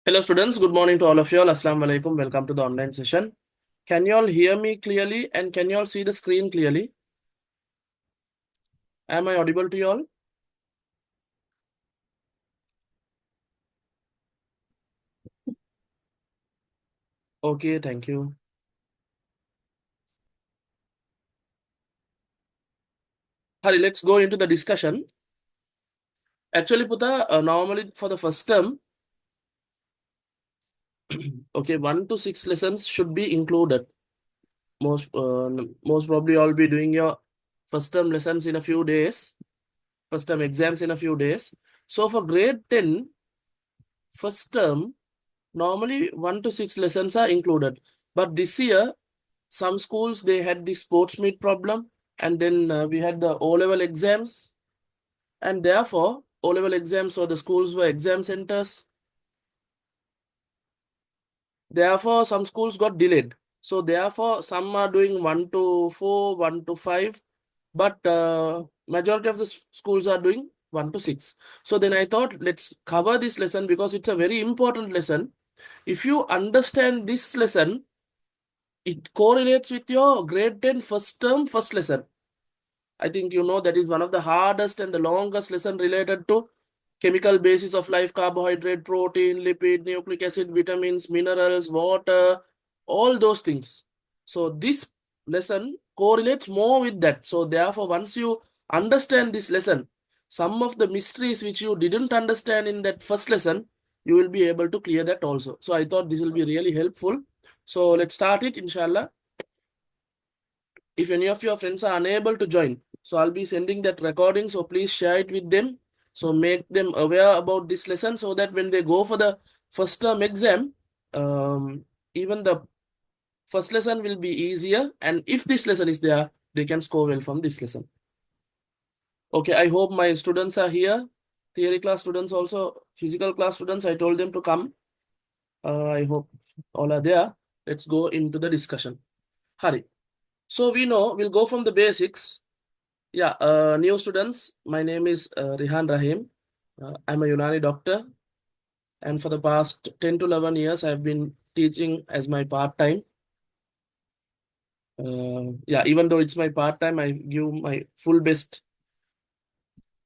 Hello students, good morning to all of you all. Assalamu alaikum. Welcome to the online session. Can you all hear me clearly and can you all see the screen clearly? Am I audible to you all? Okay, thank you. Hari, let's go into the discussion. Actually, Puta, normally for the first term, okay, 1 to 6 lessons should be included. Most probably all be doing your first term lessons in a few days, first term exams in a few days. So for grade 10, first term, normally 1 to 6 lessons are included. But this year, some schools they had the sports meet problem, and then we had the O level exams, and therefore O level exams, so the schools were exam centers. Therefore, some schools got delayed. So therefore, some are doing 1 to 4, 1 to 5, but majority of the schools are doing 1 to 6. So then I thought let's cover this lesson because it's a very important lesson. If you understand this lesson, it correlates with your grade 10 first term first lesson. I think you know that is one of the hardest and the longest lesson related to chemical basis of life, carbohydrate, protein, lipid, nucleic acid, vitamins, minerals, water, all those things. So this lesson correlates more with that. So therefore, once you understand this lesson, some of the mysteries which you didn't understand in that first lesson, you will be able to clear that also. So I thought this will be really helpful. So let's start it, inshallah. If any of your friends are unable to join, so I'll be sending that recording, so please share it with them, so make them aware about this lesson so that when they go for the first term exam, even the first lesson will be easier, and if this lesson is there, they can score well from this lesson. Okay, I hope my students are here. Theory class students also, physical class students, I told them to come. I hope all are there. Let's go into the discussion. Hari. So we know we'll go from the basics. Yeah, new students, my name is Rihan Rahim. I'm a Unani doctor, and for the past 10 to 11 years, I've been teaching as my part time. Yeah, even though it's my part time, I give my full best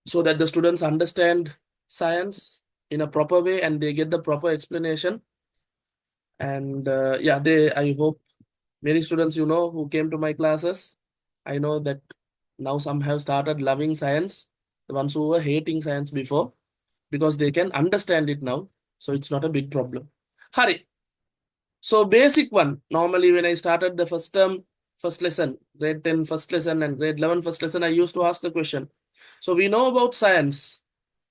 so that the students understand science in a proper way and they get the proper explanation. And yeah, I hope many students, who came to my classes, I know that now some have started loving science, the ones who were hating science before, because they can understand it now. So it's not a big problem. Hari. So basic one. Normally when I started the first term, first lesson, grade 10 first lesson and grade 11 first lesson, I used to ask a question. So we know about science.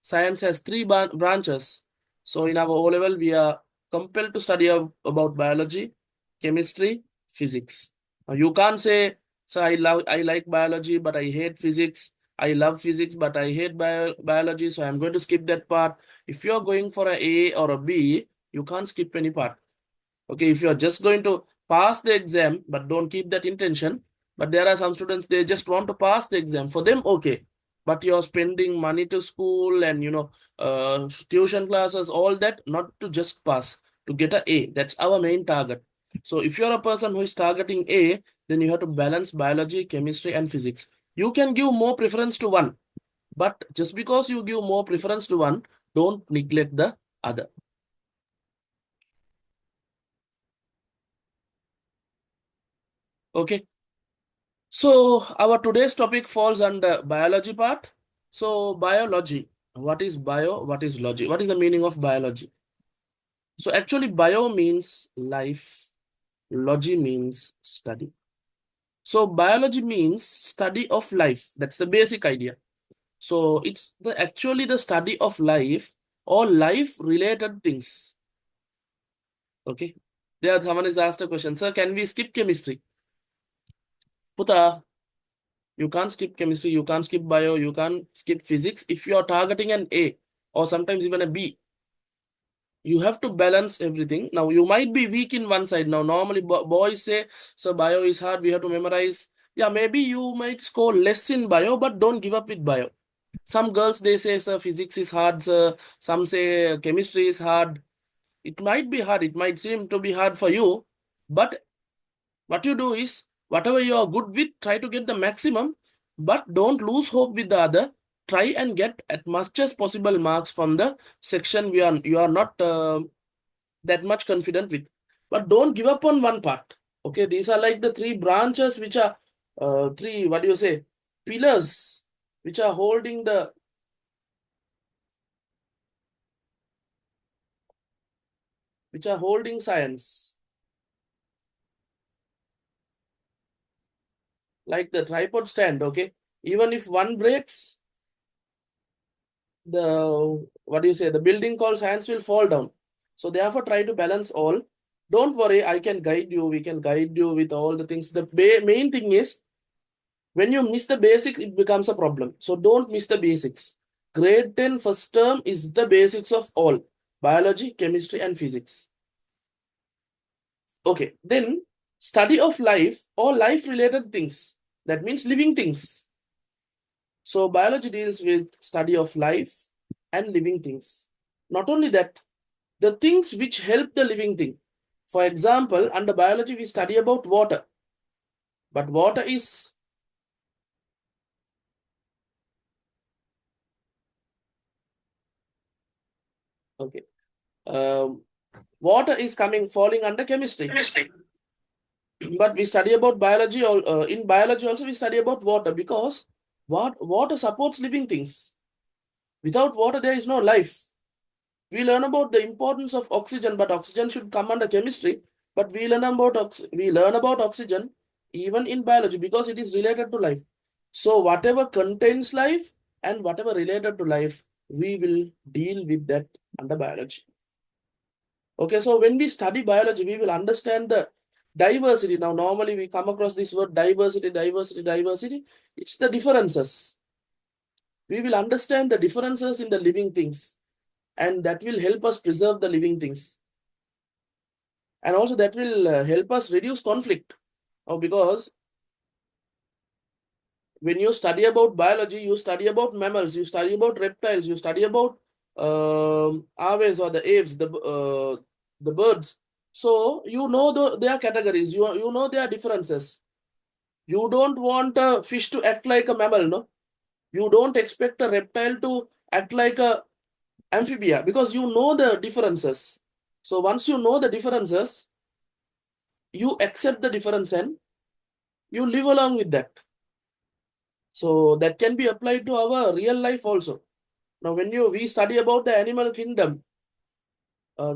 Science has three branches. So in our O level, we are compelled to study about biology, chemistry, physics. Now you can't say, so I like biology, but I hate physics. I love physics, but I hate biology, so I'm going to skip that part. If you're going for a or a B, you can't skip any part. Okay, if you're just going to pass the exam, but don't keep that intention. But there are some students, they just want to pass the exam. For them, okay. But you're spending money to school and, tuition classes, all that, not to just pass, to get a A. That's our main target. So if you're a person who is targeting A, then you have to balance biology, chemistry, and physics. You can give more preference to one. But just because you give more preference to one, don't neglect the other. Okay. So our today's topic falls under biology part. So biology, what is bio? What is logy? What is the meaning of biology? So actually bio means life, logy means study. So biology means study of life. That's the basic idea. So it's actually the study of life or life related things. Okay. There someone is asked a question, sir, can we skip chemistry? Puta, you can't skip chemistry, you can't skip bio, you can't skip physics. If you are targeting an A or sometimes even a B, you have to balance everything. Now, you might be weak in one side. Now, normally boys say, so bio is hard, we have to memorize. Yeah, maybe you might score less in bio, but don't give up with bio. Some girls, they say, sir, physics is hard, sir. Some say chemistry is hard. It might be hard. It might seem to be hard for you. But what you do is, whatever you are good with, try to get the maximum. But don't lose hope with the other. Try and get as much as possible marks from the section you are not that much confident with. But don't give up on one part. Okay, these are like the three branches which are three, what do you say, pillars which are holding the science. Like the tripod stand, okay? Even if one breaks, the what do you say, the building called science will fall down. So therefore try to balance all. Don't worry, I can guide you. We can guide you with all the things. The main thing is, when you miss the basics, it becomes a problem. So don't miss the basics. Grade 10 first term is the basics of all: biology, chemistry, and physics. Okay, then study of life or life related things. That means living things. So biology deals with study of life and living things. Not only that, the things which help the living thing. For example, under biology, we study about water. But water is, okay, water is falling under chemistry. But we study about biology. In biology also we study about water, because water supports living things. Without water, there is no life. We learn about the importance of oxygen, but oxygen should come under chemistry. But we learn about oxygen even in biology, because it is related to life. So whatever contains life and whatever related to life, we will deal with that under biology. Okay, so when we study biology, we will understand the diversity. Now, normally we come across this word diversity, diversity, diversity. It's the differences. We will understand the differences in the living things, and that will help us preserve the living things. And also that will help us reduce conflict. Because when you study about biology, you study about mammals, you study about reptiles, you study about aves or the aves, the birds. So you know their categories, you know their differences. You don't want a fish to act like a mammal, no? You don't expect a reptile to act like a amphibia, because you know the differences. So once you know the differences, you accept the difference and you live along with that. So that can be applied to our real life also. Now, when we study about the animal kingdom,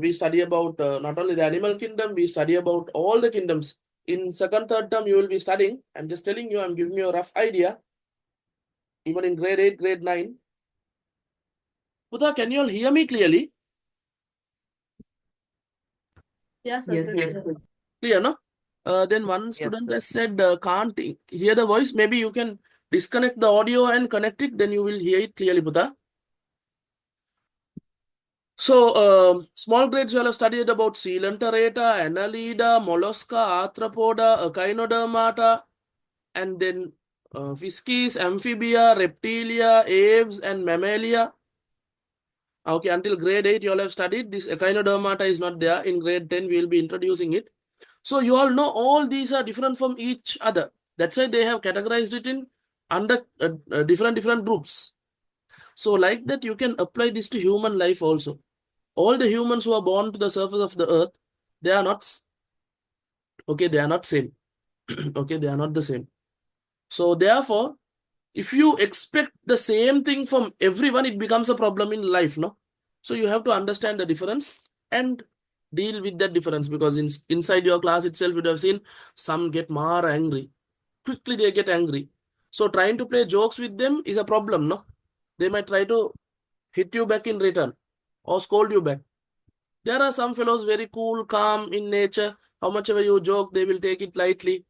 we study about not only the animal kingdom, we study about all the kingdoms. In second, third term, you will be studying. I'm just telling you, I'm giving you a rough idea. Even in grade 8, grade 9. Putha, can you all hear me clearly? Yes, sir. Yes, yes, Clear, no? Then one yes, student sir. has said can't hear the voice. Maybe you can disconnect the audio and connect it. Then you will hear it clearly, Putha. So, small grades you will have studied about Coelenterata, Annelida, Mollusca, Arthropoda, Echinodermata, and then Fiscies, Amphibia, Reptilia, Aves, and Mammalia. Okay, until grade 8 you all have studied. This Echinodermata is not there. In grade 10 we will be introducing it. So you all know all these are different from each other. That's why they have categorized it in under different groups. So like that you can apply this to human life also. All the humans who are born to the surface of the earth, they are not, okay, they are not same. Okay, they are not the same. So therefore, if you expect the same thing from everyone, it becomes a problem in life, no? So you have to understand the difference and deal with that difference, because inside your class itself, you would have seen some get more angry. Quickly they get angry. So trying to play jokes with them is a problem, no? They might try to hit you back in return or scold you back. There are some fellows very cool, calm in nature. How much ever you joke, they will take it lightly.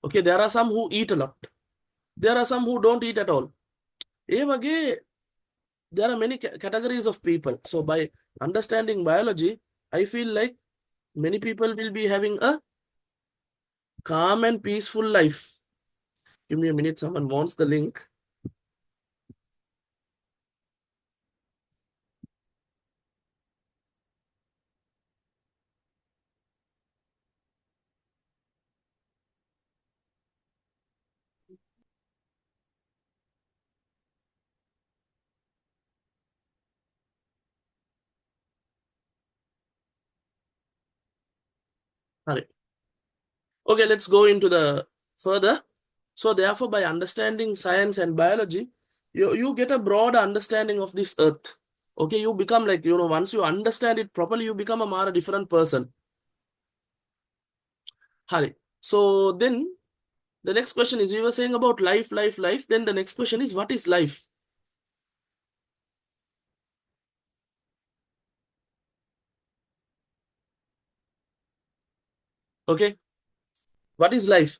Okay, there are some who eat a lot. There are some who don't eat at all. Again, there are many categories of people. So by understanding biology, I feel like many people will be having a calm and peaceful life. Give me a minute. Someone wants the link. Alright. Okay, let's go into the further. So therefore, by understanding science and biology, you get a broad understanding of this earth. Okay, you become like, once you understand it properly, you become a more different person. Hari. So then the next question is, we were saying about life, life, life. Then the next question is, what is life? Okay, what is life?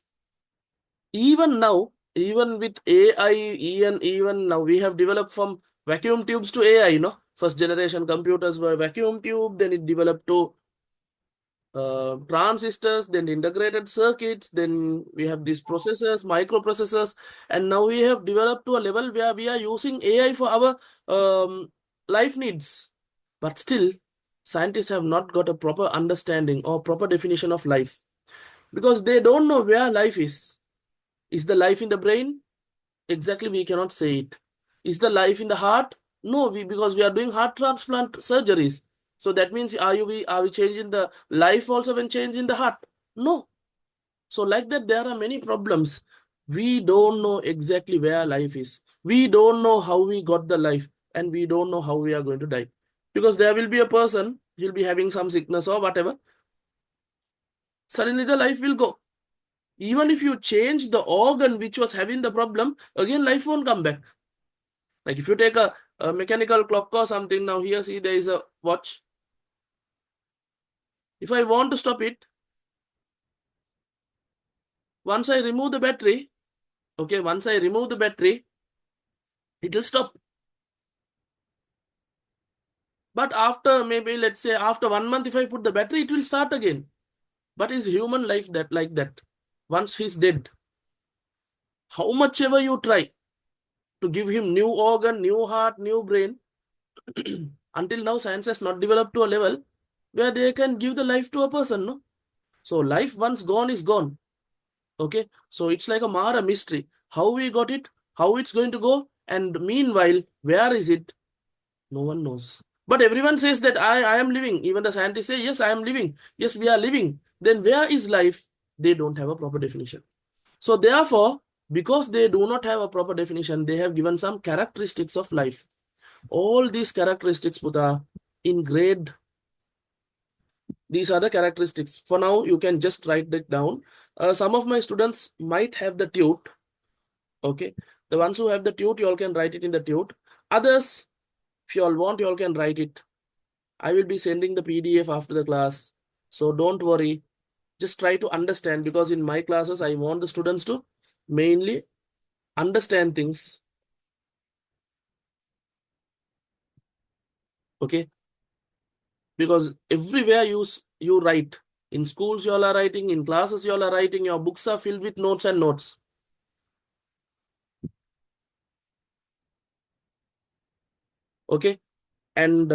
Even now, even with AI, even now, we have developed from vacuum tubes to AI, First generation computers were vacuum tube, then it developed to transistors, then integrated circuits, then we have these processors, microprocessors, and now we have developed to a level where we are using AI for our life needs. But still, scientists have not got a proper understanding or proper definition of life because they don't know where life is. Is the life in the brain? Exactly, we cannot say it. Is the life in the heart? No, because we are doing heart transplant surgeries. So that means are we changing the life also when changing the heart? No. So like that, there are many problems. We don't know exactly where life is. We don't know how we got the life, and we don't know how we are going to die. Because there will be a person, he'll be having some sickness or whatever. Suddenly the life will go. Even if you change the organ which was having the problem, again life won't come back. Like if you take a mechanical clock or something, now here see there is a watch. If I want to stop it, once I remove the battery, okay, once I remove the battery, it will stop. But after maybe let's say after 1 month, if I put the battery, it will start again. But is human life that like that? Once he's dead, how much ever you try to give him new organ, new heart, new brain, until now science has not developed to a level where they can give the life to a person, no? So life once gone is gone. Okay, so it's like a mystery. How we got it, how it's going to go, and meanwhile, where is it? No one knows. But everyone says that I am living. Even the scientists say, yes, I am living. Yes, we are living. Then where is life? They don't have a proper definition. So therefore, because they do not have a proper definition, they have given some characteristics of life. All these characteristics, Puta, in grade, these are the characteristics. For now, you can just write it down. Some of my students might have the tute. Okay, the ones who have the tute, you all can write it in the tute. Others, if you all want, you all can write it. I will be sending the PDF after the class. So don't worry. Just try to understand, because in my classes, I want the students to mainly understand things. Okay, because everywhere you write. In schools, you all are writing. In classes, you all are writing. Your books are filled with notes and notes. Okay, and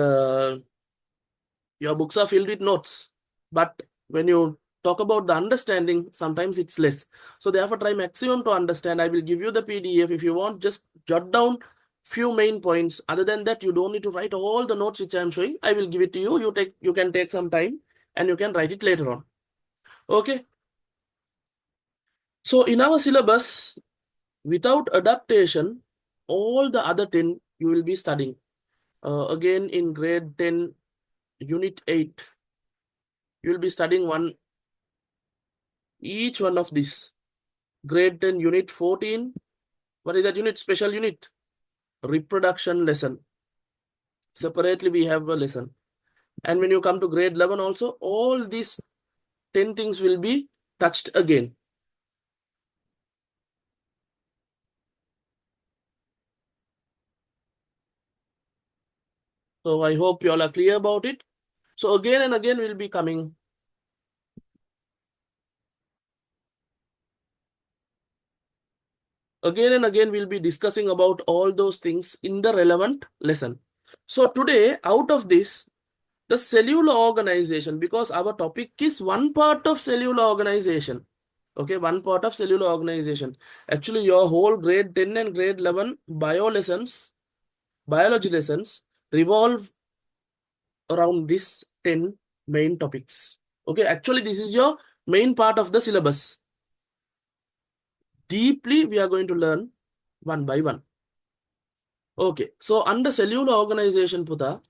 your books are filled with notes. But when you talk about the understanding, sometimes it's less. So therefore, try maximum to understand. I will give you the PDF. If you want, just jot down few main points. Other than that, you don't need to write all the notes which I am showing. I will give it to you. You can take some time and you can write it later on. Okay. So in our syllabus, without adaptation, all the other 10 you will be studying. Again, in grade 10, unit 8, you will be studying each one of these. Grade 10, unit 14. What is that unit? Special unit. Reproduction lesson. Separately, we have a lesson. And when you come to grade 11 also, all these 10 things will be touched again. So I hope you all are clear about it. So again and again, we'll be coming. Again and again, we'll be discussing about all those things in the relevant lesson. So today, out of this, the cellular organization, because our topic is one part of cellular organization. Okay, one part of cellular organization. Actually, your whole grade 10 and grade 11 biology lessons revolve around these 10 main topics. Okay, actually, this is your main part of the syllabus. Deeply, we are going to learn one by one. Okay, so under cellular organization, Putha,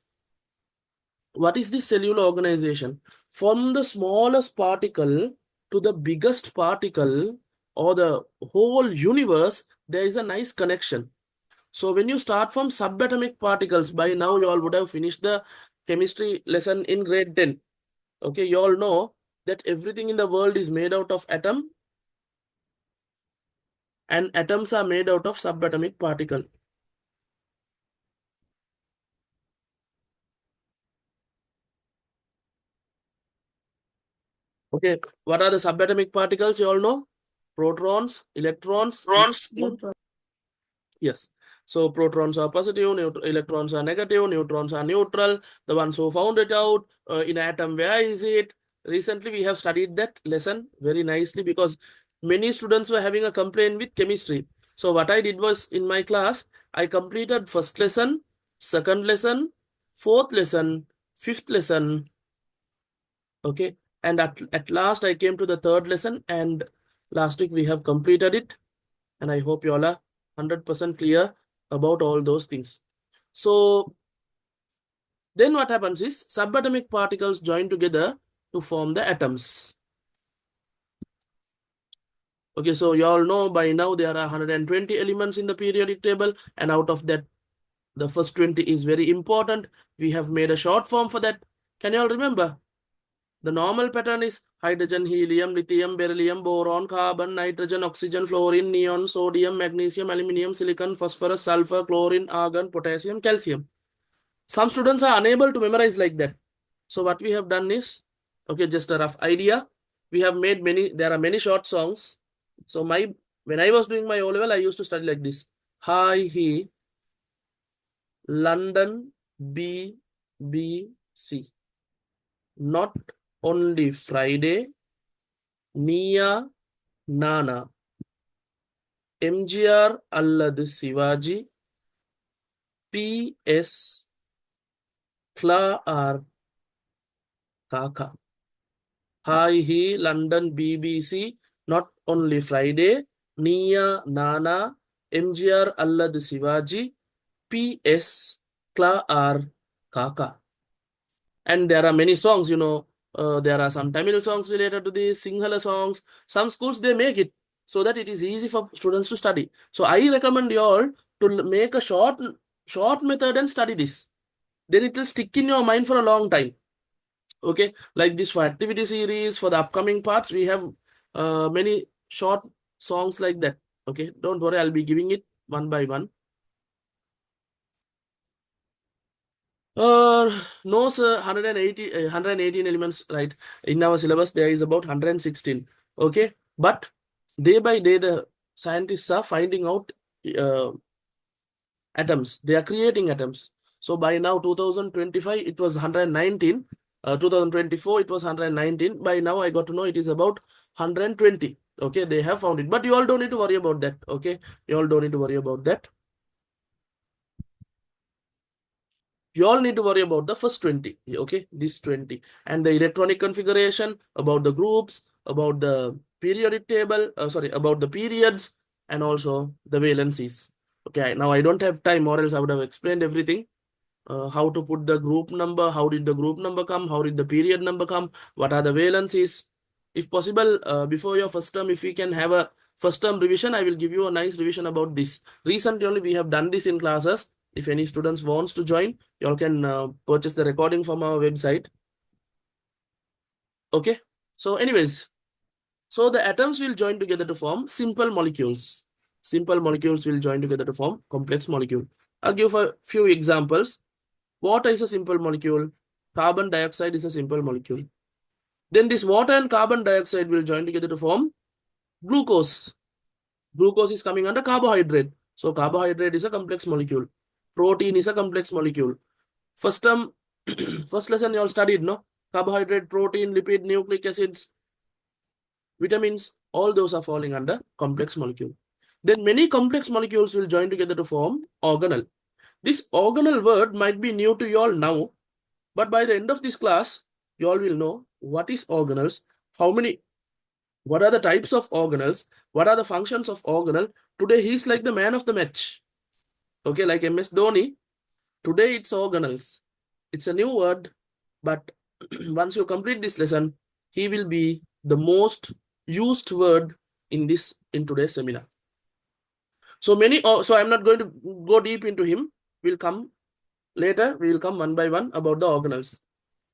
what is this cellular organization? From the smallest particle to the biggest particle or the whole universe, there is a nice connection. So when you start from subatomic particles, by now you all would have finished the chemistry lesson in grade 10. Okay, you all know that everything in the world is made out of atom, and atoms are made out of subatomic particle. Okay, what are the subatomic particles? You all know? Protons, electrons, neutrons. Yes. So protons are positive, electrons are negative, neutrons are neutral. The ones who found it out in atom, where is it? Recently, we have studied that lesson very nicely because many students were having a complaint with chemistry. So what I did was in my class, I completed first lesson, second lesson, fourth lesson, fifth lesson. Okay. And at last, I came to the third lesson, and last week we have completed it. And I hope you all are 100% clear about all those things. So then what happens is subatomic particles join together to form the atoms. Okay, so you all know by now there are 120 elements in the periodic table, and out of that, the first 20 is very important. We have made a short form for that. Can you all remember? The normal pattern is hydrogen, helium, lithium, beryllium, boron, carbon, nitrogen, oxygen, fluorine, neon, sodium, magnesium, aluminium, silicon, phosphorus, sulfur, chlorine, argon, potassium, calcium. Some students are unable to memorize like that. So what we have done is, okay, just a rough idea. We have made there are many short songs. So when I was doing my O level, I used to study like this. Hi, he, London, BBC. Not only Friday, Nia, Nana. MGR அல்லது Sivaji PS Kla or Kaka. Hi, he, London, BBC, not only Friday, Nia, Nana, MGR அல்லது Sivaji PS Kla or Kaka. And there are many songs, there are some Tamil songs related to this, Sinhala songs. Some schools, they make it so that it is easy for students to study. So I recommend you all to make a short method and study this. Then it will stick in your mind for a long time. Okay, like this for activity series, for the upcoming parts, we have many short songs like that. Okay, don't worry, I'll be giving it one by one. No, sir, 118 elements, right? In our syllabus, there is about 116. Okay, but day by day, the scientists are finding out uh, atoms. They are creating atoms. So by now, 2025, it was 119. 2024, it was 119. By now, I got to know it is about 120. Okay, they have found it. But you all don't need to worry about that. Okay, you all don't need to worry about that. You all need to worry about the first 20. Okay, this 20. And the electronic configuration, about the groups, about the periodic table, about the periods, and also the valencies. Okay, now I don't have time, or else I would have explained everything. How to put the group number, how did the group number come, how did the period number come, what are the valencies. If possible, before your first term, if we can have a first term revision, I will give you a nice revision about this. Recently only we have done this in classes. If any students wants to join, you all can purchase the recording from our website. Okay, so anyways, so the atoms will join together to form simple molecules. Simple molecules will join together to form complex molecule. I'll give a few examples. Water is a simple molecule. Carbon dioxide is a simple molecule. Then this water and carbon dioxide will join together to form glucose. Glucose is coming under carbohydrate. So carbohydrate is a complex molecule. Protein is a complex molecule. First term, first lesson you all studied, no? Carbohydrate, protein, lipid, nucleic acids, vitamins, all those are falling under complex molecule. Then many complex molecules will join together to form organelle. This organelle word might be new to you all now, but by the end of this class, you all will know what is organelles, what are the types of organelles, what are the functions of organelle. Today he's like the man of the match. Okay, like MS Dhoni. Today it's organelles. It's a new word, but once you complete this lesson, he will be the most used word in today's seminar. So so I'm not going to go deep into him. We'll come later. We will come one by one about the organelles.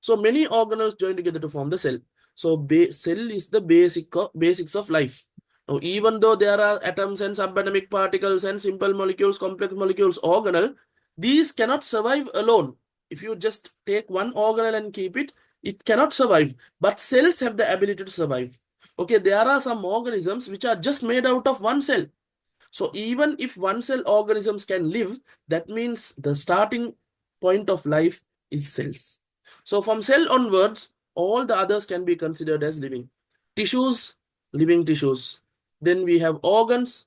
So many organelles join together to form the cell. So cell is the basics of life. Now, even though there are atoms and subatomic particles and simple molecules, complex molecules, organelle, these cannot survive alone. If you just take one organelle and keep it, it cannot survive. But cells have the ability to survive. Okay, there are some organisms which are just made out of one cell. So even if one cell organisms can live, that means the starting point of life is cells. So from cell onwards, all the others can be considered as living. Tissues, living tissues. Then we have organs.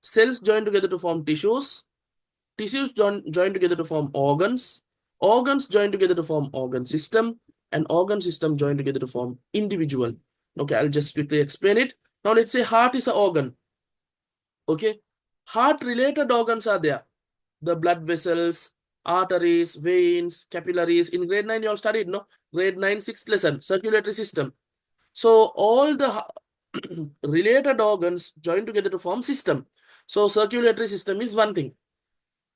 Cells join together to form tissues. Tissues join together to form organs. Organs join together to form organ system. And organ system join together to form individual. Okay, I'll just quickly explain it. Now let's say heart is an organ. Okay, heart related organs are there. The blood vessels, arteries, veins, capillaries. In grade 9 you all studied, no? Grade 9 6th lesson, circulatory system. So all the related organs join together to form system. So circulatory system is one thing.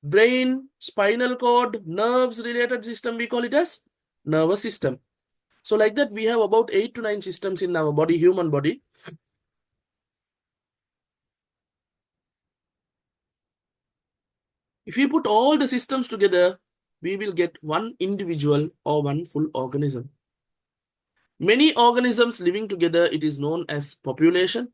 Brain, spinal cord, nerves related system, we call it as nervous system. So like that we have about 8 to 9 systems in our body, human body. If we put all the systems together, we will get one individual or one full organism. Many organisms living together, it is known as population.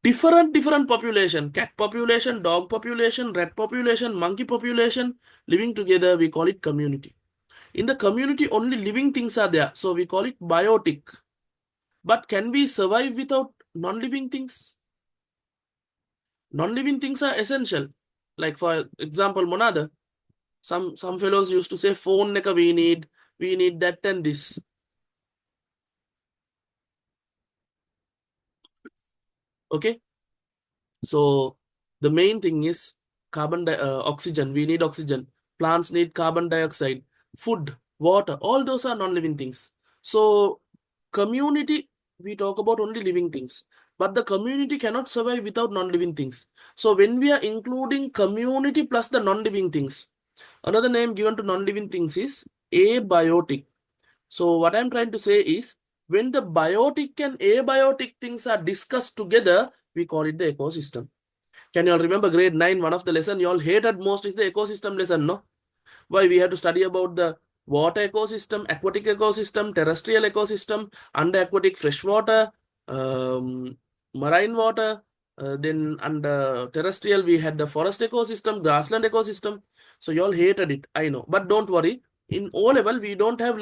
Different population, cat population, dog population, rat population, monkey population, living together, we call it community. In the community, only living things are there, so we call it biotic. But can we survive without non-living things? Non-living things are essential. Like for example, monada. Some fellows used to say phone neka we need that and this. Okay, so the main thing is oxygen. We need oxygen. Plants need carbon dioxide. Food, water, all those are non-living things. So community, we talk about only living things, but the community cannot survive without non-living things. So when we are including community plus the non-living things, another name given to non-living things is abiotic. So what I'm trying to say is, when the biotic and abiotic things are discussed together, we call it the ecosystem. Can you all remember grade 9, one of the lesson you all hated most is the ecosystem lesson, no? Why we have to study about the water ecosystem, aquatic ecosystem, terrestrial ecosystem, under aquatic freshwater, marine water, then under terrestrial we had the forest ecosystem, grassland ecosystem. So you all hated it, I know. But don't worry, in O level we don't have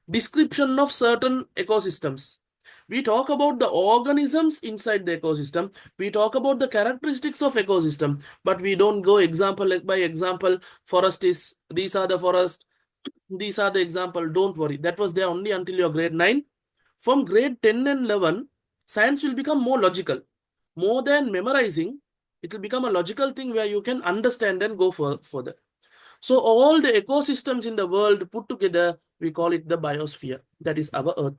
description of certain ecosystems. We talk about the organisms inside the ecosystem. We talk about the characteristics of ecosystem, but we don't go example like by example. Forest is, these are the forest, these are the example. Don't worry. That was there only until your grade 9. From grade 10 and 11, science will become more logical. More than memorizing, it will become a logical thing where you can understand and go further. So all the ecosystems in the world put together, we call it the biosphere. That is our Earth.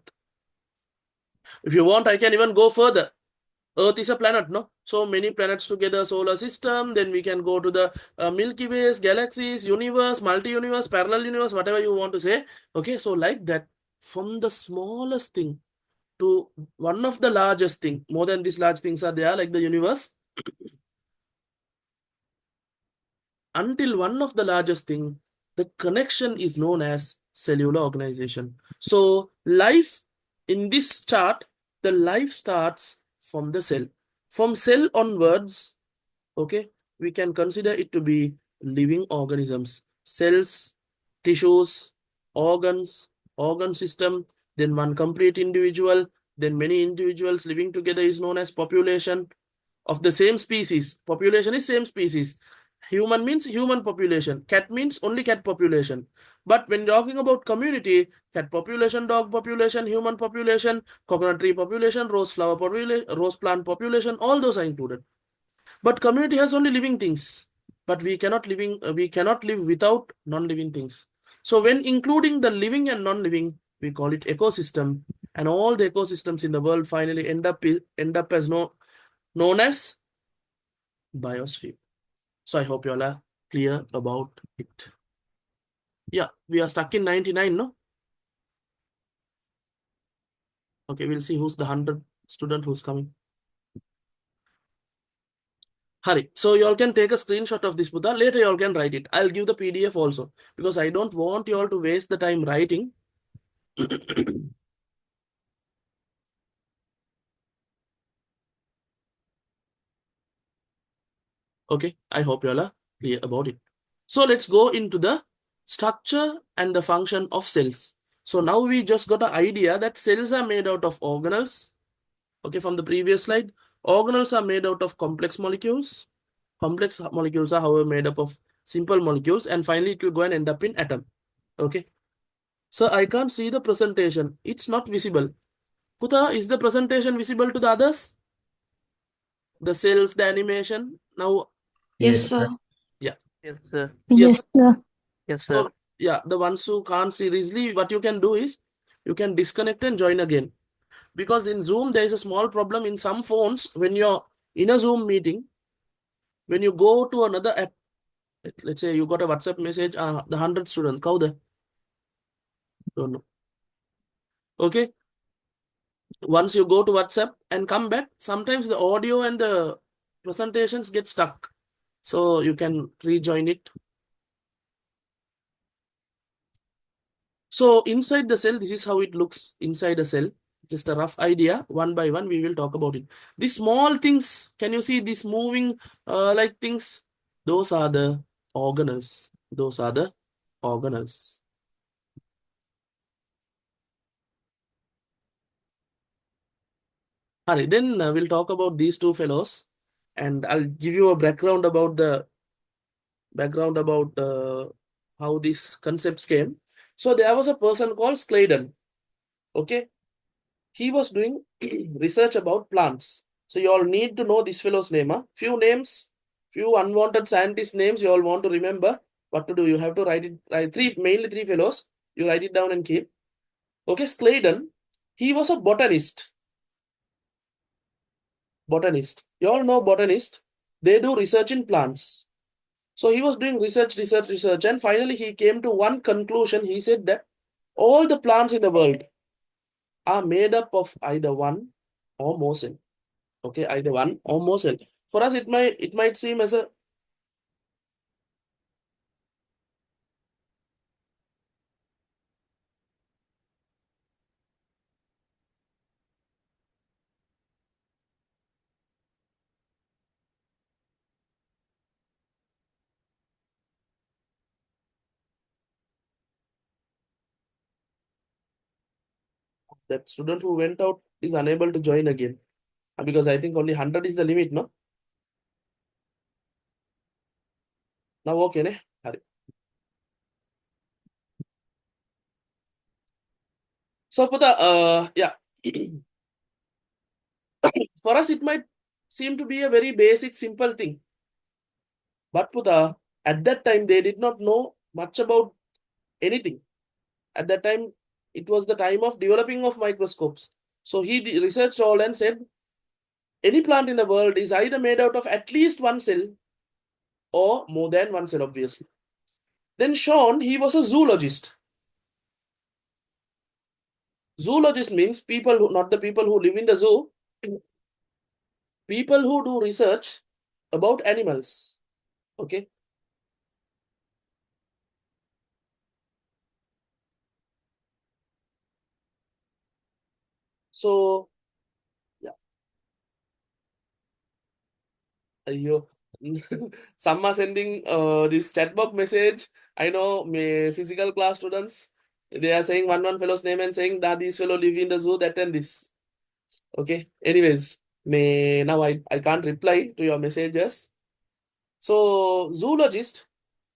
If you want, I can even go further. Earth is a planet, no? So many planets together, solar system, then we can go to the Milky Ways, galaxies, universe, multi-universe, parallel universe, whatever you want to say. Okay, so like that, from the smallest thing to one of the largest thing, more than these large things are there, like the universe, until one of the largest thing, the connection is known as cellular organization. So life in this chart, the life starts from the cell. From cell onwards, okay, we can consider it to be living organisms. Cells, tissues, organs, organ system, then one complete individual, then many individuals living together is known as population of the same species. Population is same species. Human means human population. Cat means only cat population. But when talking about community, cat population, dog population, human population, coconut tree population, rose flower population, rose plant population, all those are included. But community has only living things. But we cannot live without non-living things. So when including the living and non-living, we call it ecosystem. And all the ecosystems in the world finally end up as known as biosphere. So I hope you all are clear about it. Yeah, we are stuck in 99, no? Okay, we'll see who's the 100 student who's coming. Hurry. So you all can take a screenshot of this Buddha. Later you all can write it. I'll give the PDF also because I don't want you all to waste the time writing. Okay, I hope you all are clear about it. So let's go into the structure and the function of cells. So now we just got an idea that cells are made out of organelles. Okay, from the previous slide, organelles are made out of complex molecules. Complex molecules are, however, made up of simple molecules, and finally it will go and end up in atom. Okay. So I can't see the presentation. It's not visible. Putha, is the presentation visible to the others? The cells, the animation. Now, Yes, Yes, sir. yeah. yes, sir. Yes. sir. Yes, sir. So, yeah, the ones who can't see easily, what you can do is you can disconnect and join again. Because in Zoom, there is a small problem in some phones when you're in a Zoom meeting. When you go to another app, let's say you got a WhatsApp message, the 100 student, how the don't know. Okay. Once you go to WhatsApp and come back, sometimes the audio and the presentations get stuck. So you can rejoin it. So inside the cell, this is how it looks inside a cell. Just a rough idea. One by one, we will talk about it. These small things, can you see these moving like things? Those are the organelles. Those are the organelles. Alright, then we'll talk about these two fellows, and I'll give you a background about how these concepts came. So there was a person called Sladen. Okay, he was doing research about plants. So you all need to know this fellow's name. Huh? Few names, few unwanted scientist names. You all want to remember what to do. You have to write it. Mainly three fellows. You write it down and keep. Okay, Sladen. He was a botanist. Botanist. You all know botanist. They do research in plants. So he was doing research, and finally he came to one conclusion. He said that all the plants in the world are made up of either one or more cell. Okay, either one or more cell. For us, it might seem as a that student who went out is unable to join again because I think only 100 is the limit, no? Now, okay, ne? Hari. So, Puta, yeah. For us, it might seem to be a very basic, simple thing. But Puta, at that time, they did not know much about anything. At that time, it was the time of developing of microscopes. So he researched all and said, any plant in the world is either made out of at least one cell or more than one cell, obviously. Then Sean, he was a zoologist. Zoologist means people who, not the people who live in the zoo, people who do research about animals. Okay. So, yeah. Ayyo. Some are sending this chat box message. I know physical class students, they are saying one fellow's name and saying that this fellow live in the zoo, that and this. Okay. Anyways, now I can't reply to your messages. So zoologist,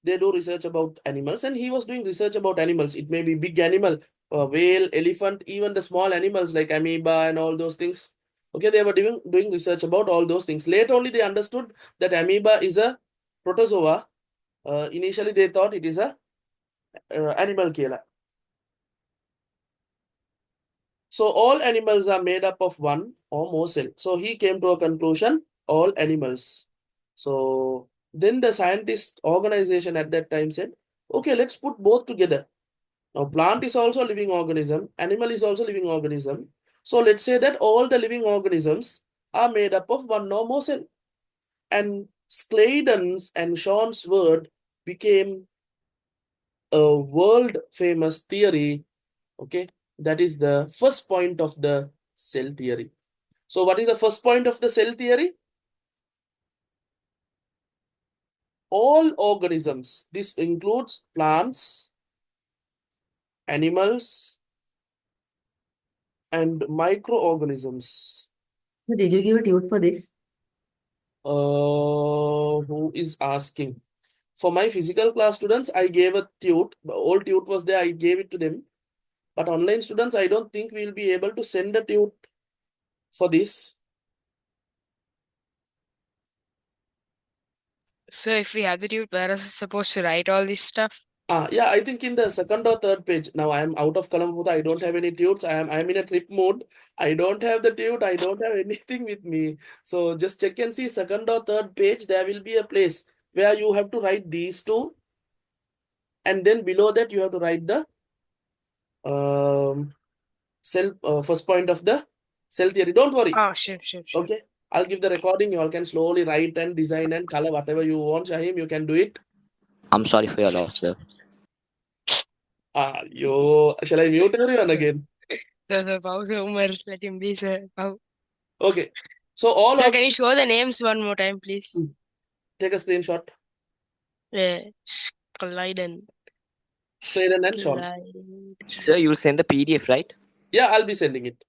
they do research about animals, and he was doing research about animals. It may be big animal, whale, elephant, even the small animals like amoeba and all those things. Okay, they were doing research about all those things. Later only they understood that amoeba is a protozoa. Initially they thought it is a animal killer. So all animals are made up of one or more cell. So he came to a conclusion, all animals. So then the scientist organization at that time said, okay, let's put both together. Now plant is also a living organism, animal is also a living organism. So let's say that all the living organisms are made up of one or more cell. And Scladen's and Sean's word became a world famous theory. Okay, that is the first point of the cell theory. So what is the first point of the cell theory? All organisms, this includes plants, animals, and microorganisms. Did you give a tute for this? Who is asking? For my physical class students, I gave a tute. The old tute was there, I gave it to them. But online students, I don't think we'll be able to send a tute for this. So if we have the tube, where are we supposed to write all this stuff? Yeah, I think in the second or third page. Now I am out of Kalambuta. I don't have any tutes. I'm in a trip mode. I don't have the tute. I don't have anything with me. So just check and see second or third page. There will be a place where you have to write these two, and then below that you have to write the first point of the cell theory. Don't worry. Oh, sure. Okay, I'll give the recording. You all can slowly write and design and color whatever you want. Shahim, you can do it. I'm sorry for your Sure. loss, sir. Shall I mute everyone again? So, pause, Umar. Let him be, sir. Pause. Okay. So all Sir, of can you show the names one more time, please? take a screenshot. Yeah. Skliden. Sweden and Sean. Sir, you'll send the PDF, right? Yeah, I'll be sending it.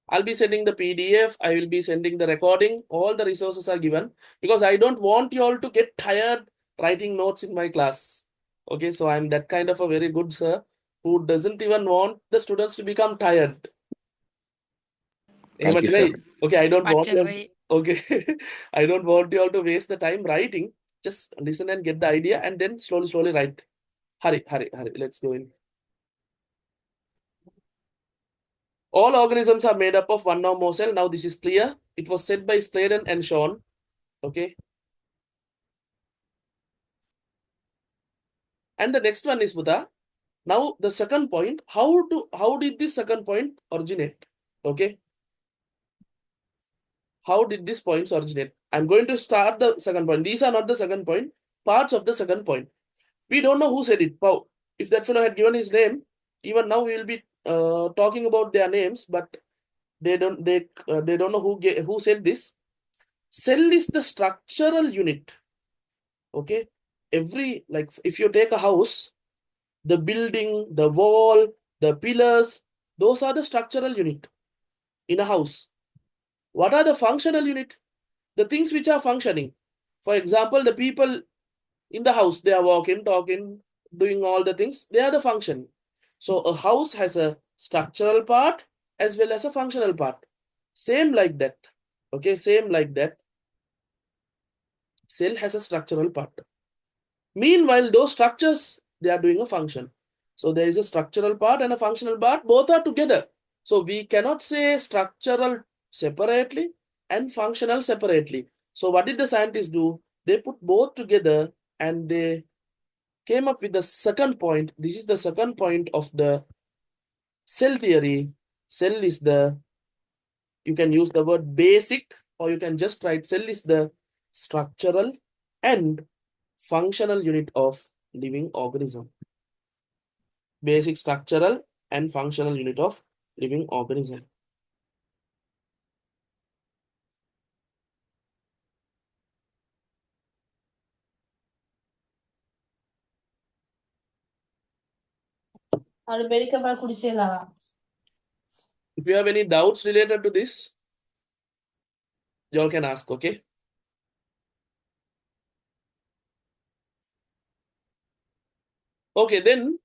I'll be sending the PDF. I will be sending the recording. All the resources are given because I don't want you all to get tired writing notes in my class. Okay, so I'm that kind of a very good sir who doesn't even want the students to become tired. Thank you, sir. Okay, I don't want you Whatever. all, okay. I don't want you all to waste the time writing. Just listen and get the idea and then slowly write. Hurry. Let's go in. All organisms are made up of one or more cell. Now this is clear. It was said by Sladen and Sean. Okay. And the next one is Buddha. Now the second point, how did this second point originate? Okay. How did these points originate? I'm going to start the second point. These are not the second point, parts of the second point. We don't know who said it. Wow. If that fellow had given his name, even now we will be talking about their names, but they don't know who said this. Cell is the structural unit. Okay. Like if you take a house, the building, the wall, the pillars, those are the structural unit in a house. What are the functional unit? The things which are functioning. For example, the people in the house, they are walking, talking, doing all the things. They are the function. So a house has a structural part as well as a functional part. Same like that. Okay, same like that. Cell has a structural part. Meanwhile, those structures, they are doing a function. So there is a structural part and a functional part, both are together. So we cannot say structural separately and functional separately. So what did the scientists do? They put both together and they came up with the second point. This is the second point of the cell theory. Cell is the, you can use the word basic or you can just write cell is the structural and functional unit of living organism. Basic structural and functional unit of living organism. If you have any doubts related to this, you all can ask, okay? Okay, then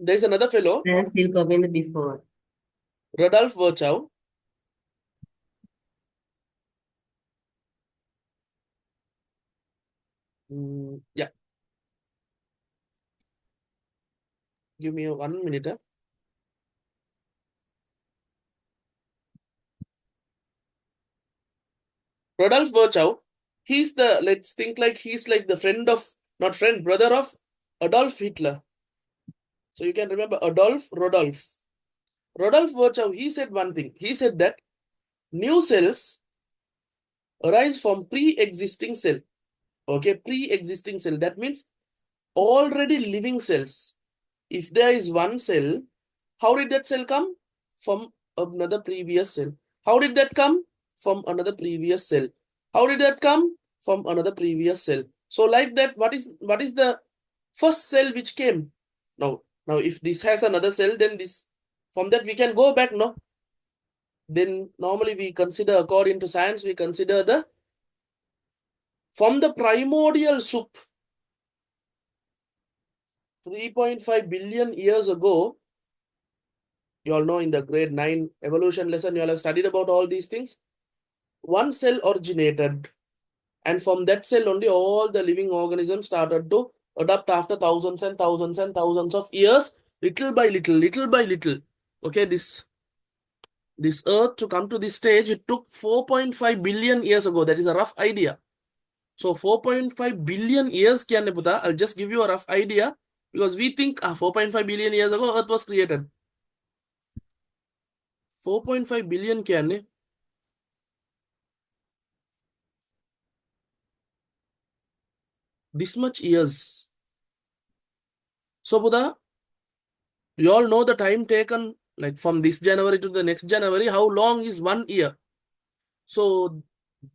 there's another fellow, I am still copying the before. Rudolf Virchow. Yeah, give me 1 minute. Rudolf Virchow, let's think like he's like the friend of, not friend, brother of Adolf Hitler. So you can remember Rodolf Virchow, he said one thing. He said that new cells arise from pre-existing cell. Okay, pre-existing cell. That means already living cells. If there is one cell, how did that cell come? From another previous cell. How did that come? From another previous cell. How did that come? From another previous cell. So like that, what is the first cell which came? Now if this has another cell, then this, from that we can go back, no? Then normally we consider, according to science, we consider the, from the primordial soup, 3.5 billion years ago, you all know in the grade 9 evolution lesson, you all have studied about all these things. One cell originated, and from that cell only all the living organisms started to adapt after thousands and thousands and thousands of years, little by little. Okay, this earth to come to this stage, it took 4.5 billion years ago. That is a rough idea. So 4.5 billion years, I'll just give you a rough idea, because we think 4.5 billion years ago earth was created. 4.5 billion this much years. So Buddha, you all know the time taken, like from this January to the next January, how long is 1 year? So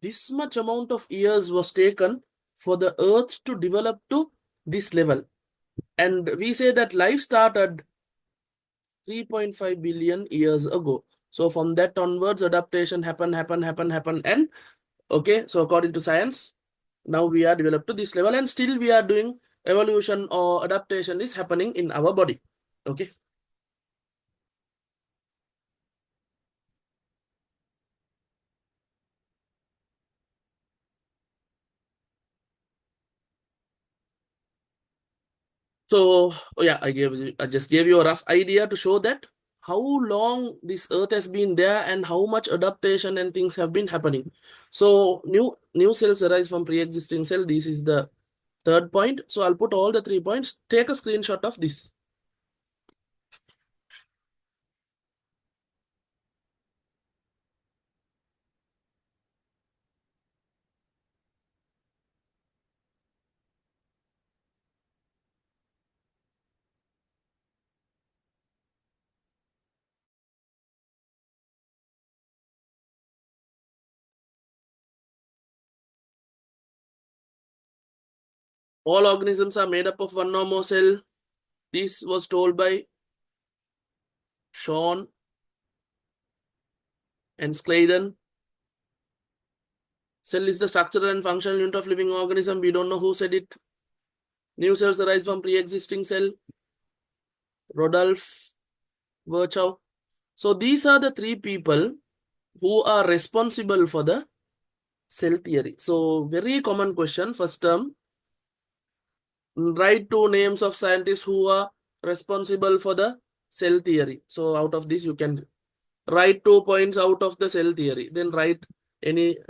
this much amount of years was taken for the earth to develop to this level. And we say that life started 3.5 billion years ago. So from that onwards, adaptation happen. And okay, so according to science, now we are developed to this level, and still we are doing evolution or adaptation is happening in our body. Okay. So yeah, I just gave you a rough idea to show that how long this earth has been there and how much adaptation and things have been happening. So new cells arise from pre-existing cell. This is the third point. So I'll put all the 3 points. Take a screenshot of this. All organisms are made up of one or more cell. This was told by Sean and Scladen. Cell is the structural and functional unit of living organism. We don't know who said it. New cells arise from pre-existing cell. Rodolph Virchow. So these are the 3 people who are responsible for the cell theory. So very common question, first term. Write 2 names of scientists who are responsible for the cell theory. So out of this, you can write 2 points out of the cell theory. Then write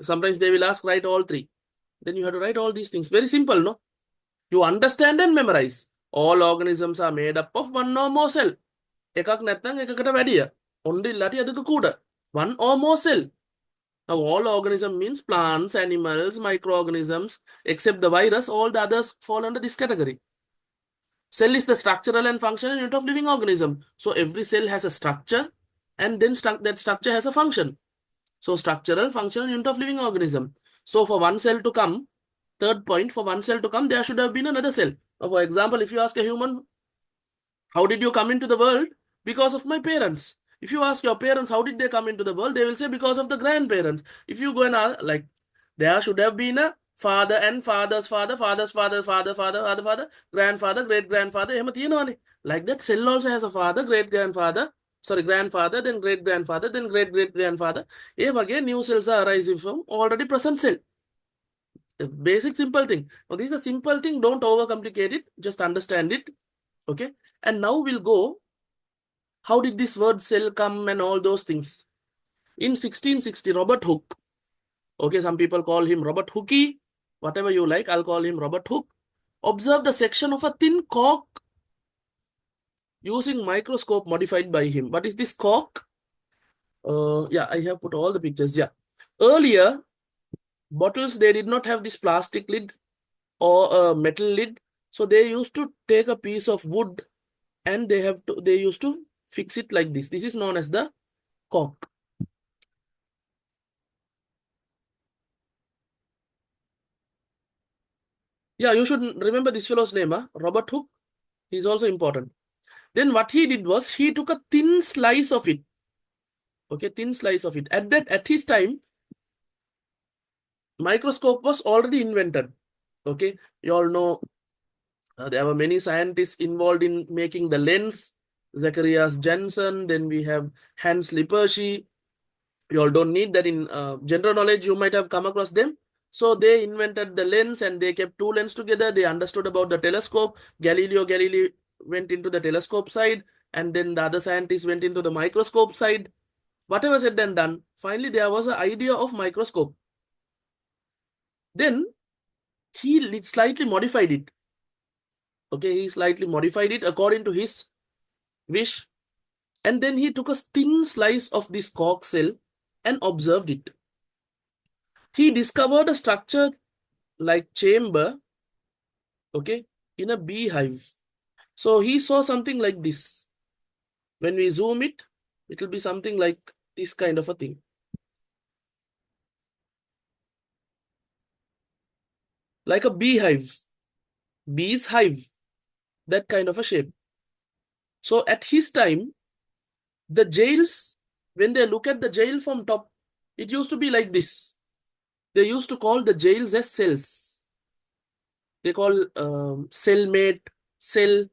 sometimes they will ask, write all 3. Then you have to write all these things. Very simple, no? You understand and memorize. All organisms are made up of one or more cell. එකක් නැත්නම් එකකට වැඩිය. ඔන්න ඉල්ලටි අදක කූඩ. One or more cell. Now all organism means plants, animals, microorganisms, except the virus, all the others fall under this category. Cell is the structural and functional unit of living organism. So every cell has a structure, and then that structure has a function. So structural, functional unit of living organism. So for one cell to come, third point, for one cell to come, there should have been another cell. Now, for example, if you ask a human, how did you come into the world? Because of my parents. If you ask your parents, how did they come into the world? They will say because of the grandparents. If you go and ask, like, there should have been a father and father's father, father's father, father, grandfather, great grandfather. එහෙම තියෙනවනේ. Like that, cell also has a father, great grandfather, sorry, grandfather, then great grandfather, then great great grandfather. ඒ වගේ new cells are arising from already present cell. The basic simple thing. Now, this is a simple thing. Don't overcomplicate it. Just understand it. Okay. And now we'll go. How did this word cell come and all those things? In 1660, Robert Hooke. Okay, some people call him Robert Hookie. Whatever you like, I'll call him Robert Hooke. Observed a section of a thin cork using microscope modified by him. What is this cork? Yeah, I have put all the pictures. Yeah. Earlier, bottles, they did not have this plastic lid or a metal lid. So they used to take a piece of wood and they used to fix it like this. This is known as the cork. Yeah, you should remember this fellow's name, Robert Hooke. He's also important. Then what he did was he took a thin slice of it. Okay, thin slice of it. At his time, microscope was already invented. Okay, you all know there were many scientists involved in making the lens. Zacharias Janssen. Then we have Hans Lippershey. You all don't need that in general knowledge. You might have come across them. So they invented the lens and they kept two lenses together. They understood about the telescope. Galileo Galilei went into the telescope side, and then the other scientists went into the microscope side. Whatever said and done, finally there was an idea of microscope. Then he slightly modified it. Okay, he slightly modified it according to his wish. And then he took a thin slice of this cork cell and observed it. He discovered a structure like chamber, okay, in a beehive. So he saw something like this. When we zoom it, it will be something like this kind of a thing. Like a beehive, bee's hive, that kind of a shape. So at his time, the jails, when they look at the jail from top, it used to be like this. They used to call the jails as cells. They call cellmate, cell.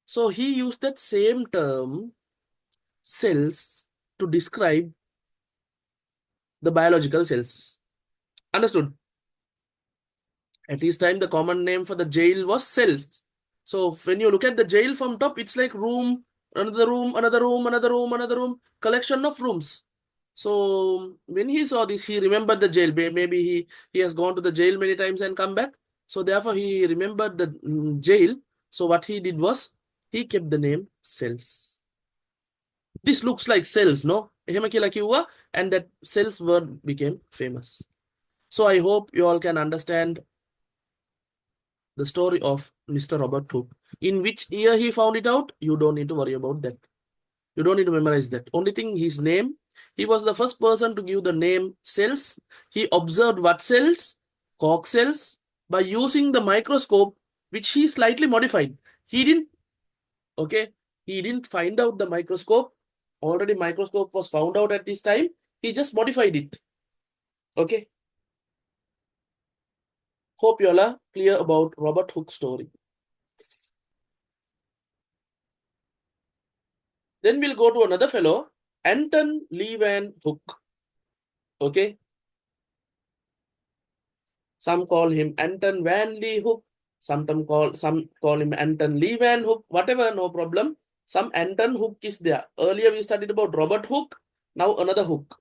So he used that same term, cells, to describe the biological cells. Understood? At his time, the common name for the jail was cells. So when you look at the jail from top, it's like room, another room, another room, another room, another room, collection of rooms. So when he saw this, he remembered the jail. Maybe he has gone to the jail many times and come back. So therefore, he remembered the jail. So what he did was, he kept the name cells. This looks like cells, no? එහෙම කියලා කිව්වා, and that cells word became famous. So I hope you all can understand the story of Mr. Robert Hooke. In which year he found it out, you don't need to worry about that. You don't need to memorize that. Only thing, his name. He was the first person to give the name cells. He observed what cells? Cork cells, by using the microscope, which he slightly modified. He didn't find out the microscope. Already microscope was found out at this time. He just modified it. Okay. Hope you all are clear about Robert Hooke's story. Then we'll go to another fellow, Anton Leeuwenhoek. Okay. Some call him Anton van Leeuwenhoek. Some call him Anton Leeuwenhoek. Whatever, no problem. Some Anton Hooke is there. Earlier we studied about Robert Hooke. Now another Hooke.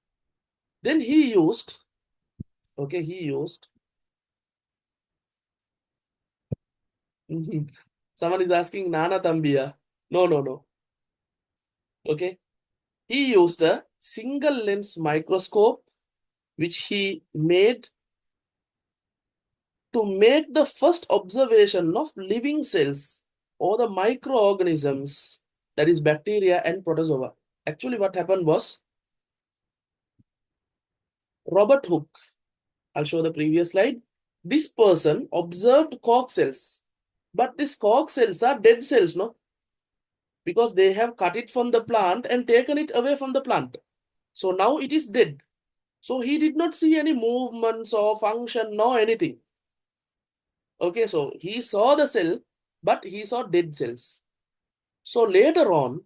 Then he used. Someone is asking Nana Tambia. No. Okay. He used a single lens microscope, which he made to make the first observation of living cells or the microorganisms, that is bacteria and protozoa. Actually, what happened was, Robert Hooke, I'll show the previous slide. This person observed cork cells, but these cork cells are dead cells, no? Because they have cut it from the plant and taken it away from the plant. So now it is dead. So he did not see any movements or function, no anything. Okay, so he saw the cell, but he saw dead cells. So later on,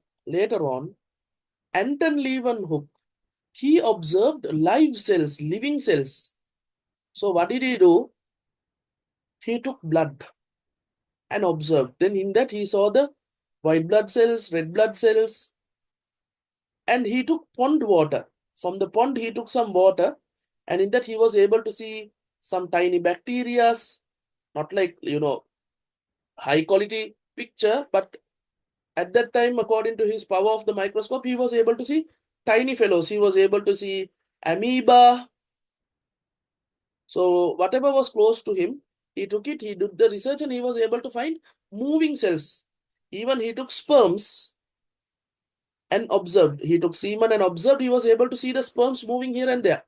Anton Leeuwenhoek, he observed live cells, living cells. So what did he do? He took blood and observed. Then in that he saw the white blood cells, red blood cells, and he took pond water. From the pond he took some water, and in that he was able to see some tiny bacteria, not like, high quality picture, but at that time, according to his power of the microscope, he was able to see tiny fellows. He was able to see amoeba. So whatever was close to him, he took it, he did the research, and he was able to find moving cells. Even he took sperms and observed. He took semen and observed. He was able to see the sperms moving here and there.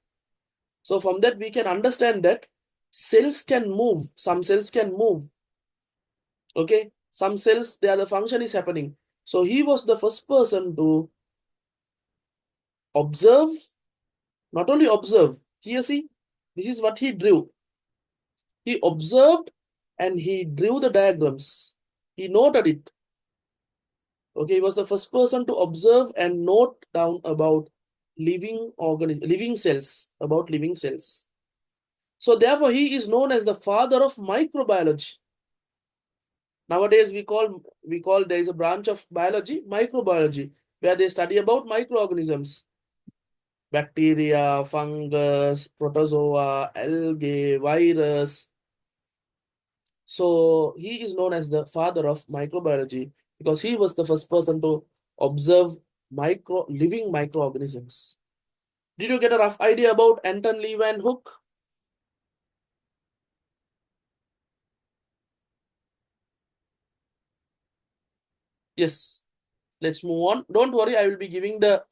So from that, we can understand that cells can move. Some cells can move. Okay. Some cells, the function is happening. So he was the first person to observe, not only observe. Here, see, this is what he drew. He observed and he drew the diagrams. He noted it. Okay, he was the first person to observe and note down about living cells, about living cells. So therefore, he is known as the father of microbiology. Nowadays, we call there is a branch of biology, microbiology, where they study about microorganisms, bacteria, fungus, protozoa, algae, virus. So he is known as the father of microbiology because he was the first person to observe living microorganisms. Did you get a rough idea about Anton Leeuwenhoek? Yes. Let's move on. Don't worry, I will be giving the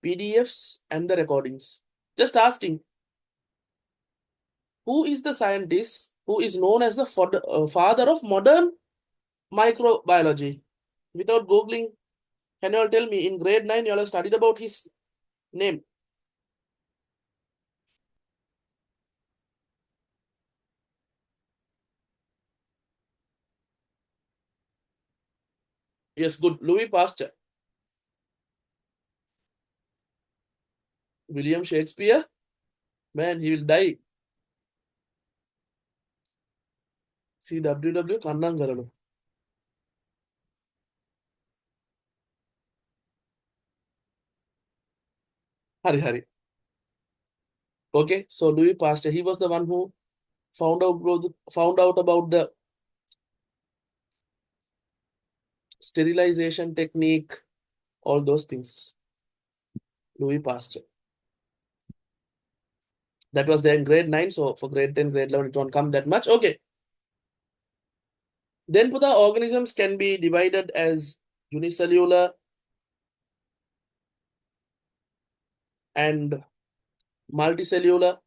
PDFs and the recordings. Just asking, who is the scientist who is known as the father of modern microbiology? Without Googling, can you all tell me in grade 9 you all have studied about his name? Yes, good. Louis Pasteur. William Shakespeare? Man, he will die. CWW Kannangaralu. Hari. Okay, so Louis Pasteur, he was the one who found out about the sterilization technique, all those things. Louis Pasteur. That was there in grade 9, so for grade 10, grade 11, it won't come that much. Okay. Then the organisms can be divided as unicellular and multicellular.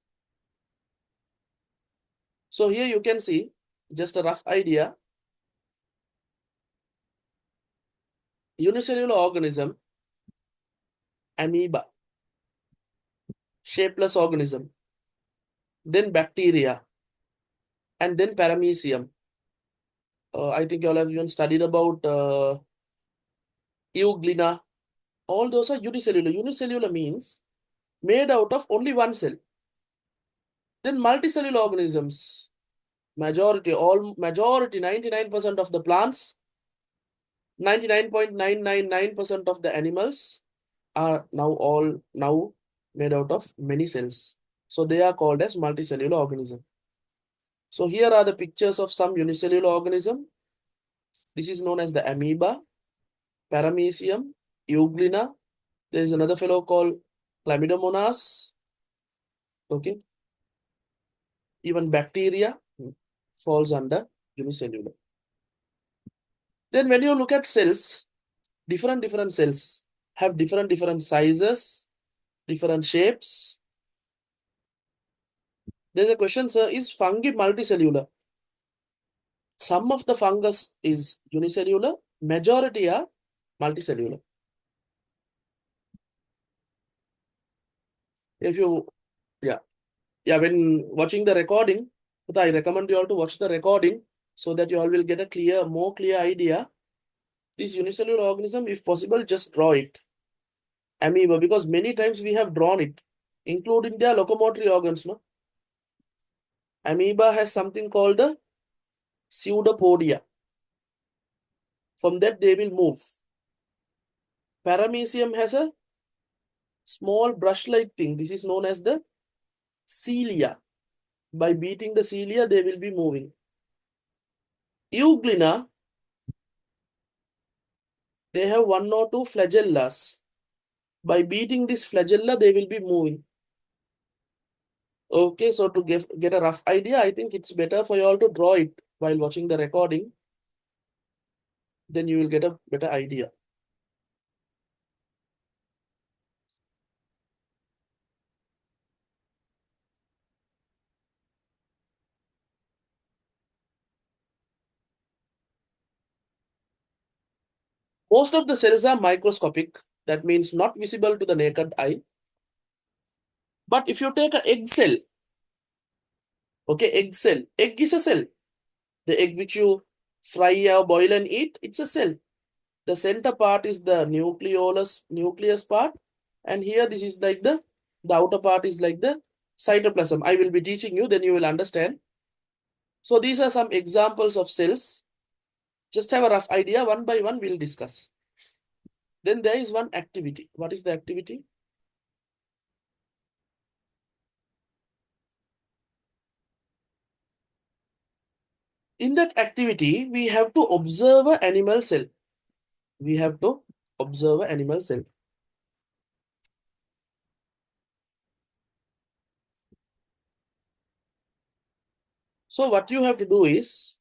So here you can see just a rough idea. Unicellular organism, amoeba, shapeless organism, then bacteria, and then paramecium. I think you all have even studied about euglena. All those are unicellular. Unicellular means made out of only one cell. Then multicellular organisms, majority, 99% of the plants, 99.999% of the animals are now made out of many cells. So they are called as multicellular organism. So here are the pictures of some unicellular organism. This is known as the amoeba, paramecium, euglena. There is another fellow called chlamydomonas. Okay. Even bacteria falls under unicellular. Then when you look at cells, different cells have different sizes, different shapes. There's a question, sir, is fungi multicellular? Some of the fungus is unicellular majority are multicellular. If you, when watching the recording, I recommend you all to watch the recording so that you all will get a more clear idea. This unicellular organism, if possible, just draw it. Amoeba, because many times we have drawn it, including their locomotory organs. No, amoeba has something called the pseudopodia. From that they will move. Paramecium has a small brush-like thing. This is known as the cilia. By beating the cilia, they will be moving. Euglena, they have one or two flagellas. By beating this flagella, they will be moving. Okay, so to get a rough idea, I think it's better for you all to draw it while watching the recording. Then you will get a better idea. Most of the cells are microscopic. That means not visible to the naked eye. But if you take an egg cell, okay, egg cell, egg is a cell. The egg which you fry or boil and eat, it's a cell. The center part is the nucleus part. And here this is like the outer part is like the cytoplasm. I will be teaching you, then you will understand. So these are some examples of cells. Just have a rough idea, one by one we'll discuss. Then there is one activity. What is the activity? In that activity, we have to observe an animal cell. We have to observe an animal cell. So what you have to do is,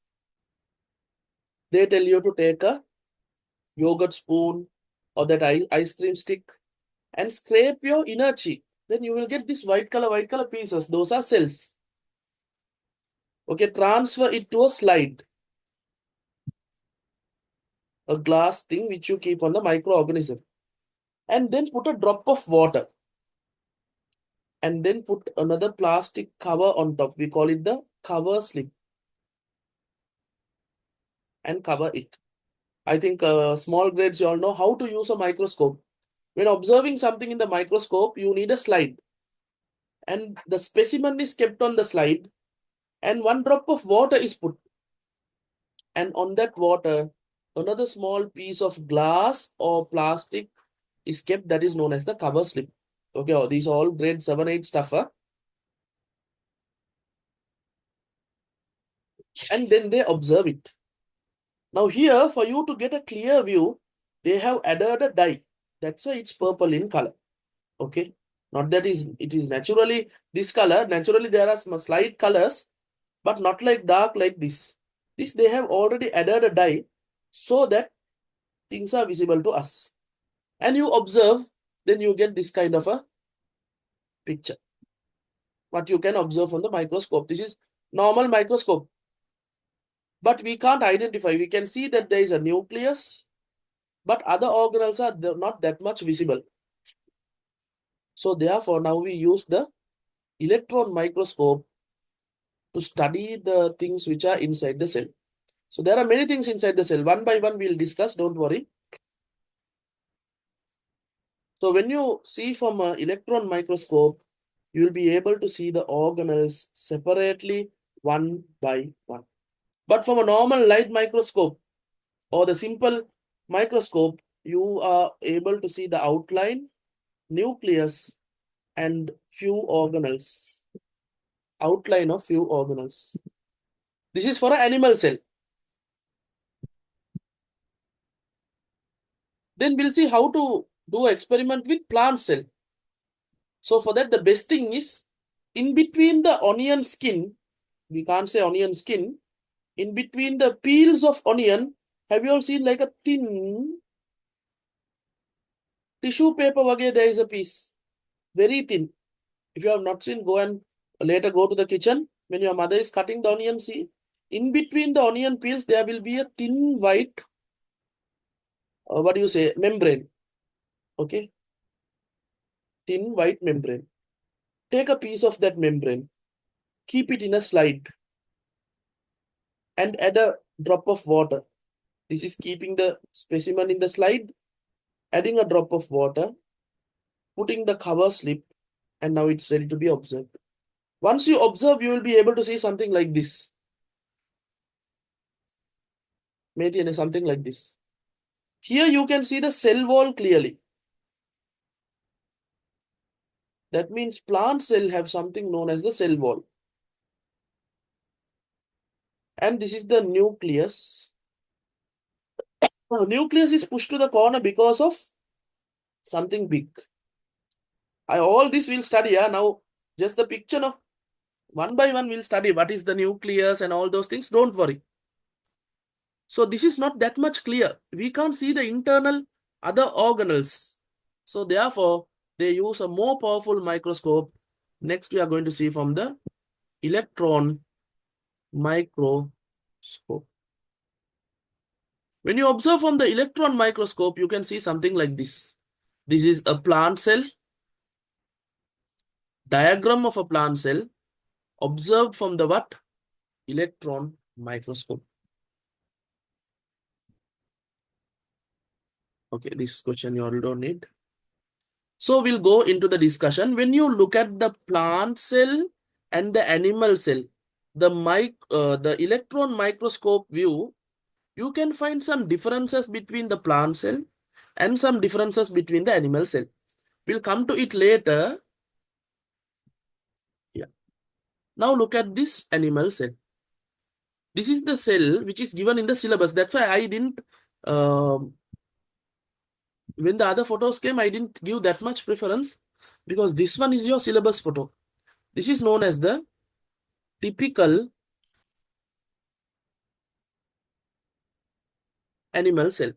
they tell you to take a yogurt spoon or that ice cream stick and scrape your inner cheek. Then you will get this white color pieces. Those are cells. Okay, transfer it to a slide. A glass thing which you keep on the microorganism. And then put a drop of water. And then put another plastic cover on top. We call it the cover slip. And cover it. I think small grades, you all know how to use a microscope. When observing something in the microscope, you need a slide. And the specimen is kept on the slide. And one drop of water is put. And on that water, another small piece of glass or plastic is kept, that is known as the cover slip. Okay, these are all grade 7, 8 stuff. And then they observe it. Now here, for you to get a clear view, they have added a dye. That's why it's purple in color. Okay, not that it is naturally this color. Naturally, there are some slight colors, but not like dark like this. This they have already added a dye so that things are visible to us. And you observe, then you get this kind of a picture. What you can observe from the microscope. This is normal microscope. But we can't identify. We can see that there is a nucleus, but other organelles are not that much visible. So therefore, now we use the electron microscope to study the things which are inside the cell. So there are many things inside the cell. One by one we'll discuss, don't worry. So when you see from an electron microscope, you will be able to see the organelles separately one by one. But from a normal light microscope or the simple microscope, you are able to see the outline, nucleus, and few organelles. Outline of few organelles. This is for an animal cell. Then we'll see how to do experiment with plant cell. So for that, the best thing is, in between the onion skin, we can't say onion skin, in between the peels of onion, have you all seen like a thin tissue paper wage, there is a piece, very thin. If you have not seen, go and later go to the kitchen. When your mother is cutting the onion, see, in between the onion peels, there will be a thin white what do you say, membrane. Okay, thin white membrane. Take a piece of that membrane, keep it in a slide, and add a drop of water. This is keeping the specimen in the slide, adding a drop of water, putting the cover slip, and now it's ready to be observed. Once you observe, you will be able to see something like this. Maybe something like this. Here you can see the cell wall clearly. That means plant cell have something known as the cell wall. And this is the nucleus. Now, nucleus is pushed to the corner because of something big. All this we'll study. Now, just the picture. No? One by one we'll study what is the nucleus and all those things. Don't worry. So this is not that much clear. We can't see the internal other organelles. So therefore, they use a more powerful microscope. Next, we are going to see from the electron microscope. When you observe from the electron microscope, you can see something like this. This is a plant cell, diagram of a plant cell, observed from the what? Electron microscope. Okay, this question you all don't need. So we'll go into the discussion. When you look at the plant cell and the animal cell, the electron microscope view, you can find some differences between the plant cell and some differences between the animal cell. We'll come to it later. Yeah. Now look at this animal cell. This is the cell which is given in the syllabus. That's why I didn't, when the other photos came, I didn't give that much preference because this one is your syllabus photo. This is known as the typical animal cell.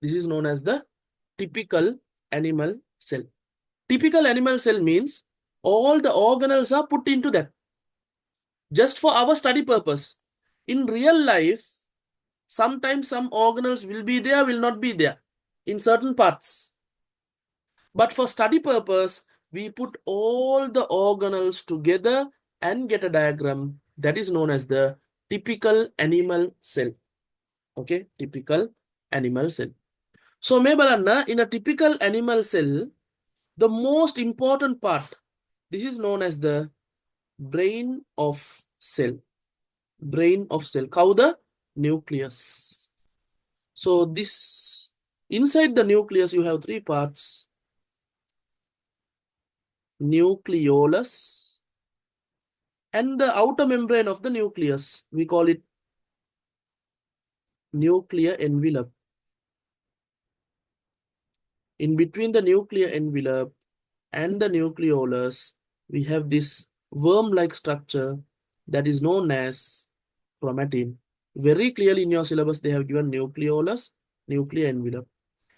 This is known as the typical animal cell. Typical animal cell means all the organelles are put into that just for our study purpose. In real life, sometimes some organelles will be there, will not be there in certain parts. But for study purpose, we put all the organelles together and get a diagram that is known as the typical animal cell. Okay, typical animal cell. So, Mebalanna, in a typical animal cell, the most important part, this is known as the brain of cell. Brain of cell. How the nucleus. So, this inside the nucleus, you have three parts. Nucleolus and the outer membrane of the nucleus. We call it nuclear envelope. In between the nuclear envelope and the nucleolus, we have this worm-like structure that is known as chromatin. Very clearly in your syllabus, they have given nucleolus, nuclear envelope.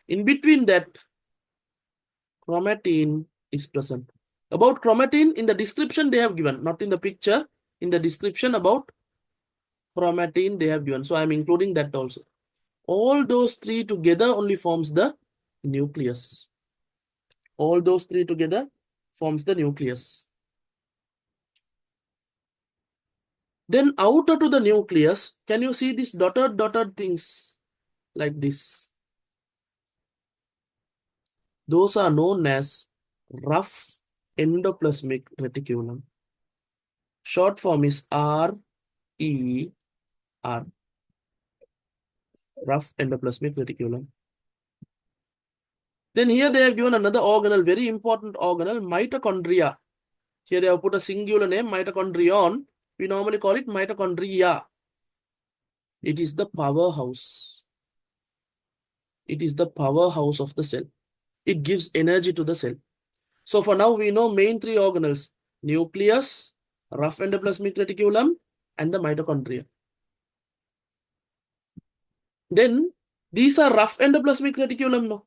In between that, chromatin is present. About chromatin, in the description they have given, not in the picture. In the description about chromatin they have given. So I am including that also. All those three together only forms the nucleus. All those three together forms the nucleus. Then outer to the nucleus, can you see these dotted things like this? Those are known as rough endoplasmic reticulum. Short form is RER. Rough endoplasmic reticulum. Then here they have given another organelle, very important organelle, mitochondria. Here they have put a singular name, mitochondrion. We normally call it mitochondria. It is the powerhouse. It is the powerhouse of the cell. It gives energy to the cell. So for now, we know main three organelles: nucleus, rough endoplasmic reticulum, and the mitochondria. Then these are rough endoplasmic reticulum. No?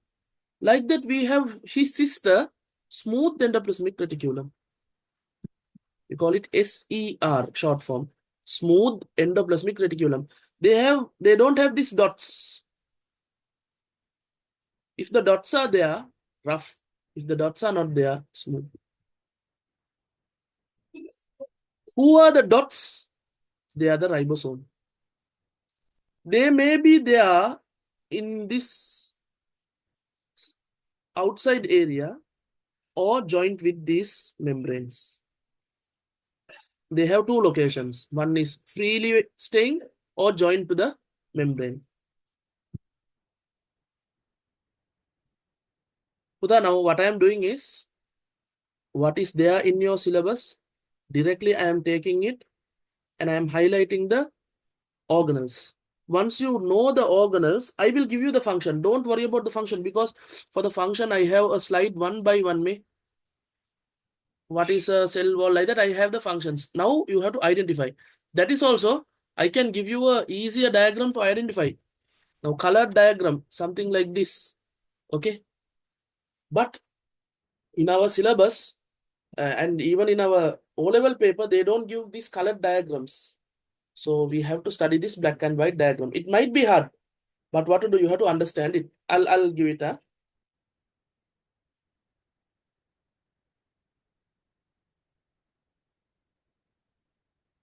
Like that, we have his sister, smooth endoplasmic reticulum. We call it SER, short form, smooth endoplasmic reticulum. They don't have these dots. If the dots are there, rough. If the dots are not there, smooth. Who are the dots? They are the ribosome. They may be there in this outside area or joint with these membranes. They have two locations. One is freely staying or joined to the membrane. Puta, now what I am doing is, what is there in your syllabus? Directly I am taking it and I am highlighting the organelles. Once you know the organelles, I will give you the function. Don't worry about the function, because for the function I have a slide one by one. What is a cell wall, like that I have the functions. Now you have to identify. That is also, I can give you a easier diagram to identify. Now colored diagram, something like this. Okay. But in our syllabus and even in our O-level paper, they don't give these colored diagrams. So we have to study this black and white diagram. It might be hard, but what to do? You have to understand it. I'll give it a.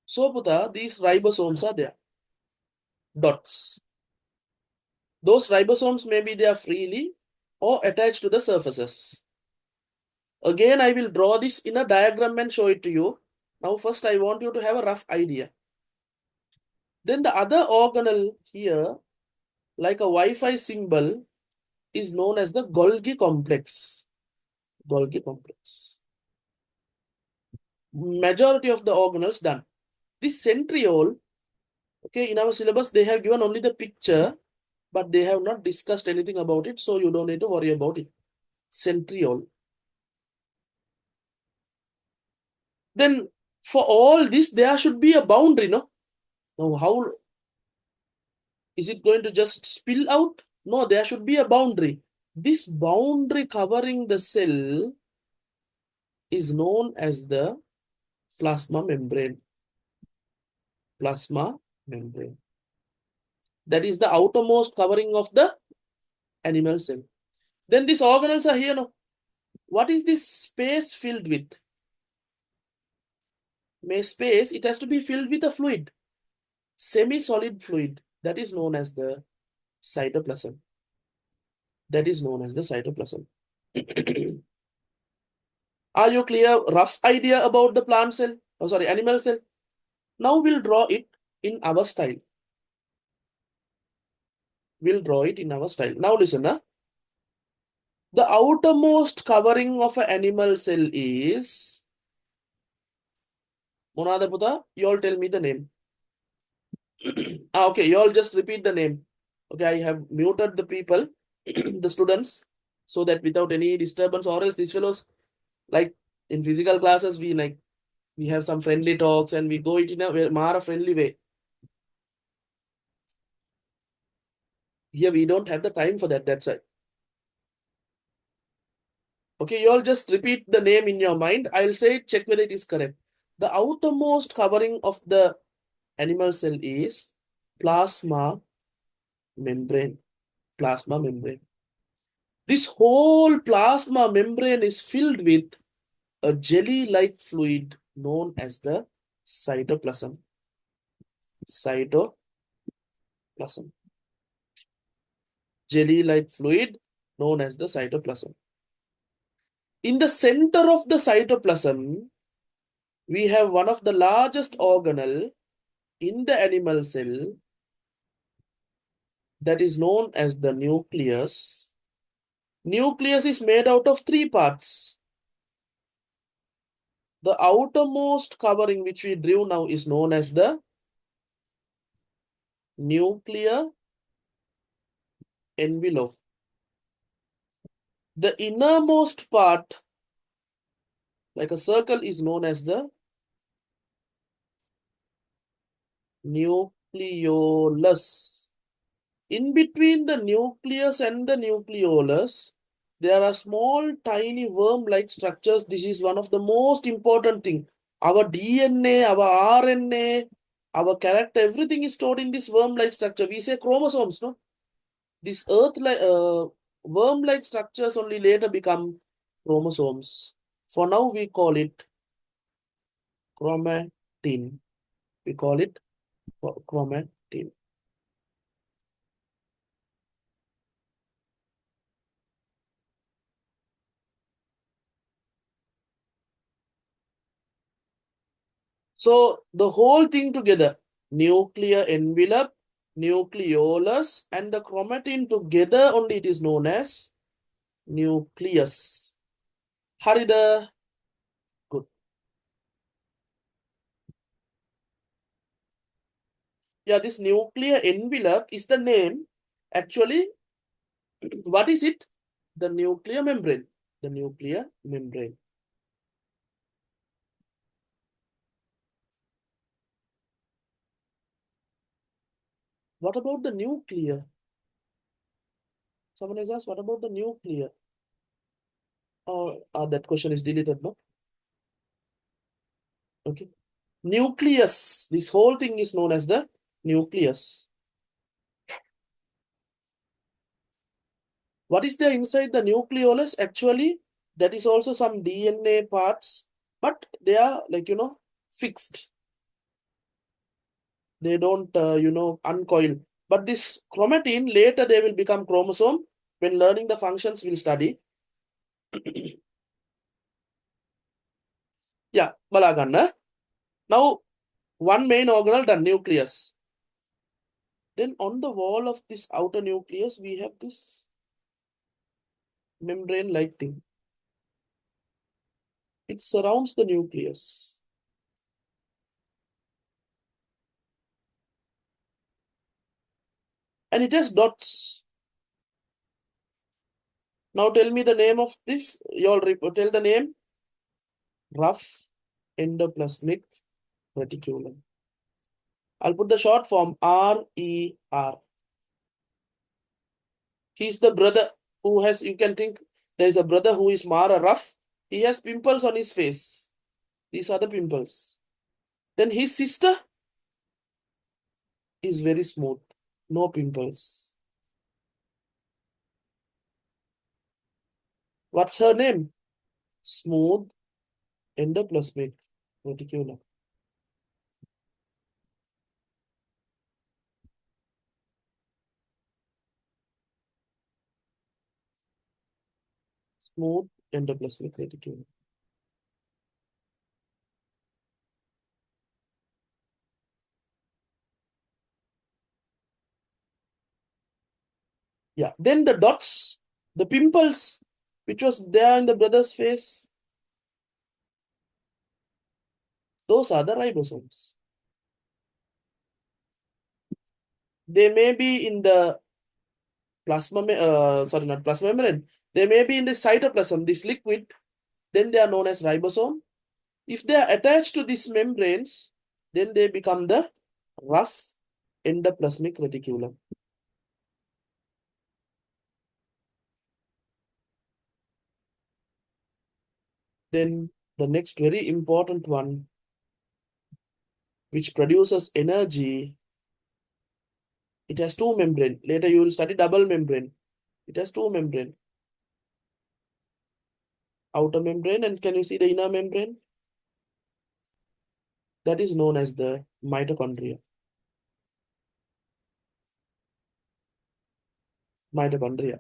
So Puta, these ribosomes are there. Dots. Those ribosomes may be there freely or attached to the surfaces. Again, I will draw this in a diagram and show it to you. Now first I want you to have a rough idea. Then the other organelle here, like a Wi-Fi symbol, is known as the Golgi complex. Golgi complex. Majority of the organelles done. This centriole, okay, in our syllabus they have given only the picture, but they have not discussed anything about it, so you don't need to worry about it. Centriole. Then for all this, there should be a boundary, no? Now, how is it going to just spill out? No, there should be a boundary. This boundary covering the cell is known as the plasma membrane. Plasma membrane. That is the outermost covering of the animal cell. Then these organelles are here, no? What is this space filled with? Space, it has to be filled with a fluid. Semi-solid fluid. That is known as the cytoplasm. That is known as the cytoplasm. Are you clear? Rough idea about the plant cell? Oh, sorry, animal cell. Now we'll draw it in our style. We'll draw it in our style. Now listen, huh? The outermost covering of an animal cell is Monada Puta. You all tell me the name. Okay, you all just repeat the name. Okay, I have muted the people, the students, so that without any disturbance, or else these fellows, like in physical classes, we have some friendly talks and we go it in a Mara friendly way. Here we don't have the time for that. That's why. Okay, you all just repeat the name in your mind. I'll say it, check whether it is correct. The outermost covering of the animal cell is plasma membrane. Plasma membrane. This whole plasma membrane is filled with a jelly-like fluid known as the cytoplasm. Cytoplasm. Jelly-like fluid known as the cytoplasm. In the center of the cytoplasm, we have one of the largest organelle in the animal cell that is known as the nucleus. Nucleus is made out of three parts. The outermost covering which we drew now is known as the nuclear envelope. The innermost part, like a circle, is known as the nucleolus. In between the nucleus and the nucleolus, there are small tiny worm-like structures. This is one of the most important thing. Our DNA, our RNA, our character, everything is stored in this worm-like structure. We say chromosomes, no? This earth-like, worm-like structures only later become chromosomes. For now, we call it chromatin. We call it chromatin. So the whole thing together, nuclear envelope, nucleolus, and the chromatin together only it is known as nucleus. Harida. Good. Yeah, this nuclear envelope is the name. Actually, what is it? The nuclear membrane. The nuclear membrane. What about the nuclear? Someone has asked, what about the nuclear? Oh, that question is deleted, no? Okay. Nucleus. This whole thing is known as the nucleus. What is there inside the nucleolus? Actually, that is also some DNA parts, but they are like, fixed. They don't, uncoil. But this chromatin, later they will become chromosome. When learning the functions, we'll study. Yeah, balaganna. Now, one main organelle done, nucleus. Then on the wall of this outer nucleus, we have this membrane-like thing. It surrounds the nucleus. And it has dots. Now tell me the name of this. You all tell the name. Rough endoplasmic reticulum. I'll put the short form RER. He's the brother who has, you can think, there's a brother who is Mara rough. He has pimples on his face. These are the pimples. Then his sister is very smooth. No pimples. What's her name? Smooth endoplasmic reticulum. Smooth endoplasmic reticulum. Yeah. Then the dots, the pimples, which was there in the brother's face, those are the ribosomes. They may be in the plasma, not plasma membrane. They may be in the cytoplasm, this liquid. Then they are known as ribosome. If they are attached to these membranes, then they become the rough endoplasmic reticulum. Then the next very important one, which produces energy, it has two membrane. Later you will study double membrane. It has two membrane. Outer membrane, and can you see the inner membrane? That is known as the mitochondria. Mitochondria.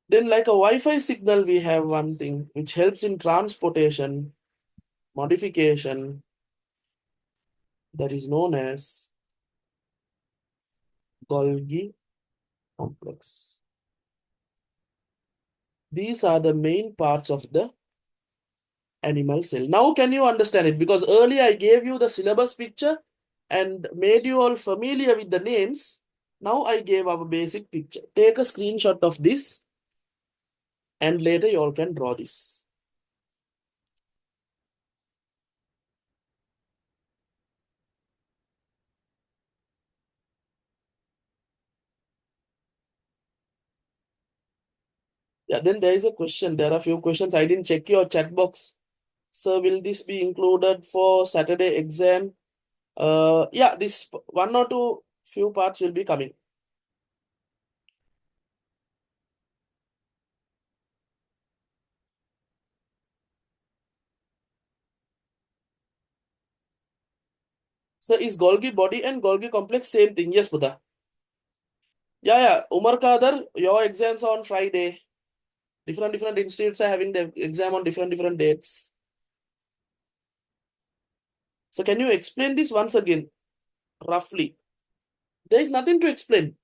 Then like a Wi-Fi signal, we have one thing which helps in transportation, modification, that is known as Golgi complex. These are the main parts of the animal cell. Now can you understand it? Because earlier I gave you the syllabus picture and made you all familiar with the names. Now I gave our basic picture. Take a screenshot of this and later you all can draw this. Yeah, then there is a question. There are a few questions. I didn't check your chat box. Sir, will this be included for Saturday exam? Yeah, this one or two few parts will be coming. So is Golgi body and Golgi complex same thing? Yes, Buddha. Yeah. Umar Kader, your exams are on Friday. Different institutes are having the exam on different dates. So can you explain this once again, roughly? There is nothing to explain.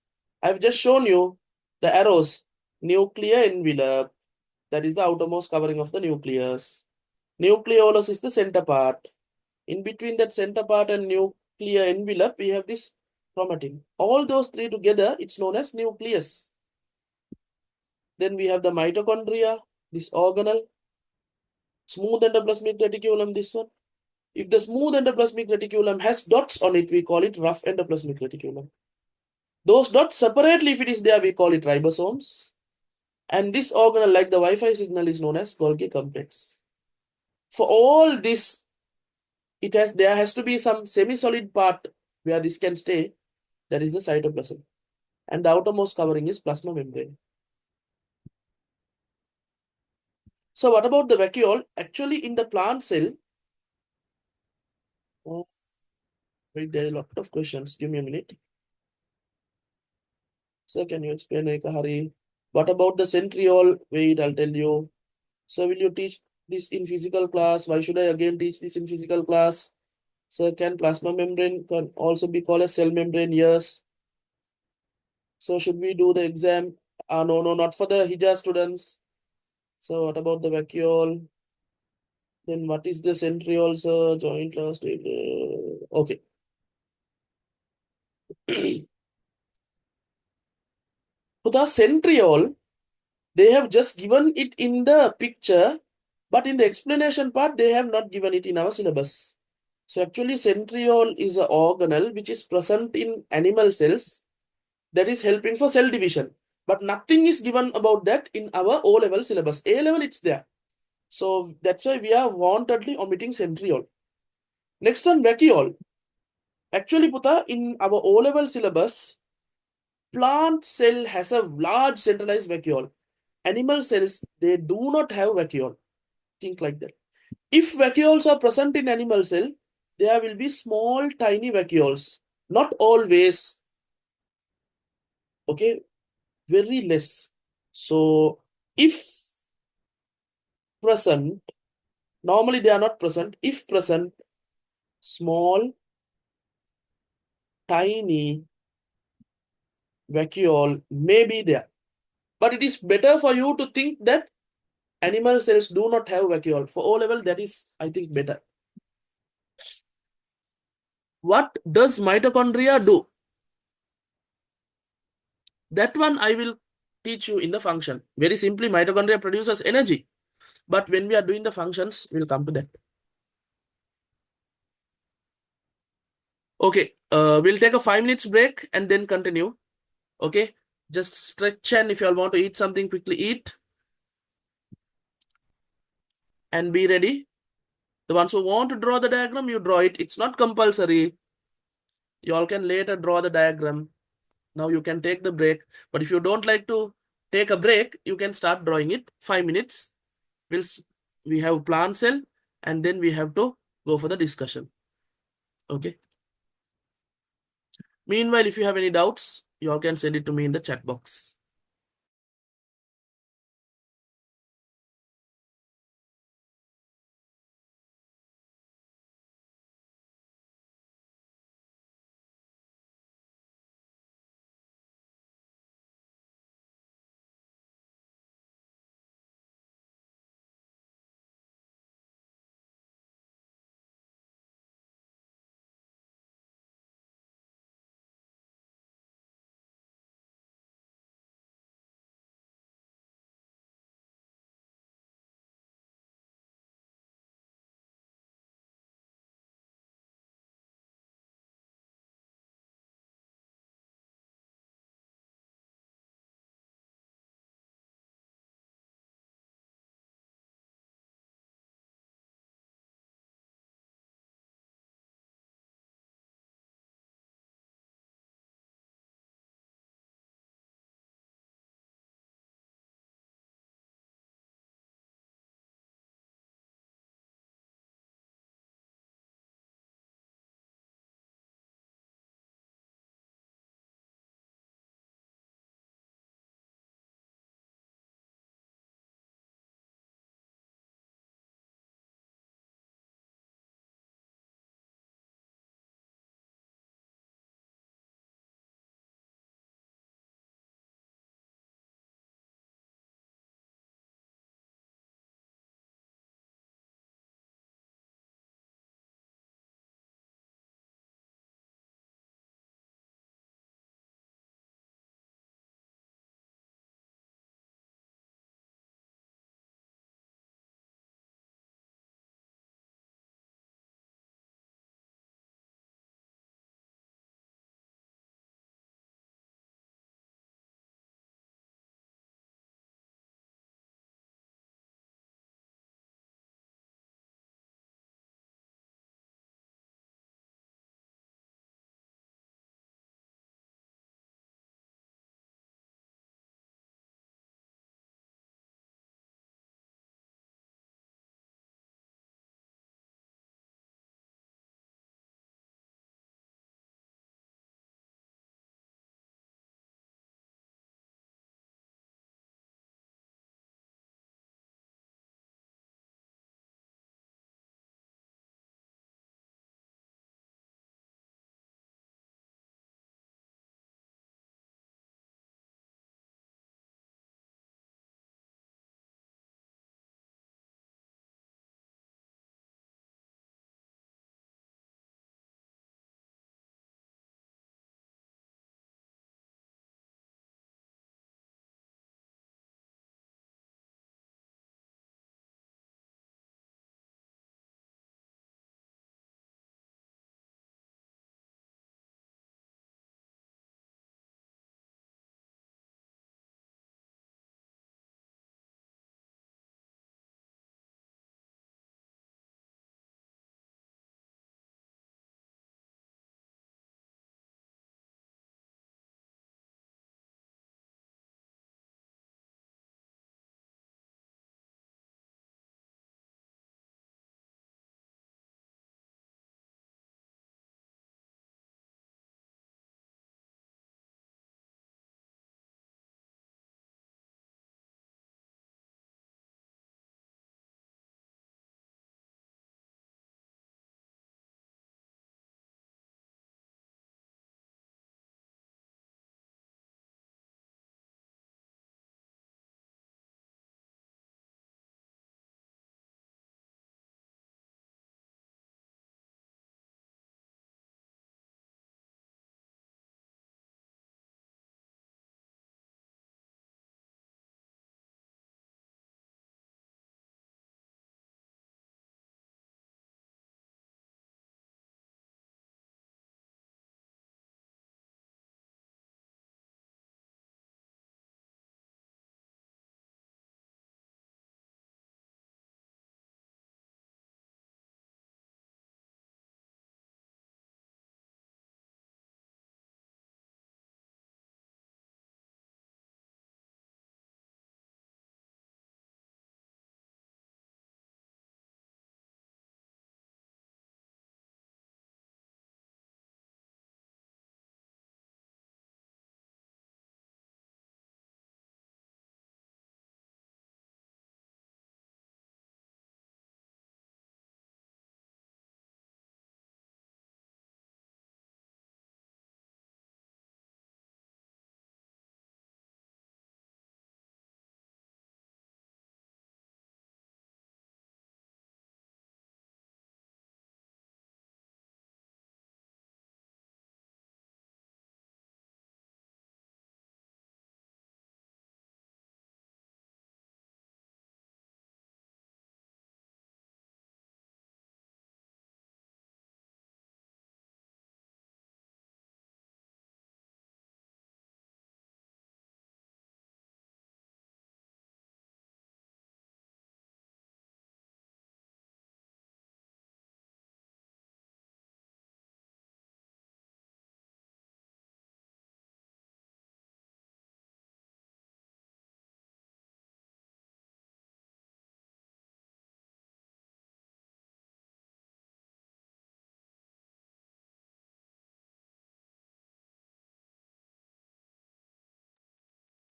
I've just shown you the arrows. Nuclear envelope, that is the outermost covering of the nucleus. Nucleolus is the center part. In between that center part and nuclear envelope, we have this chromatin. All those three together, it's known as nucleus. Then we have the mitochondria, this organelle, smooth endoplasmic reticulum, this one. If the smooth endoplasmic reticulum has dots on it, we call it rough endoplasmic reticulum. Those dots separately, if it is there, we call it ribosomes. And this organelle, like the Wi-Fi signal, is known as Golgi complex. For all this, there has to be some semi-solid part where this can stay. That is the cytoplasm. And the outermost covering is plasma membrane. So what about the vacuole? Actually, in the plant cell, wait, there are a lot of questions. Give me a minute. So can you explain, Ekahari? What about the centriole? Wait, I'll tell you. So will you teach this in physical class? Why should I again teach this in physical class? So can plasma membrane can also be called a cell membrane? Yes. So should we do the exam? No, not for the Hijaz students. So what about the vacuole? Then what is the centriole, sir? Joint last. Okay. For the centriole, they have just given it in the picture, but in the explanation part, they have not given it in our syllabus. So actually, centriole is an organelle which is present in animal cells that is helping for cell division. But nothing is given about that in our O-level syllabus. A-level, it's there. So that's why we are wantedly omitting centriole. Next on vacuole. Actually, Puta, in our O-level syllabus, plant cell has a large centralized vacuole. Animal cells, they do not have vacuole. Think like that. If vacuoles are present in animal cell, there will be small, tiny vacuoles. Not always. Okay, very less. So, if present, normally they are not present. If present, small, tiny vacuole may be there. But it is better for you to think that animal cells do not have vacuole. For O-level, that is, I think, better. What does mitochondria do? That one I will teach you in the function. Very simply, mitochondria produces energy. But when we are doing the functions, we'll come to that. Okay, we'll take a 5 minutes break and then continue. Okay, just stretch, and if you all want to eat something, quickly eat. And be ready. The ones who want to draw the diagram, you draw it. It's not compulsory. You all can later draw the diagram. Now you can take the break. But if you don't like to take a break, you can start drawing it. 5 minutes. We have plant cell, and then we have to go for the discussion. Okay. Meanwhile, if you have any doubts, you all can send it to me in the chat box.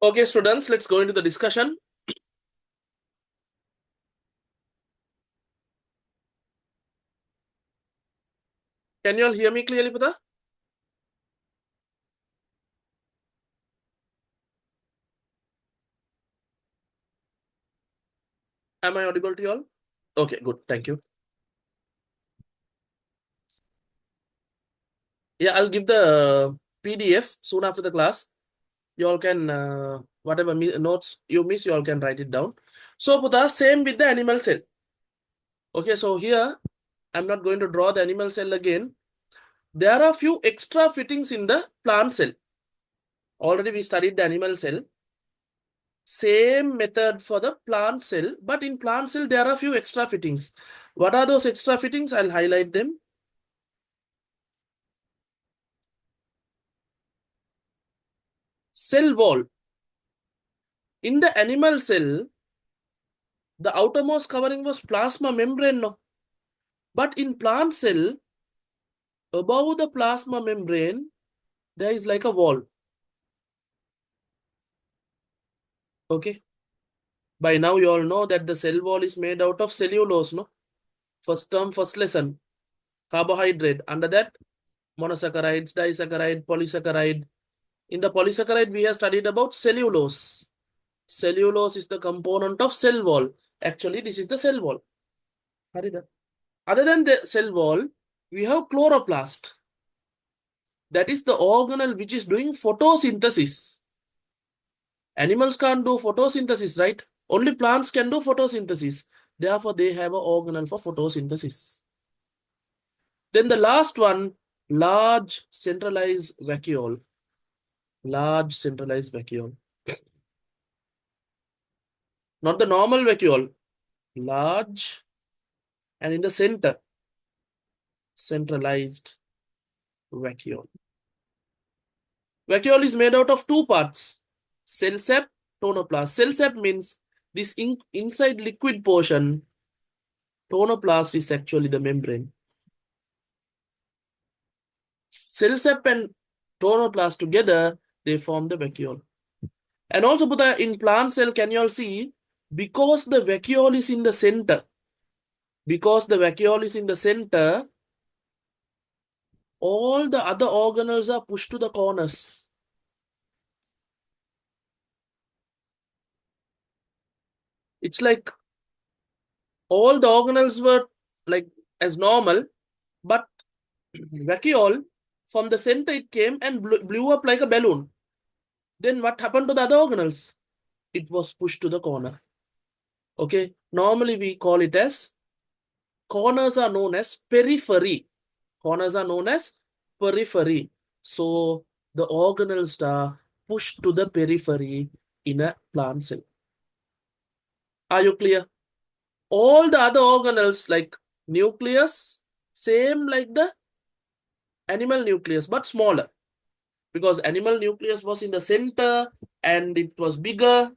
Okay, students, let's go into the discussion. Can you all hear me clearly, Pata? Am I audible to you all? Okay, good. Thank you. Yeah, I'll give the PDF soon after the class. You all can, whatever notes you miss, you all can write it down. So, Pata, same with the animal cell. Okay, so here, I'm not going to draw the animal cell again. There are few extra fittings in the plant cell. Already we studied the animal cell. Same method for the plant cell, but in plant cell, there are few extra fittings. What are those extra fittings? I'll highlight them. Cell wall. In the animal cell, the outermost covering was plasma membrane, no? But in plant cell, above the plasma membrane, there is like a wall. Okay. By now, you all know that the cell wall is made out of cellulose, no? First term, first lesson. Carbohydrate. Under that, monosaccharides, disaccharide, polysaccharide. In the polysaccharide, we have studied about cellulose. Cellulose is the component of cell wall. Actually, this is the cell wall. Harida. Other than the cell wall, we have chloroplast. That is the organelle which is doing photosynthesis. Animals can't do photosynthesis, right? Only plants can do photosynthesis. Therefore, they have an organelle for photosynthesis. Then the last one, large centralized vacuole. Large centralized vacuole. Not the normal vacuole. Large and in the center, centralized vacuole. Vacuole is made out of two parts, cell sap, tonoplast. Cell sap means this inside liquid portion. Tonoplast is actually the membrane. Cell sap and tonoplast together, they form the vacuole. And also in plant cell, can you all see, because the vacuole is in the center, all the other organelles are pushed to the corners. It's like all the organelles were like as normal, but vacuole from the center it came and blew up like a balloon. Then what happened to the other organelles? It was pushed to the corner. Okay, normally we call it as, corners are known as periphery. Corners are known as periphery. So the organelles are pushed to the periphery in a plant cell. Are you clear? All the other organelles like nucleus, same like the animal nucleus, but smaller. Because animal nucleus was in the center and it was bigger.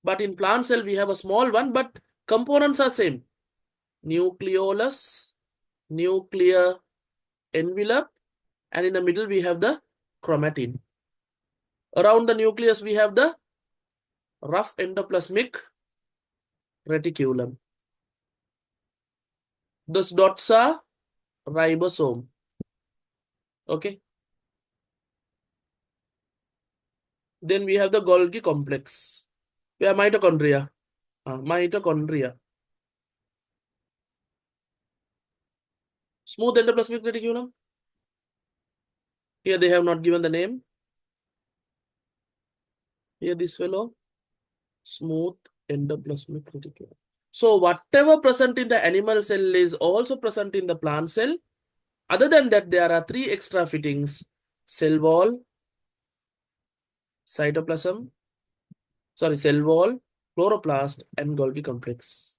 But in plant cell, we have a small one, but components are same. Nucleolus, nuclear envelope, and in the middle, we have the chromatin. Around the nucleus, we have the rough endoplasmic reticulum. Those dots are ribosome. Okay. Then we have the Golgi complex. We have mitochondria. Mitochondria. Smooth endoplasmic reticulum. Here they have not given the name. Here this fellow. Smooth endoplasmic reticulum. So whatever present in the animal cell is also present in the plant cell. Other than that, there are three extra fittings: cell wall, cytoplasm, cell wall, chloroplast, and Golgi complex.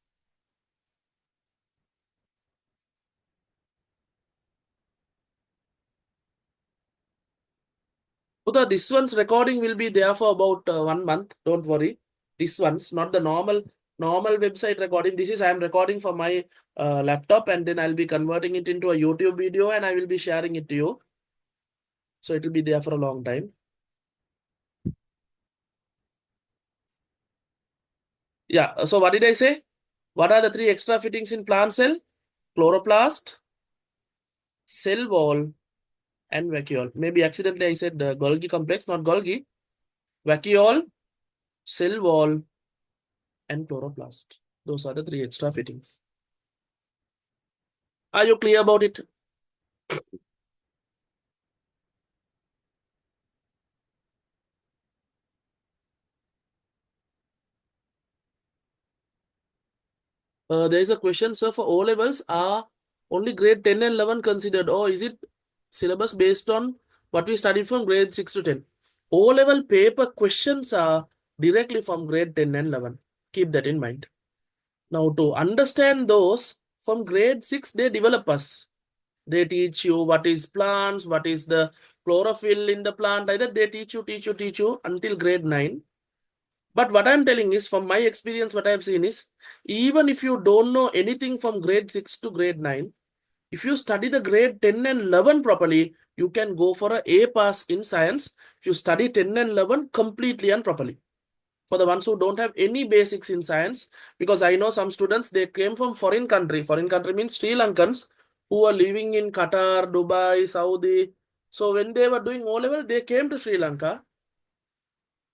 Uda, this one's recording will be there for about 1 month. Don't worry. This one's not the normal website recording. This is I am recording for my laptop, and then I'll be converting it into a YouTube video and I will be sharing it to you. So it will be there for a long time. Yeah, so what did I say? What are the three extra fittings in plant cell? Chloroplast, cell wall, and vacuole. Maybe accidentally I said Golgi complex, not Golgi. Vacuole, cell wall, and chloroplast. Those are the three extra fittings. Are you clear about it? There is a question, sir, for O levels. Are only grade 10 and 11 considered, or is it syllabus based on what we studied from grade 6 to 10? O level paper questions are directly from grade 10 and 11. Keep that in mind. Now, to understand those, from grade 6, they develop us. They teach you what is plants, what is the chlorophyll in the plant. Like that, they teach you until grade 9. But what I'm telling is, from my experience, what I've seen is, even if you don't know anything from grade 6 to grade 9, if you study the grade 10 and 11 properly, you can go for a A pass in science. If you study 10 and 11 completely and properly. For the ones who don't have any basics in science, because I know some students, they came from foreign country. Foreign country means Sri Lankans who are living in Qatar, Dubai, Saudi. So when they were doing O level, they came to Sri Lanka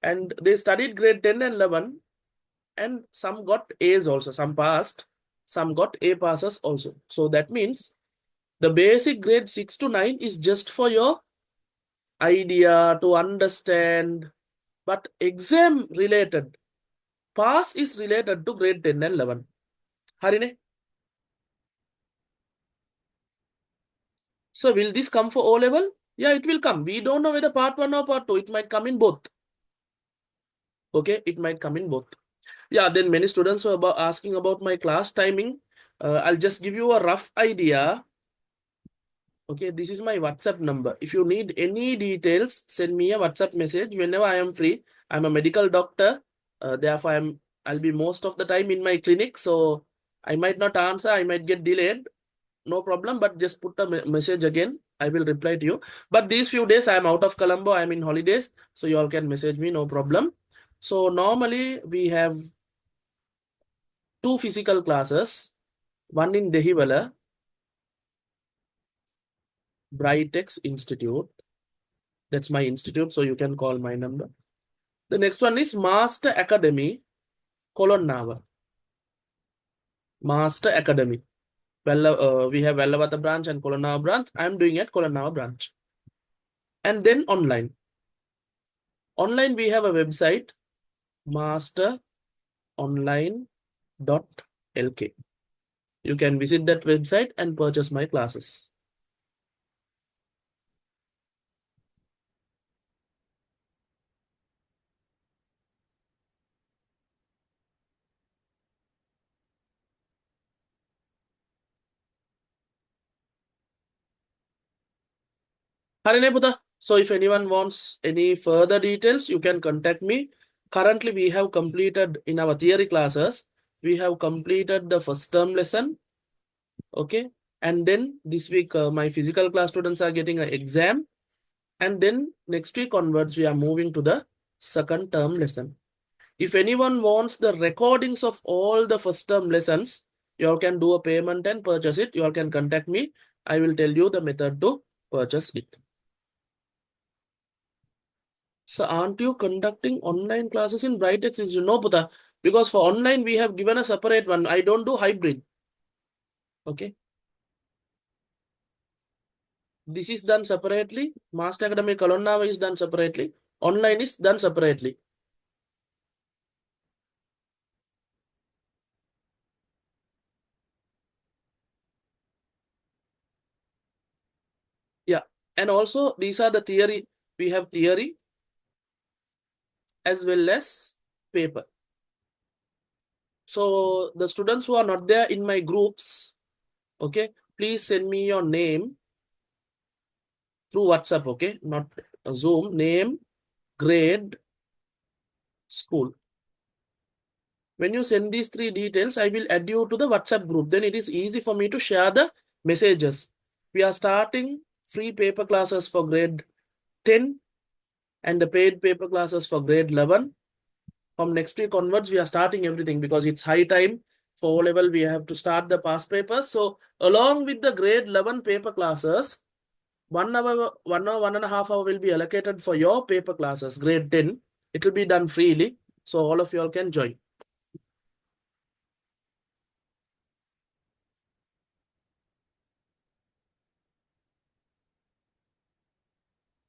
and they studied grade 10 and 11, and some got A's also. Some passed, some got A passes also. So that means the basic grade 6 to 9 is just for your idea to understand, but exam related, pass is related to grade 10 and 11. Harine? So will this come for O level? Yeah, it will come. We don't know whether part 1 or part 2. It might come in both. Okay, it might come in both. Yeah, then many students were asking about my class timing. I'll just give you a rough idea. Okay, this is my WhatsApp number. If you need any details, send me a WhatsApp message whenever I am free. I'm a medical doctor. Therefore, I'll be most of the time in my clinic. So I might not answer. I might get delayed. No problem. But just put a message again. I will reply to you. But these few days, I'm out of Colombo. I'm in holidays. So you all can message me. No problem. So normally we have 2 physical classes. One in Dehiwala, Brightex Institute. That's my institute, so you can call my number. The next one is Master Academy, Kolonnava. Master Academy. We have Vellavata branch and Kolonnava branch. I'm doing at Kolonnava branch. And then online. Online, we have a website, masteronline.lk. You can visit that website and purchase my classes. Harine Buddha. So if anyone wants any further details, you can contact me. Currently, we have completed in our theory classes, we have completed the first term lesson. Okay. And then this week, my physical class students are getting an exam. And then next week onwards, we are moving to the second term lesson. If anyone wants the recordings of all the first term lessons, you all can do a payment and purchase it. You all can contact me. I will tell you the method to purchase it. So aren't you conducting online classes in Brightex? Is no, Puta, because for online we have given a separate one. I don't do hybrid. Okay. This is done separately. Master Academy Kalonnava is done separately. Online is done separately. Yeah. And also these are the theory. We have theory as well as paper. So the students who are not there in my groups, okay, please send me your name through WhatsApp, okay, not Zoom, name, grade, school. When you send these 3 details, I will add you to the WhatsApp group. Then it is easy for me to share the messages. We are starting free paper classes for grade 10 and the paid paper classes for grade 11. From next week onwards, we are starting everything because it's high time. For O-level, we have to start the past papers. So along with the grade 11 paper classes, 1 hour, 1 hour, 1.5 hours will be allocated for your paper classes, grade 10. It will be done freely. So all of you all can join.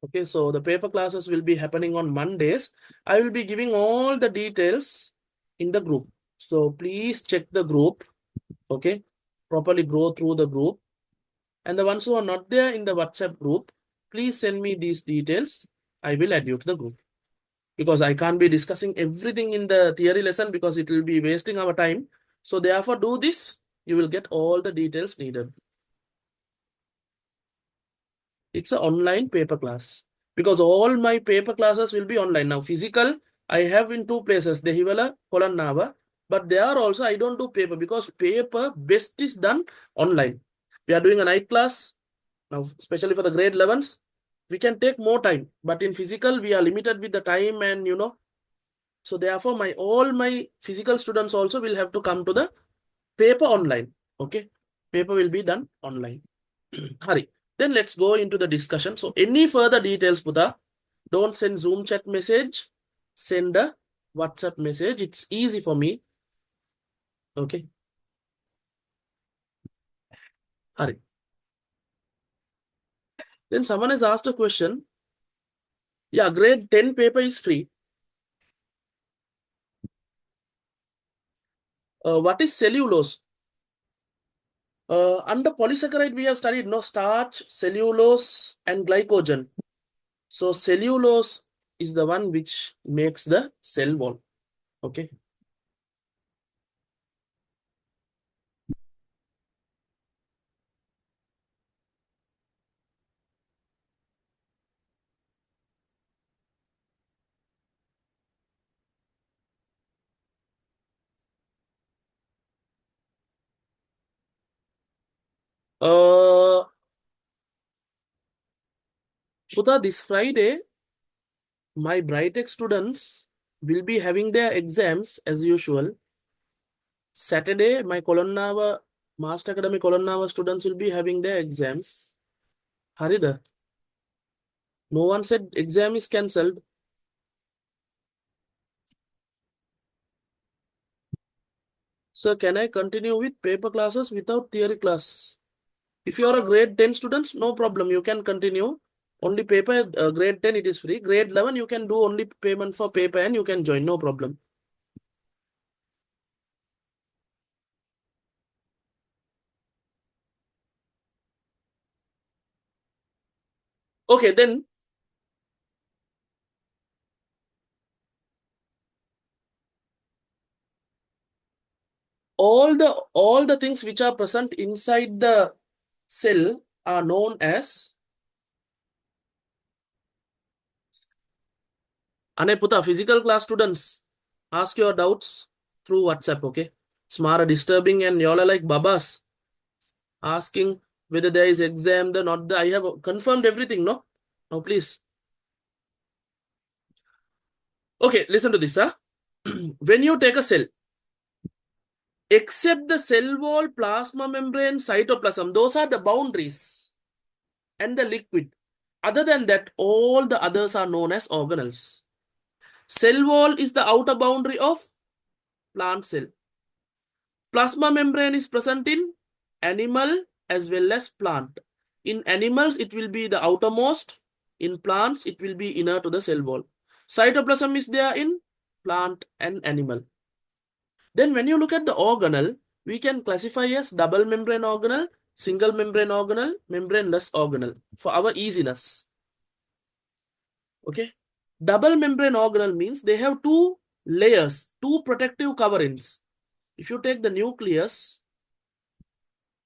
Okay, so the paper classes will be happening on Mondays. I will be giving all the details in the group. So please check the group. Okay, properly go through the group. And the ones who are not there in the WhatsApp group, please send me these details. I will add you to the group. Because I can't be discussing everything in the theory lesson because it will be wasting our time. So therefore do this. You will get all the details needed. It's an online paper class because all my paper classes will be online. Now physical, I have in 2 places, Dehiwala, Kolannava, but there also I don't do paper because paper best is done online. We are doing a night class now, especially for the grade 11s. We can take more time, but in physical we are limited with the time and so therefore all my physical students also will have to come to the paper online. Okay, paper will be done online. Hurry. Then let's go into the discussion. So any further details, Buddha, don't send Zoom chat message, send a WhatsApp message. It's easy for me. Okay. Hurry. Then someone has asked a question. Yeah, grade 10 paper is free. What is cellulose? Under polysaccharide, we have studied starch, cellulose, and glycogen. So cellulose is the one which makes the cell wall. Okay. Putha, this Friday, my Brightex students will be having their exams as usual. Saturday, my Kolonnava, Master Academy Kolonnava students will be having their exams. Harida, no one said exam is cancelled. Sir, can I continue with paper classes without theory class? If you are a grade 10 students, no problem. You can continue. Only paper, grade 10, it is free. Grade 11, you can do only payment for paper and you can join. No problem. Okay, then all the things which are present inside the cell are known as Ane Puta, physical class students. Ask your doubts through WhatsApp, okay? Smara disturbing and y'all are like babas asking whether there is exam, the not the. I have confirmed everything, no? Now please. Okay, listen to this, huh? When you take a cell, except the cell wall, plasma membrane, cytoplasm, those are the boundaries and the liquid. Other than that, all the others are known as organelles. Cell wall is the outer boundary of plant cell. Plasma membrane is present in animal as well as plant. In animals, it will be the outermost. In plants, it will be inner to the cell wall. Cytoplasm is there in plant and animal. Then when you look at the organelle, we can classify as double membrane organelle, single membrane organelle, membraneless organelle for our easiness. Okay. Double membrane organelle means they have 2 layers, 2 protective coverings. If you take the nucleus,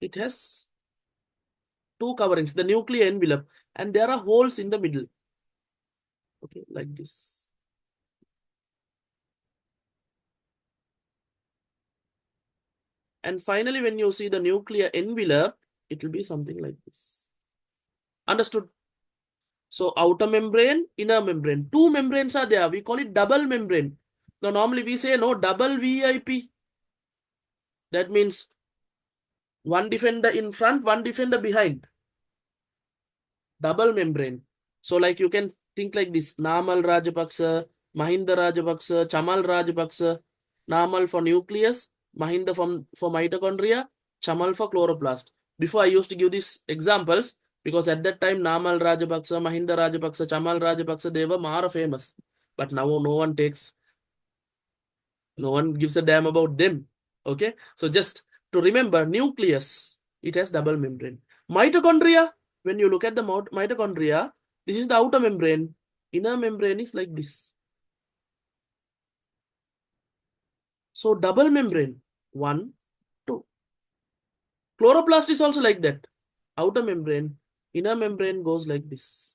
it has 2 coverings, the nuclear envelope, and there are holes in the middle. Okay, like this. And finally, when you see the nuclear envelope, it will be something like this. Understood? So outer membrane, inner membrane. 2 membranes are there. We call it double membrane. Now normally we say no double VIP. That means one defender in front, one defender behind. Double membrane. So like you can think like this: Namal Rajapaksa, Mahinda Rajapaksa, Chamal Rajapaksa. Namal for nucleus, Mahinda for mitochondria, Chamal for chloroplast. Before I used to give these examples because at that time Namal Rajapaksa, Mahinda Rajapaksa, Chamal Rajapaksa, they were more famous. But now no one gives a damn about them. Okay, so just to remember, nucleus, it has double membrane. Mitochondria, when you look at the mitochondria, this is the outer membrane. Inner membrane is like this. So double membrane, 1, 2. Chloroplast is also like that. Outer membrane, inner membrane goes like this.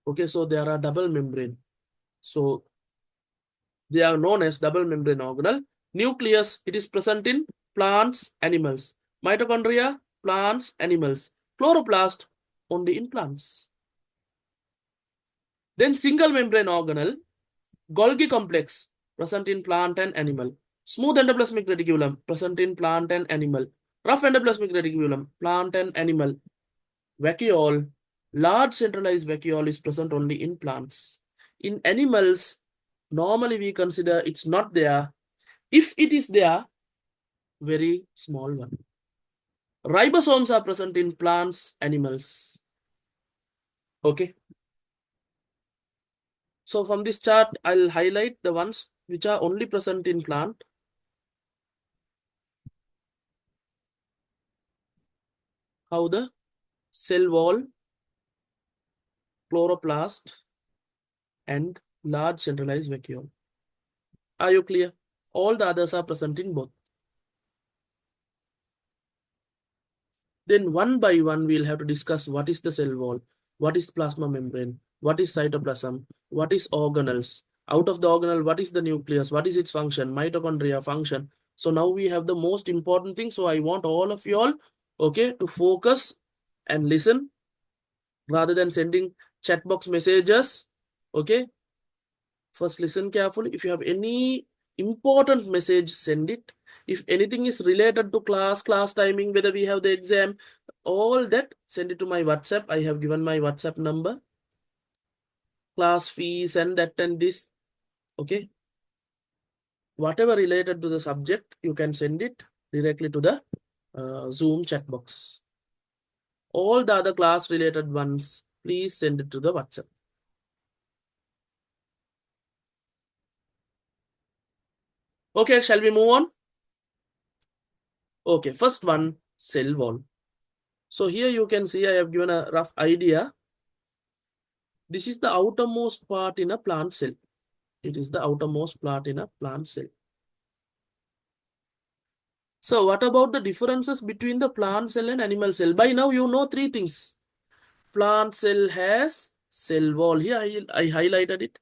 Okay, so there are double membrane. So they are known as double membrane organelle. Nucleus, it is present in plants, animals. Mitochondria, plants, animals. Chloroplast, only in plants. Then single membrane organelle, Golgi complex, present in plant and animal. Smooth endoplasmic reticulum, present in plant and animal. Rough endoplasmic reticulum, plant and animal. Vacuole, large centralized vacuole is present only in plants. In animals, normally we consider it's not there. If it is there, very small one. Ribosomes are present in plants, animals. Okay. So from this chart, I'll highlight the ones which are only present in plant. How the cell wall, chloroplast, and large centralized vacuole. Are you clear? All the others are present in both. Then one by one, we'll have to discuss what is the cell wall, what is plasma membrane, what is cytoplasm, what is organelles. Out of the organelle, what is the nucleus, what is its function, mitochondria function. So now we have the most important thing. So I want all of you all, okay, to focus and listen rather than sending chat box messages. Okay, first listen carefully. If you have any important message, send it. If anything is related to class timing, whether we have the exam, all that, send it to my WhatsApp. I have given my WhatsApp number. Class fees and that and this. Okay. Whatever related to the subject, you can send it directly to the Zoom chat box. All the other class related ones, please send it to the WhatsApp. Okay, shall we move on? Okay, first one, cell wall. So here you can see I have given a rough idea. This is the outermost part in a plant cell. It is the outermost part in a plant cell. So what about the differences between the plant cell and animal cell? By now you know three things. Plant cell has cell wall. Here I highlighted it.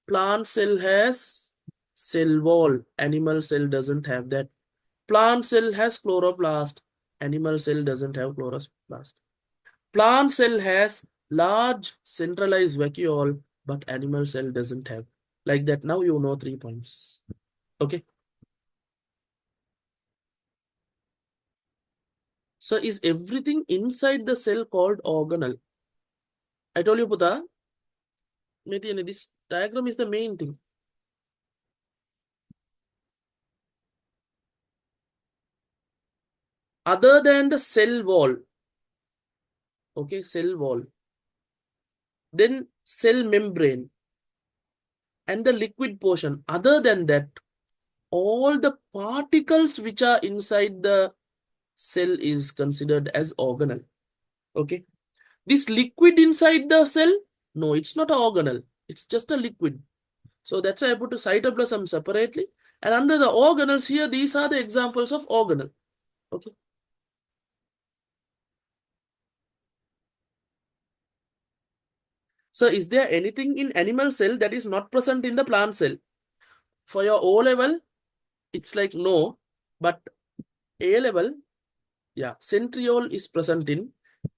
Plant cell has cell wall. Animal cell doesn't have that. Plant cell has chloroplast. Animal cell doesn't have chloroplast. Plant cell has large centralized vacuole, but animal cell doesn't have. Like that, now you know 3 points. Okay. So is everything inside the cell called organelle? I told you, Puta, this diagram is the main thing. Other than the cell wall, okay, cell wall, then cell membrane and the liquid portion. Other than that, all the particles which are inside the cell is considered as organelle. Okay. This liquid inside the cell, no, it's not an organelle. It's just a liquid. So that's why I put a cytoplasm separately. And under the organelles here, these are the examples of organelle. Okay. So is there anything in animal cell that is not present in the plant cell? For your O level, it's like no, but A level, yeah, centriole is present in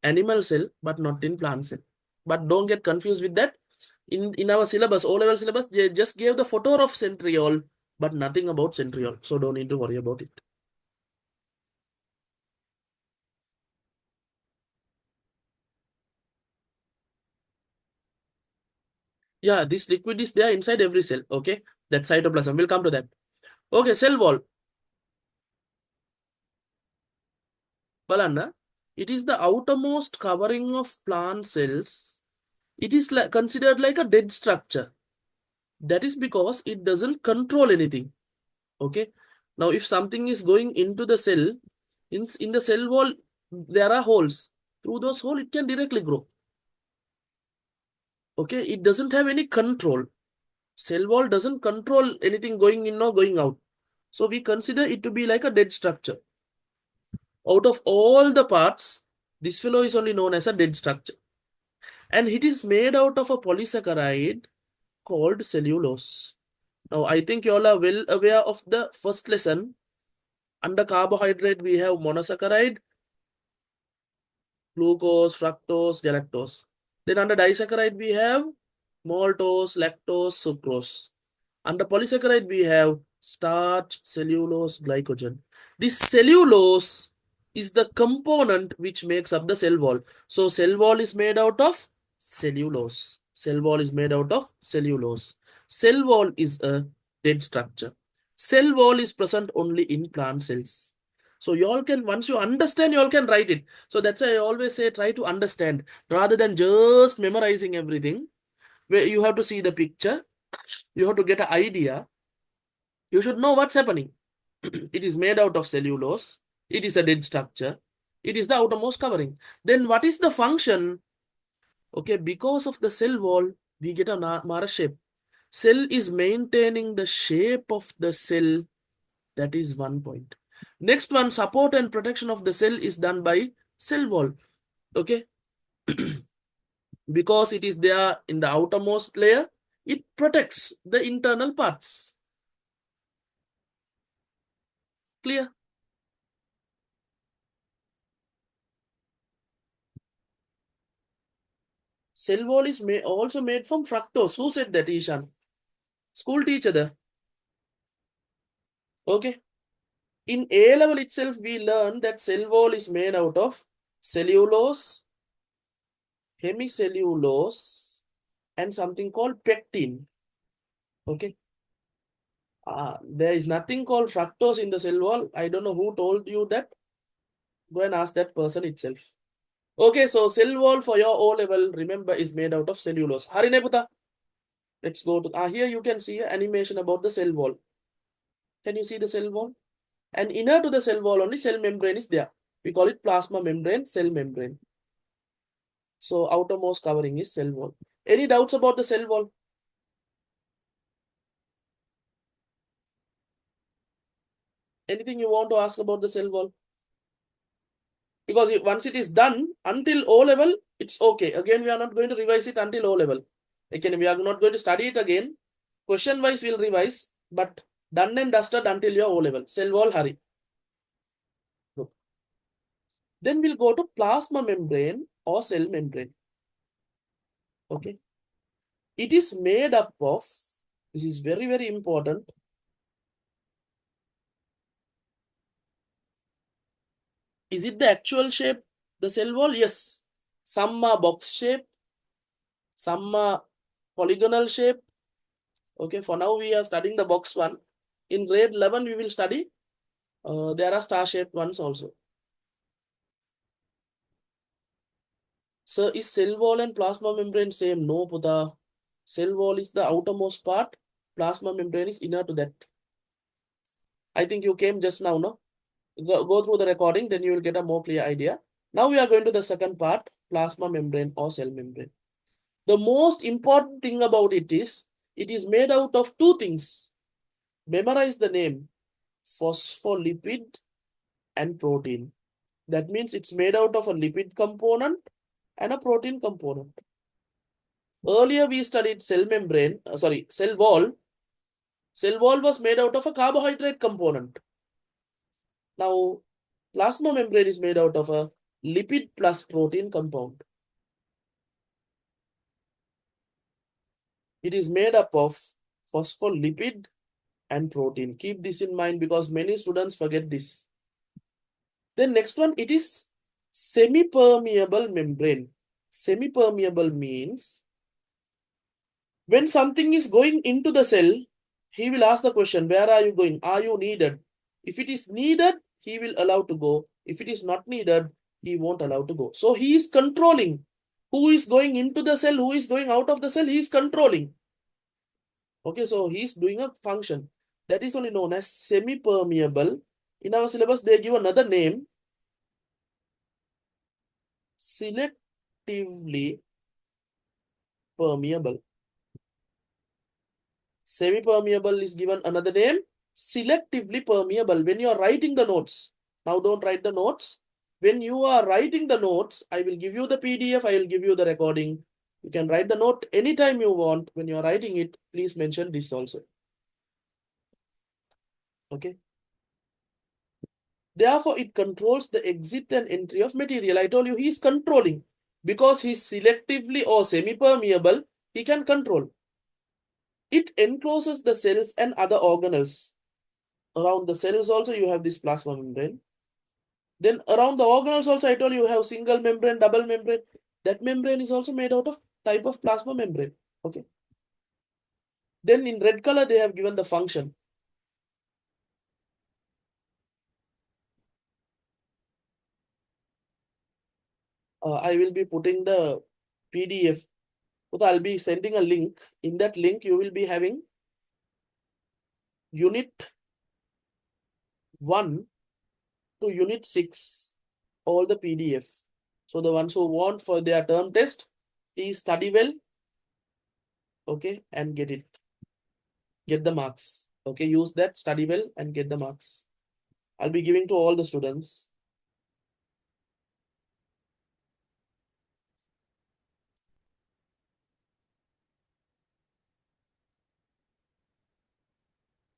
animal cell, but not in plant cell. But don't get confused with that. In our syllabus, O-level syllabus, they just gave the photo of centriole, but nothing about centriole. So don't need to worry about it. Yeah, this liquid is there inside every cell. Okay, that's cytoplasm. We'll come to that. Okay, cell wall. Balanna, it is the outermost covering of plant cells. It is considered like a dead structure. That is because it doesn't control anything. Okay. Now, if something is going into the cell, in the cell wall, there are holes. Through those holes, it can directly grow. Okay. It doesn't have any control. Cell wall doesn't control anything going in or going out. So we consider it to be like a dead structure. Out of all the parts, this fellow is only known as a dead structure. And it is made out of a polysaccharide called cellulose. Now, I think you all are well aware of the first lesson. Under carbohydrate, we have monosaccharide, glucose, fructose, galactose. Then under disaccharide, we have maltose, lactose, sucrose. Under polysaccharide, we have starch, cellulose, glycogen. This cellulose is the component which makes up the cell wall. So cell wall is made out of cellulose. Cell wall is made out of cellulose. Cell wall is a dead structure. Cell wall is present only in plant cells. So you all can, once you understand, you all can write it. So that's why I always say try to understand rather than just memorizing everything. Where you have to see the picture, you have to get an idea. You should know what's happening. It is made out of cellulose. It is a dead structure. It is the outermost covering. Then what is the function? Okay, because of the cell wall, we get a Mara shape. Cell is maintaining the shape of the cell. That is one point. Next one, support and protection of the cell is done by cell wall. Okay. Because it is there in the outermost layer, it protects the internal parts. Clear? Cell wall is also made from fructose. Who said that, Ishan? School teacher there. Okay. In A level itself, we learn that cell wall is made out of cellulose, hemicellulose, and something called pectin. Okay. There is nothing called fructose in the cell wall. I don't know who told you that. Go and ask that person itself. Okay, so cell wall for your O level, remember, is made out of cellulose. Harine Puta. Let's go to here. You can see an animation about the cell wall. Can you see the cell wall? And inner to the cell wall only cell membrane is there. We call it plasma membrane, cell membrane. So outermost covering is cell wall. Any doubts about the cell wall? Anything you want to ask about the cell wall? Because once it is done, until O level, it's okay. Again, we are not going to revise it until O level. Again, we are not going to study it again. Question wise, we'll revise, but done and dusted until your O level. Cell wall, hurry. Good. Then we'll go to plasma membrane or cell membrane. Okay. It is made up of, this is very, very important. Is it the actual shape, the cell wall? Yes. Some are box shape, some are polygonal shape. Okay, for now we are studying the box one. In grade 11, we will study. There are star-shaped ones also. So is cell wall and plasma membrane same? No, Puta. Cell wall is the outermost part. Plasma membrane is inner to that. I think you came just now, no? Go through the recording, then you will get a more clear idea. Now we are going to the second part, plasma membrane or cell membrane. The most important thing about it is made out of two things. Memorize the name, phospholipid and protein. That means it's made out of a lipid component and a protein component. Earlier we studied cell membrane, cell wall. Cell wall was made out of a carbohydrate component. Now, plasma membrane is made out of a lipid plus protein compound. It is made up of phospholipid and protein. Keep this in mind because many students forget this. Then next one, it is semi-permeable membrane. Semi-permeable means when something is going into the cell, he will ask the question, where are you going? Are you needed? If it is needed, he will allow to go. If it is not needed, he won't allow to go. So he is controlling who is going into the cell, who is going out of the cell, he is controlling. Okay, so he is doing a function. That is only known as semi-permeable. In our syllabus, they give another name, selectively permeable. Semi-permeable is given another name, selectively permeable. When you are writing the notes, now don't write the notes. When you are writing the notes, I will give you the PDF, I will give you the recording. You can write the note anytime you want. When you are writing it, please mention this also. Okay. Therefore, it controls the exit and entry of material. I told you he is controlling. Because he is selectively or semi-permeable, he can control. It encloses the cells and other organelles. Around the cells also you have this plasma membrane. Then around the organelles also I told you have single membrane, double membrane. That membrane is also made out of type of plasma membrane. Okay. Then in red color they have given the function. I will be putting the PDF. So I'll be sending a link. In that link you will be having unit 1 to unit 6, all the PDF. So the ones who want for their term test, please study well, okay, and get it. Get the marks. Okay, use that, study well, and get the marks. I'll be giving to all the students.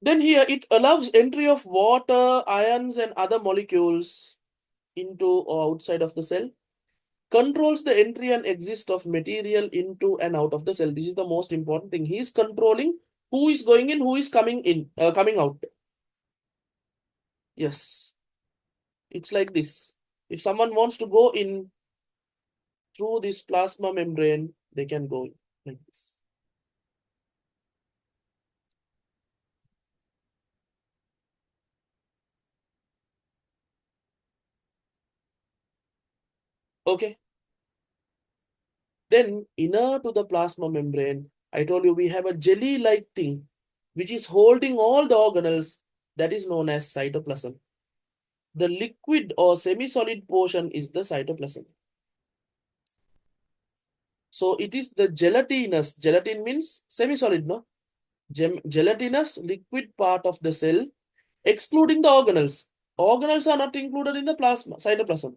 Then here it allows entry of water, ions, and other molecules into or outside of the cell. Controls the entry and exit of material into and out of the cell. This is the most important thing. He is controlling who is going in, who is coming in, coming out. Yes, it's like this. If someone wants to go in through this plasma membrane, they can go in like this. Okay. Then inner to the plasma membrane, I told you we have a jelly-like thing which is holding all the organelles, that is known as cytoplasm. The liquid or semi-solid portion is the cytoplasm. So it is the gelatinous, gelatin means semi-solid, no? Gelatinous liquid part of the cell, excluding the organelles. Organelles are not included in the plasma, cytoplasm.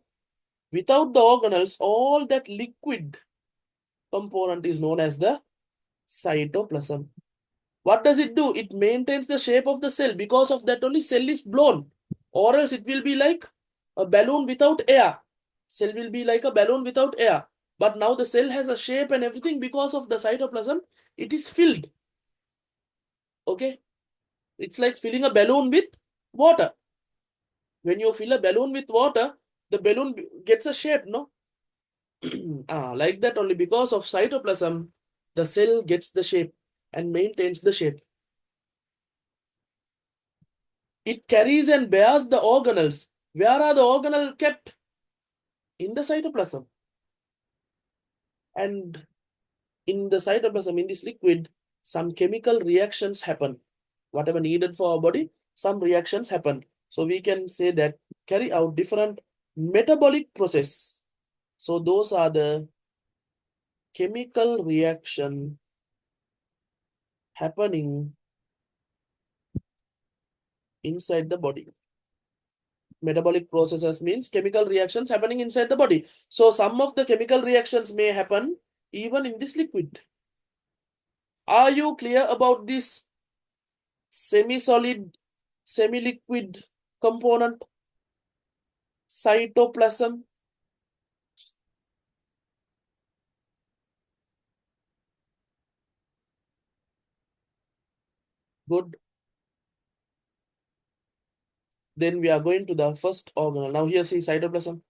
Without the organelles, all that liquid component is known as the cytoplasm. What does it do? It maintains the shape of the cell. Because of that only cell is blown, or else it will be like a balloon without air. Cell will be like a balloon without air. But now the cell has a shape and everything because of the cytoplasm. It is filled. Okay. It's like filling a balloon with water. When you fill a balloon with water, the balloon gets a shape, no? Like that only because of cytoplasm, the cell gets the shape and maintains the shape. It carries and bears the organelles. Where are the organelles kept? In the cytoplasm. And in the cytoplasm, in this liquid, some chemical reactions happen. Whatever needed for our body, some reactions happen. So we can say that carry out different metabolic process. So those are the chemical reaction happening inside the body. Metabolic processes means chemical reactions happening inside the body. So some of the chemical reactions may happen even in this liquid. Are you clear about this semi-solid, semi-liquid component, cytoplasm? Good. Then we are going to the first organelle. Now here see cytoplasm.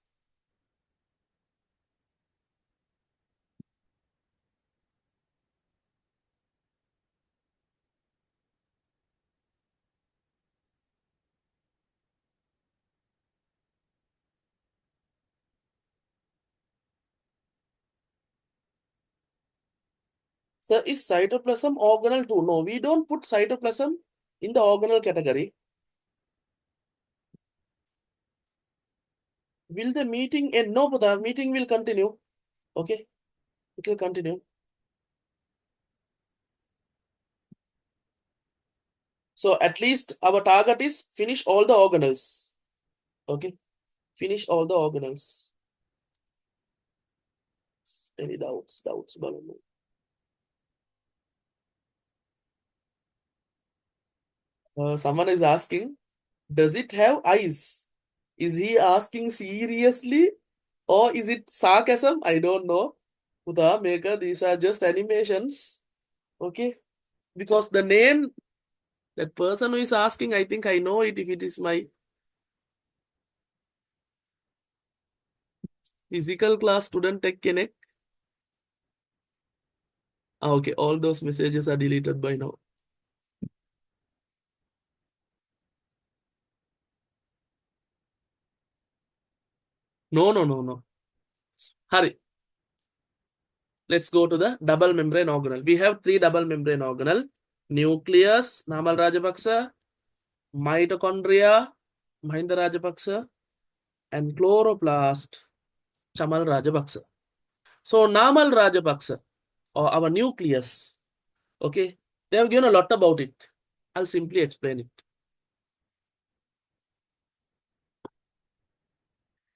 So is cytoplasm organelle too? No, we don't put cytoplasm in the organelle category. Will the meeting end? No, but the meeting will continue. Okay, it will continue. So at least our target is finish all the organelles. Okay, finish all the organelles. Any doubts? Balanu. Someone is asking, does it have eyes? Is he asking seriously or is it sarcasm? I don't know. Uda, Maker, these are just animations. Okay, because the name, that person who is asking, I think I know it if it is my physical class student tech connect. Okay, all those messages are deleted by now. No. Hurry. Let's go to the double membrane organelle. We have 3 double membrane organelle. Nucleus, Namal Rajapaksa, mitochondria, Mahinda Rajapaksa, and chloroplast, Chamal Rajapaksa. So Namal Rajapaksa, or our nucleus, okay, they have given a lot about it. I'll simply explain it.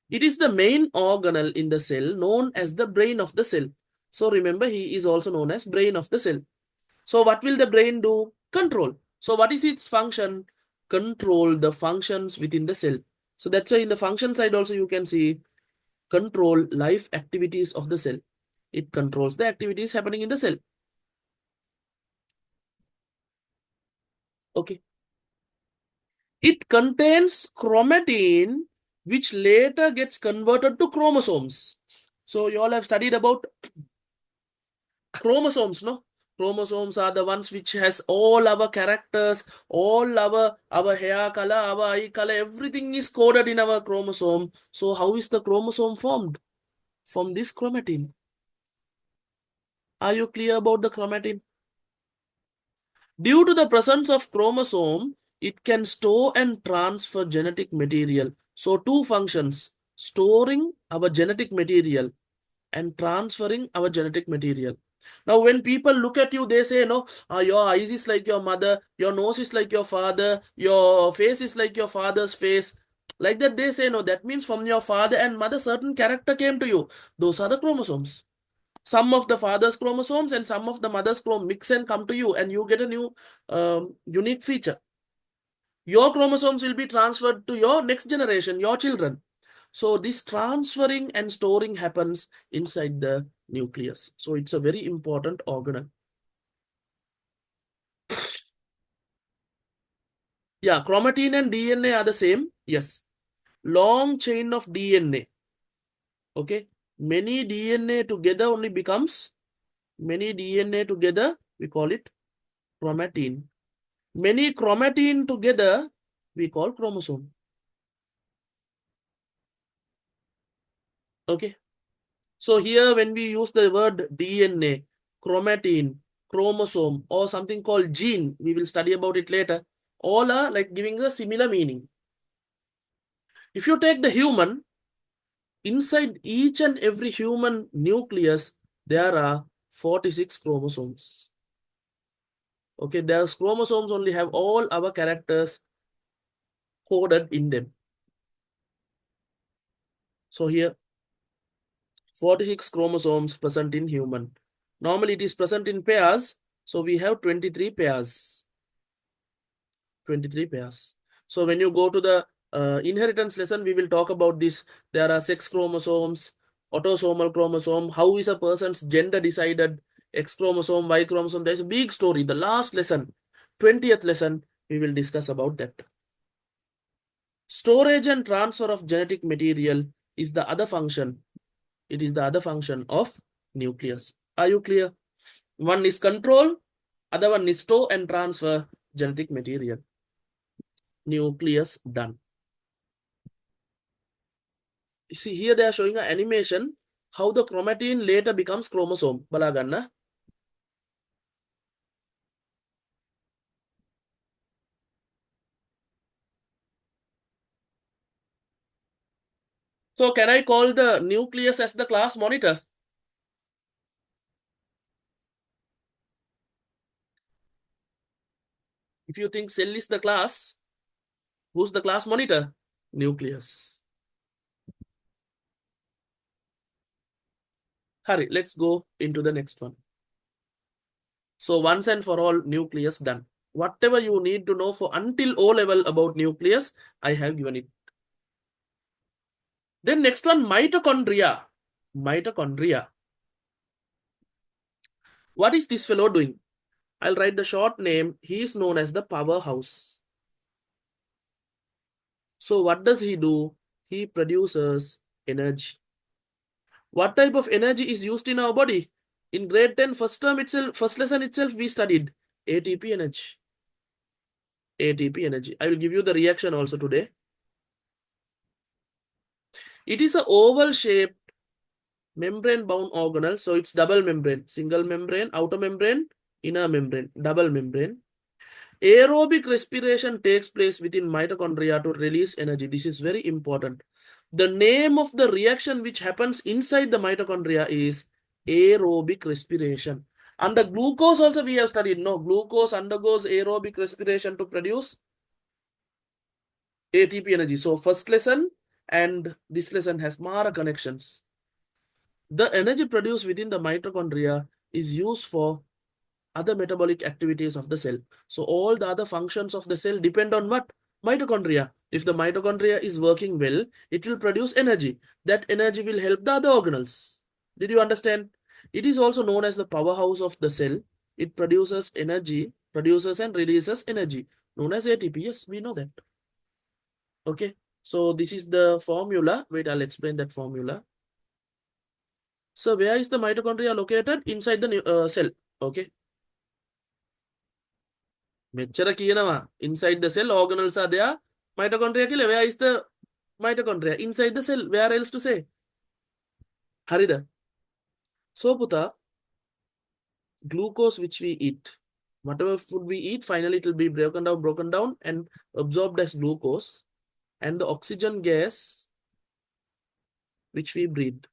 It is the main organelle in the cell known as the brain of the cell. So remember, he is also known as brain of the cell. So what will the brain do? Control. So what is its function? Control the functions within the cell. So that's why in the function side also you can see control life activities of the cell. It controls the activities happening in the cell. Okay. It contains chromatin which later gets converted to chromosomes. So you all have studied about chromosomes, no? Chromosomes are the ones which has all our characters, all our hair color, our eye color, everything is coded in our chromosome. So how is the chromosome formed? From this chromatin. Are you clear about the chromatin? Due to the presence of chromosome, it can store and transfer genetic material. So two functions, storing our genetic material and transferring our genetic material. Now, when people look at you, they say, no, your eyes is like your mother, your nose is like your father, your face is like your father's face. Like that, they say, no, that means from your father and mother, certain character came to you. Those are the chromosomes. Some of the father's chromosomes and some of the mother's chromosomes mix and come to you, and you get a new unique feature. Your chromosomes will be transferred to your next generation, your children. So this transferring and storing happens inside the nucleus. So it's a very important organelle. Yeah, chromatin and DNA are the same. Yes. Long chain of DNA. Okay. Many DNA together only becomes, many DNA together, we call it chromatin. Many chromatin together, we call chromosome. Okay. So here when we use the word DNA, chromatin, chromosome, or something called gene, we will study about it later, all are like giving a similar meaning. If you take the human, inside each and every human nucleus, there are 46 chromosomes. Okay, those chromosomes only have all our characters coded in them. So here, 46 chromosomes present in human. Normally it is present in pairs, so we have 23 pairs. 23 pairs. So when you go to the inheritance lesson, we will talk about this. There are sex chromosomes, autosomal chromosome, how is a person's gender decided, X chromosome, Y chromosome. There's a big story. The last lesson, 20th lesson, we will discuss about that. Storage and transfer of genetic material is the other function. It is the other function of nucleus. Are you clear? One is control, other one is store and transfer genetic material. Nucleus done. You see here they are showing an animation how the chromatin later becomes chromosome. Balaganna. So can I call the nucleus as the class monitor? If you think cell is the class, who's the class monitor? Nucleus. Hurry, let's go into the next one. So once and for all, nucleus done. Whatever you need to know for until O level about nucleus, I have given it. Then next one, mitochondria. Mitochondria. What is this fellow doing? I'll write the short name. He is known as the powerhouse. So what does he do? He produces energy. What type of energy is used in our body? In grade 10 first term itself, first lesson itself, we studied ATP energy. ATP energy. I will give you the reaction also today. It is a oval shaped membrane bound organelle. So it's double membrane, single membrane, outer membrane, inner membrane, double membrane. Aerobic respiration takes place within mitochondria to release energy. This is very important. The name of the reaction which happens inside the mitochondria is aerobic respiration. Under glucose also we have studied. No, glucose undergoes aerobic respiration to produce ATP energy. So first lesson and this lesson has Mara connections. The energy produced within the mitochondria is used for other metabolic activities of the cell. So all the other functions of the cell depend on what? Mitochondria. If the mitochondria is working well, it will produce energy. That energy will help the other organelles. Did you understand? It is also known as the powerhouse of the cell. It produces energy, produces and releases energy, known as ATP. Yes, we know that. Okay, so this is the formula. Wait, I'll explain that formula. So where is the mitochondria located? Inside the cell. Okay. Inside the cell, organelles are there. Mitochondria, where is the mitochondria? Inside the cell. Where else to say? Harida. So, Puta, glucose which we eat, whatever food we eat, finally it will be broken down and absorbed as glucose. And the oxygen gas which we breathe,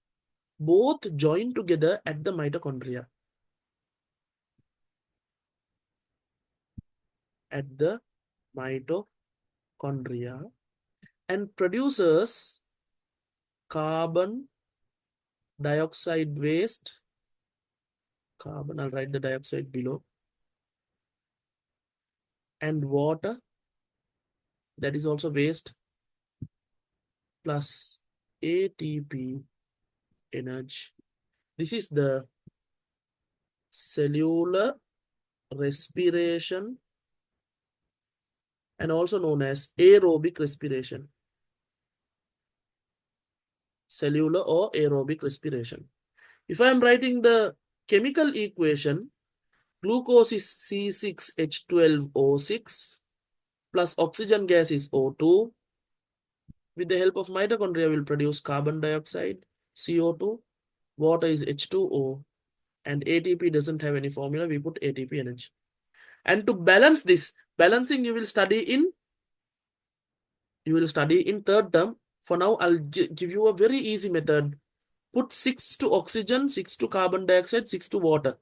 both join together at the mitochondria. At the mitochondria and produces carbon dioxide waste. Carbon, I'll write the dioxide below. And water, that is also waste, plus ATP energy. This is the cellular respiration and also known as aerobic respiration. Cellular or aerobic respiration. If I am writing the chemical equation, glucose is C6H12O6 plus oxygen gas is O2. With the help of mitochondria, will produce carbon dioxide, CO2, water is H2O, and ATP doesn't have any formula. We put ATP energy. And to balance this, balancing you will study in third term. For now, I'll give you a very easy method. Put 6 to oxygen, 6 to carbon dioxide, 6 to water.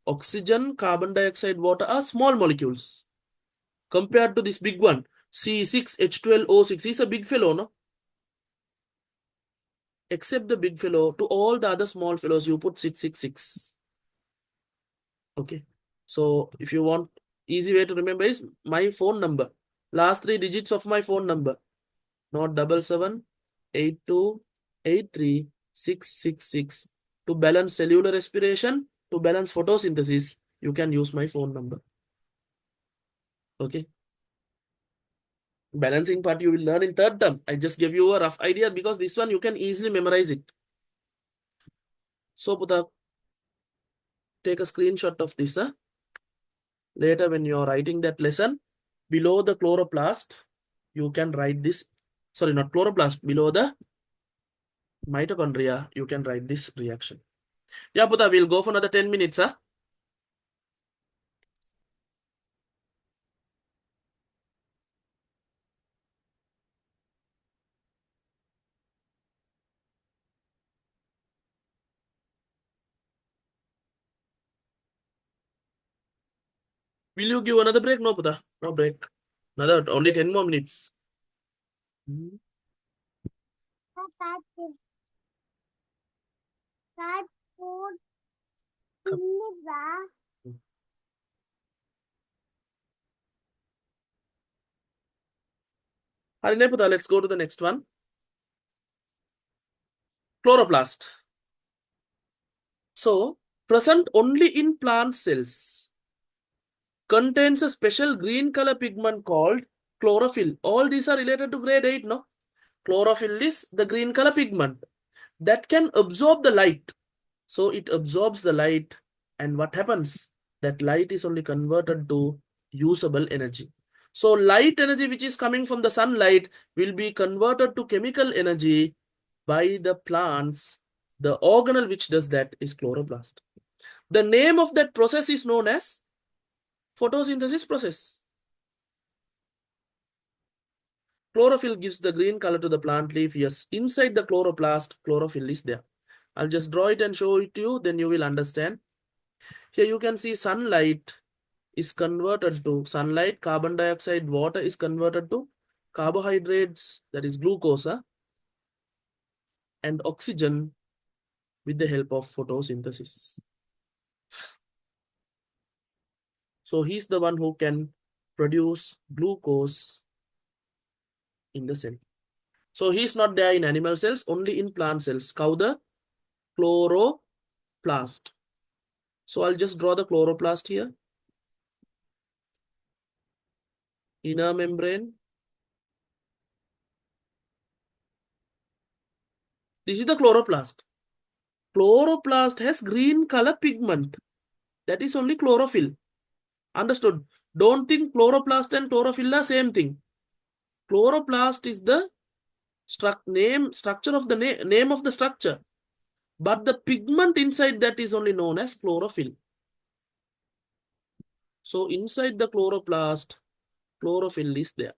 Oxygen, carbon dioxide, water are small molecules. Compared to this big one, C6H12O6 is a big fellow, no? Except the big fellow, to all the other small fellows, you put 666. Okay. So if you want, easy way to remember is my phone number. Last 3 digits of my phone number. Not 7782836666. To balance cellular respiration, to balance photosynthesis, you can use my phone number. Okay. Balancing part you will learn in third term. I just gave you a rough idea because this one you can easily memorize it. So Putha, take a screenshot of this. Later when you are writing that lesson, below the chloroplast, you can write this. Sorry, not chloroplast. Below the mitochondria, you can write this reaction. Yeah, Putha, we'll go for another 10 minutes. Will you give another break? No, Putha. No break. Another only 10 more minutes. Harine Putha, let's go to the next one. Chloroplast. So, present only in plant cells. Contains a special green color pigment called chlorophyll. All these are related to grade 8, no? Chlorophyll is the green color pigment that can absorb the light. So it absorbs the light, and what happens? That light is only converted to usable energy. So light energy which is coming from the sunlight will be converted to chemical energy by the plants. The organelle which does that is chloroplast. The name of that process is known as photosynthesis process. Chlorophyll gives the green color to the plant leaf. Yes, inside the chloroplast, chlorophyll is there. I'll just draw it and show it to you, then you will understand. Here you can see sunlight is converted to sunlight, carbon dioxide, water is converted to carbohydrates, that is glucose, and oxygen with the help of photosynthesis. So he's the one who can produce glucose in the cell. So he's not there in animal cells, only in plant cells. Cow the chloroplast. So I'll just draw the chloroplast here. Inner membrane. This is the chloroplast. Chloroplast has green color pigment. That is only chlorophyll. Understood? Don't think chloroplast and chlorophyll are same thing. Chloroplast is the structure of the name of the structure. But the pigment inside that is only known as chlorophyll. So inside the chloroplast, chlorophyll is there.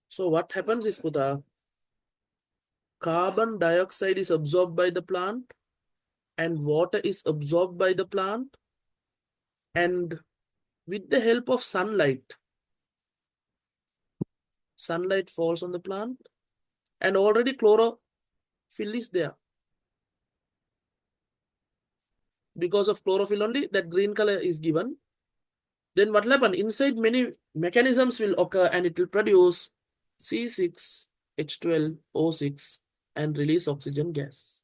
So what happens is, Putha, carbon dioxide is absorbed by the plant and water is absorbed by the plant, and with the help of sunlight falls on the plant, and already chlorophyll is there. Because of chlorophyll only, that green color is given. Then what will happen? Inside many mechanisms will occur and it will produce C6H12O6 and release oxygen gas.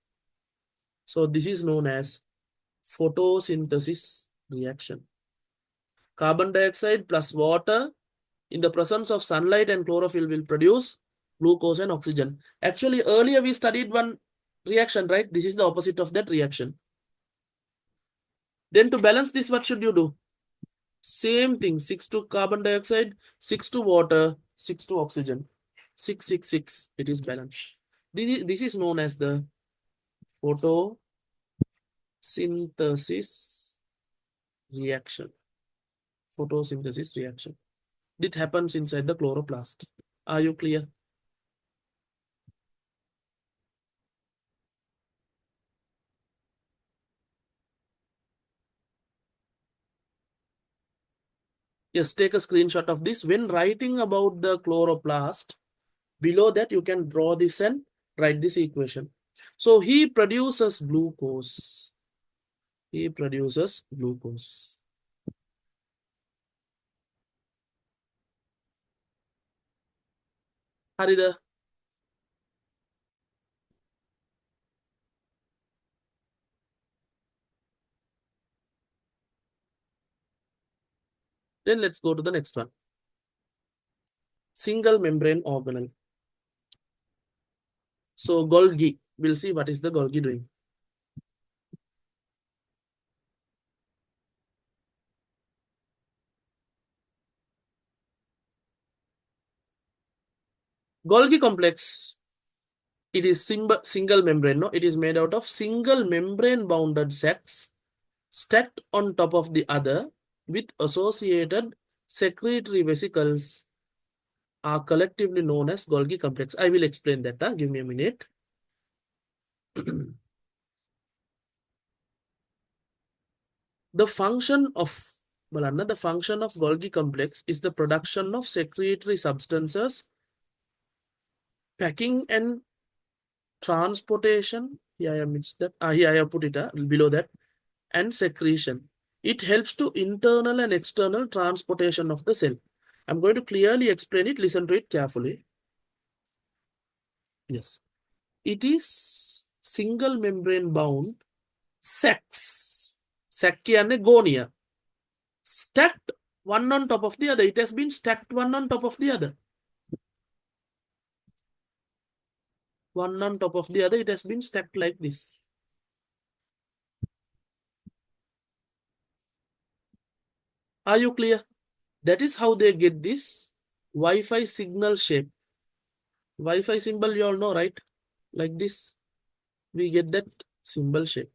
So this is known as photosynthesis reaction. Carbon dioxide plus water in the presence of sunlight and chlorophyll will produce glucose and oxygen. Actually, earlier we studied one reaction, right? This is the opposite of that reaction. Then to balance this, what should you do? Same thing, 6 to carbon dioxide, 6 to water, 6 to oxygen. 6, 6, 6, it is balanced. This is known as the photosynthesis reaction. Photosynthesis reaction. It happens inside the chloroplast. Are you clear? Yes, take a screenshot of this. When writing about the chloroplast, below that you can draw this and write this equation. So he produces glucose. He produces glucose. Harida. Then let's go to the next one. Single membrane organelle. So Golgi, we'll see what is the Golgi doing. Golgi complex, it is single membrane, no? It is made out of single membrane bounded sacs stacked on top of the other with associated secretory vesicles are collectively known as Golgi complex. I will explain that. Give me a minute. The function of the function of Golgi complex is the production of secretory substances, packing and transportation. Here I mixed that. Here I have put it below that, and secretion. It helps to internal and external transportation of the cell. I'm going to clearly explain it. Listen to it carefully. Yes. It is single membrane bound sacs. Sac කියන්නේ gonia. Stacked one on top of the other. It has been stacked one on top of the other. One on top of the other. It has been stacked like this. Are you clear? That is how they get this Wi-Fi signal shape. Wi-Fi symbol you all know, right? Like this. We get that symbol shape.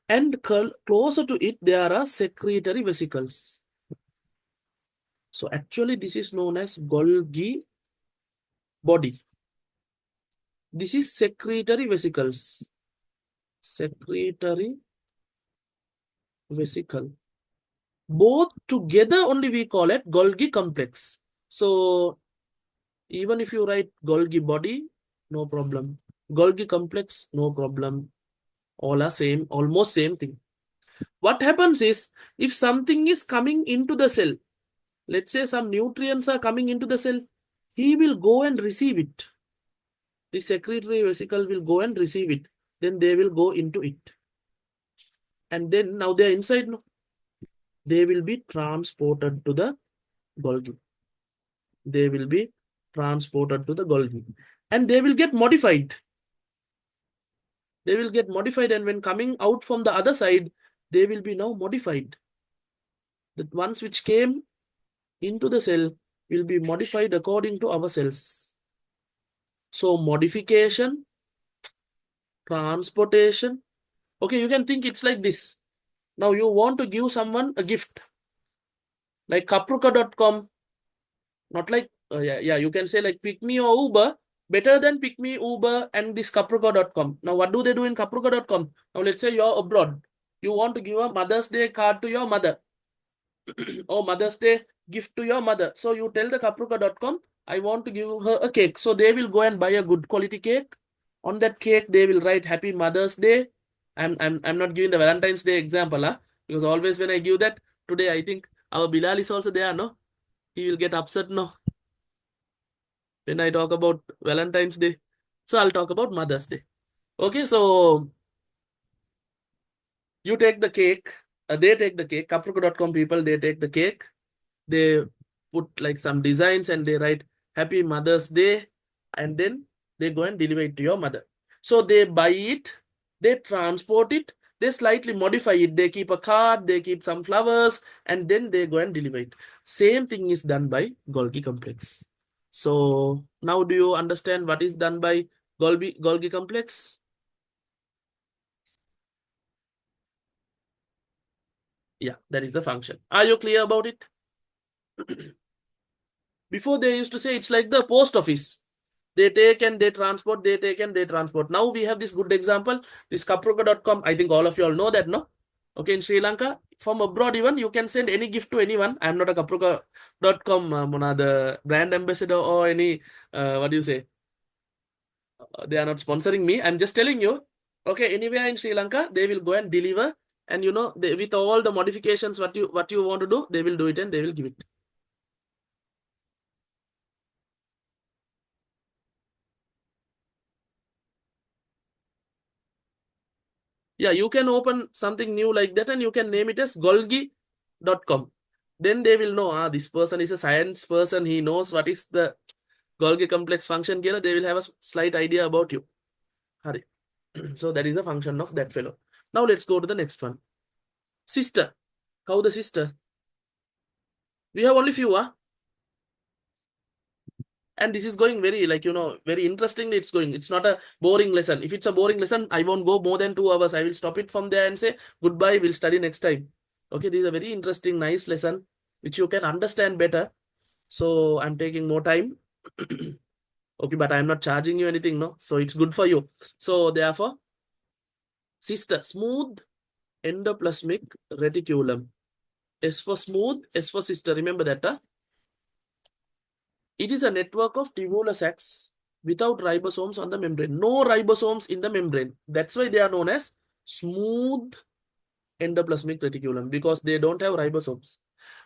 And closer to it, there are secretory vesicles. So actually, this is known as Golgi body. This is secretory vesicles. Secretory vesicle. Both together only we call it Golgi complex. So even if you write Golgi body, no problem. Golgi complex, no problem. All are same, almost same thing. What happens is, if something is coming into the cell, let's say some nutrients are coming into the cell, he will go and receive it. The secretory vesicle will go and receive it. Then they will go into it. And then now they are inside. No? They will be transported to the Golgi. They will be transported to the Golgi. And they will get modified. They will get modified, and when coming out from the other side, they will be now modified. The ones which came into the cell will be modified according to our cells. So modification, transportation. Okay, you can think it's like this. Now you want to give someone a gift. Like kapruka.com. Not like, you can say like pick me or Uber. Better than pick me, Uber and this kapruka.com. Now what do they do in kapruka.com? Now let's say you're abroad. You want to give a Mother's Day card to your mother. Or Mother's Day gift to your mother. So you tell the kapruka.com, I want to give her a cake. So they will go and buy a good quality cake. On that cake, they will write Happy Mother's Day. I'm not giving the Valentine's Day example, because always when I give that, today I think our Bilal is also there, no? He will get upset, no? When I talk about Valentine's Day. So I'll talk about Mother's Day. Okay, so you take the cake, they take the cake, kapruka.com people, they take the cake, they put like some designs and they write Happy Mother's Day, and then they go and deliver it to your mother. So they buy it, they transport it, they slightly modify it, they keep a card, they keep some flowers, and then they go and deliver it. Same thing is done by Golgi complex. So now do you understand what is done by Golgi complex? Yeah, that is the function. Are you clear about it? Before they used to say it's like the post office. They take and they transport, they take and they transport. Now we have this good example, this kapruka.com. I think all of you all know that, no? Okay, in Sri Lanka, from abroad even, you can send any gift to anyone. I'm not a kapruka.com the brand ambassador or any, what do you say? They are not sponsoring me. I'm just telling you, okay, anywhere in Sri Lanka, they will go and deliver. And with all the modifications, what you want to do, they will do it and they will give it. Yeah, you can open something new like that and you can name it as golgi.com. then they will know, this person is a science person, he knows what is the Golgi complex function here. They will have a slight idea about you. Hari. So that is the function of that fellow. Now let's go to the next one. Sister. How the sister? We have only few, and this is going very, like, very interestingly it's going. It's not a boring lesson. If it's a boring lesson, I won't go more than 2 hours. I will stop it from there and say goodbye, we'll study next time. Okay, this is a very interesting, nice lesson which you can understand better. So I'm taking more time. Okay, but I'm not charging you anything, no? So it's good for you. So therefore, sister, smooth endoplasmic reticulum. S for smooth, S for sister. Remember that, It is a network of tubular sacs without ribosomes on the membrane. No ribosomes in the membrane. That's why they are known as smooth endoplasmic reticulum, because they don't have ribosomes.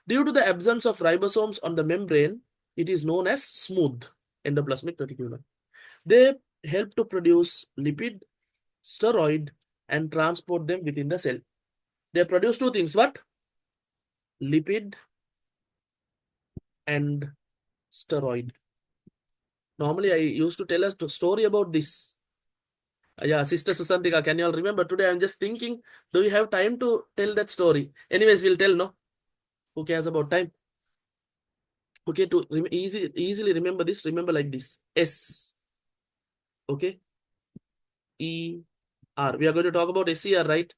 Due to the absence of ribosomes on the membrane, it is known as smooth endoplasmic reticulum. They help to produce lipid, steroid, and transport them within the cell. They produce two things. What? Lipid and steroid. Normally, I used to tell a story about this. Yeah, Sister Susantika, can you all remember? Today I'm just thinking, do we have time to tell that story? Anyways, we'll tell, no? Who cares about time? Okay, to easily remember this, remember like this. S. Okay? E. R. We are going to talk about SER, right?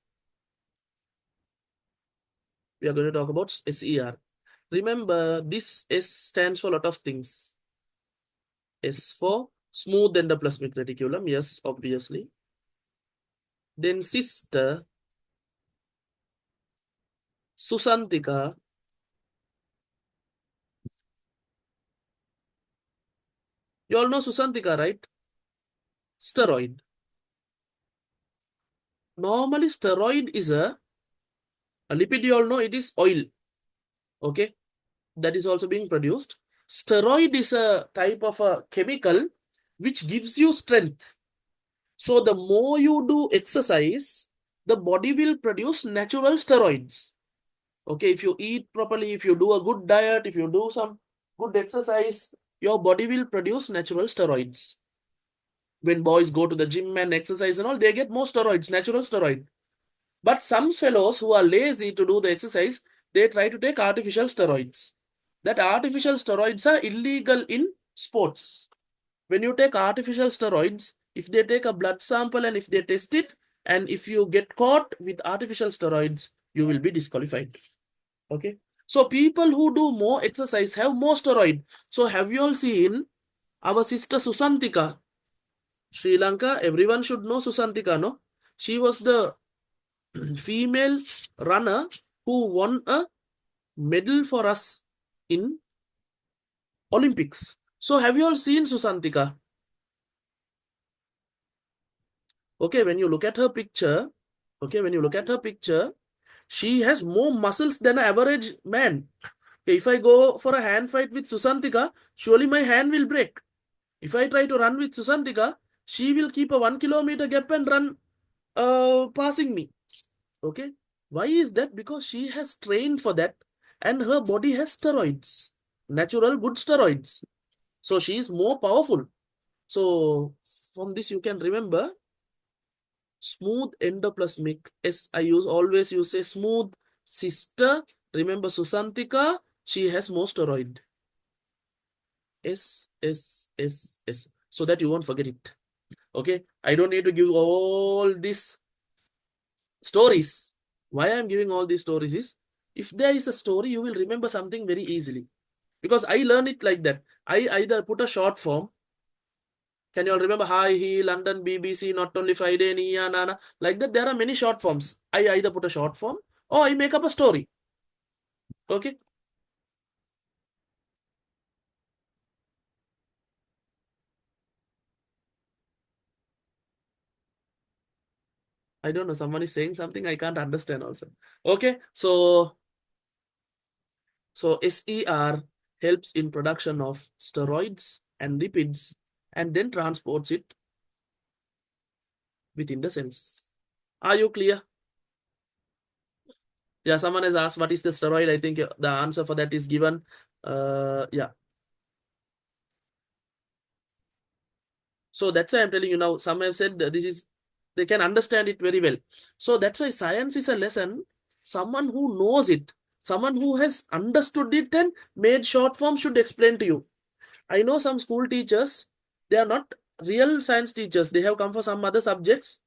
We are going to talk about SER. Remember, this S stands for a lot of things. S for smooth endoplasmic reticulum. Yes, obviously. Then sister, Susantika. You all know Susantika, right? Steroid. Normally, steroid is a lipid. You all know it is oil. Okay, that is also being produced. Steroid is a type of a chemical which gives you strength. So the more you do exercise, the body will produce natural steroids. Okay, if you eat properly, if you do a good diet, if you do some good exercise, your body will produce natural steroids. When boys go to the gym and exercise and all, they get more steroids, natural steroid. But some fellows who are lazy to do the exercise, they try to take artificial steroids. That artificial steroids are illegal in sports. When you take artificial steroids, if they take a blood sample and if they test it, and if you get caught with artificial steroids, you will be disqualified. Okay. So people who do more exercise have more steroid. So have you all seen our sister Susantika? Sri Lanka, everyone should know Susantika, no? She was the female runner who won a medal for us in Olympics. So have you all seen Susantika? Okay, when you look at her picture, she has more muscles than an average man. If I go for a hand fight with Susantika, surely my hand will break. If I try to run with Susantika, she will keep a 1 kilometer gap and run passing me. Okay. Why is that? Because she has trained for that and her body has steroids, natural good steroids. So she is more powerful. So from this you can remember smooth endoplasmic. S I always use a smooth. Sister, remember Susantika, she has more steroid. S. So that you won't forget it. Okay. I don't need to give all these stories. Why I'm giving all these stories is, if there is a story, you will remember something very easily. Because I learned it like that. I either put a short form. Can you all remember Hi, He, London, BBC, Not Only Friday, Nia, Nana? Like that, there are many short forms. I either put a short form or I make up a story. Okay. I don't know. Someone is saying something I can't understand also. Okay. So SER helps in production of steroids and lipids and then transports it within the cells. Are you clear? Yeah, someone has asked what is the steroid. I think the answer for that is given. Yeah. So that's why I'm telling you now. Some have said this is, they can understand it very well. So that's why science is a lesson. Someone who knows it, someone who has understood it and made short form should explain to you. I know some school teachers, they are not real science teachers. They have come for some other subjects.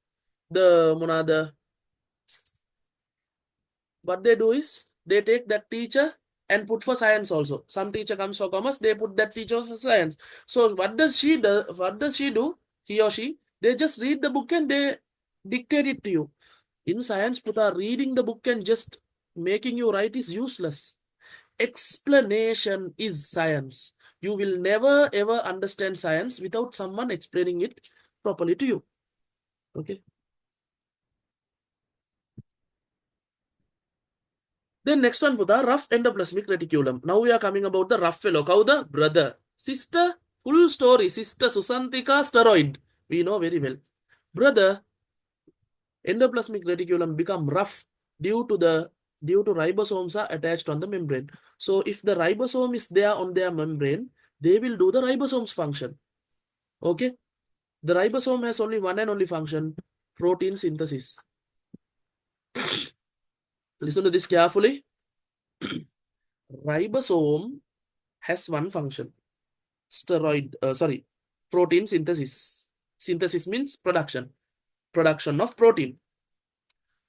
What they do is they take that teacher and put for science also. Some teacher comes for commerce, they put that teacher for science. So what does she do? What does she do? He or she, they just read the book and they dictate it to you. In science, Puta, reading the book and just making you write is useless. Explanation is science. You will never ever understand science without someone explaining it properly to you. Okay. Then next one, Buddha, rough endoplasmic reticulum. Now we are coming about the rough fellow. Cow the brother. Sister, full story. Sister Susantika, steroid. We know very well. Brother, endoplasmic reticulum become rough due to ribosomes are attached on the membrane. So if the ribosome is there on their membrane, they will do the ribosomes function. Okay. The ribosome has only one and only function, protein synthesis. Listen to this carefully. Ribosome has one function, protein synthesis. Synthesis means production of protein.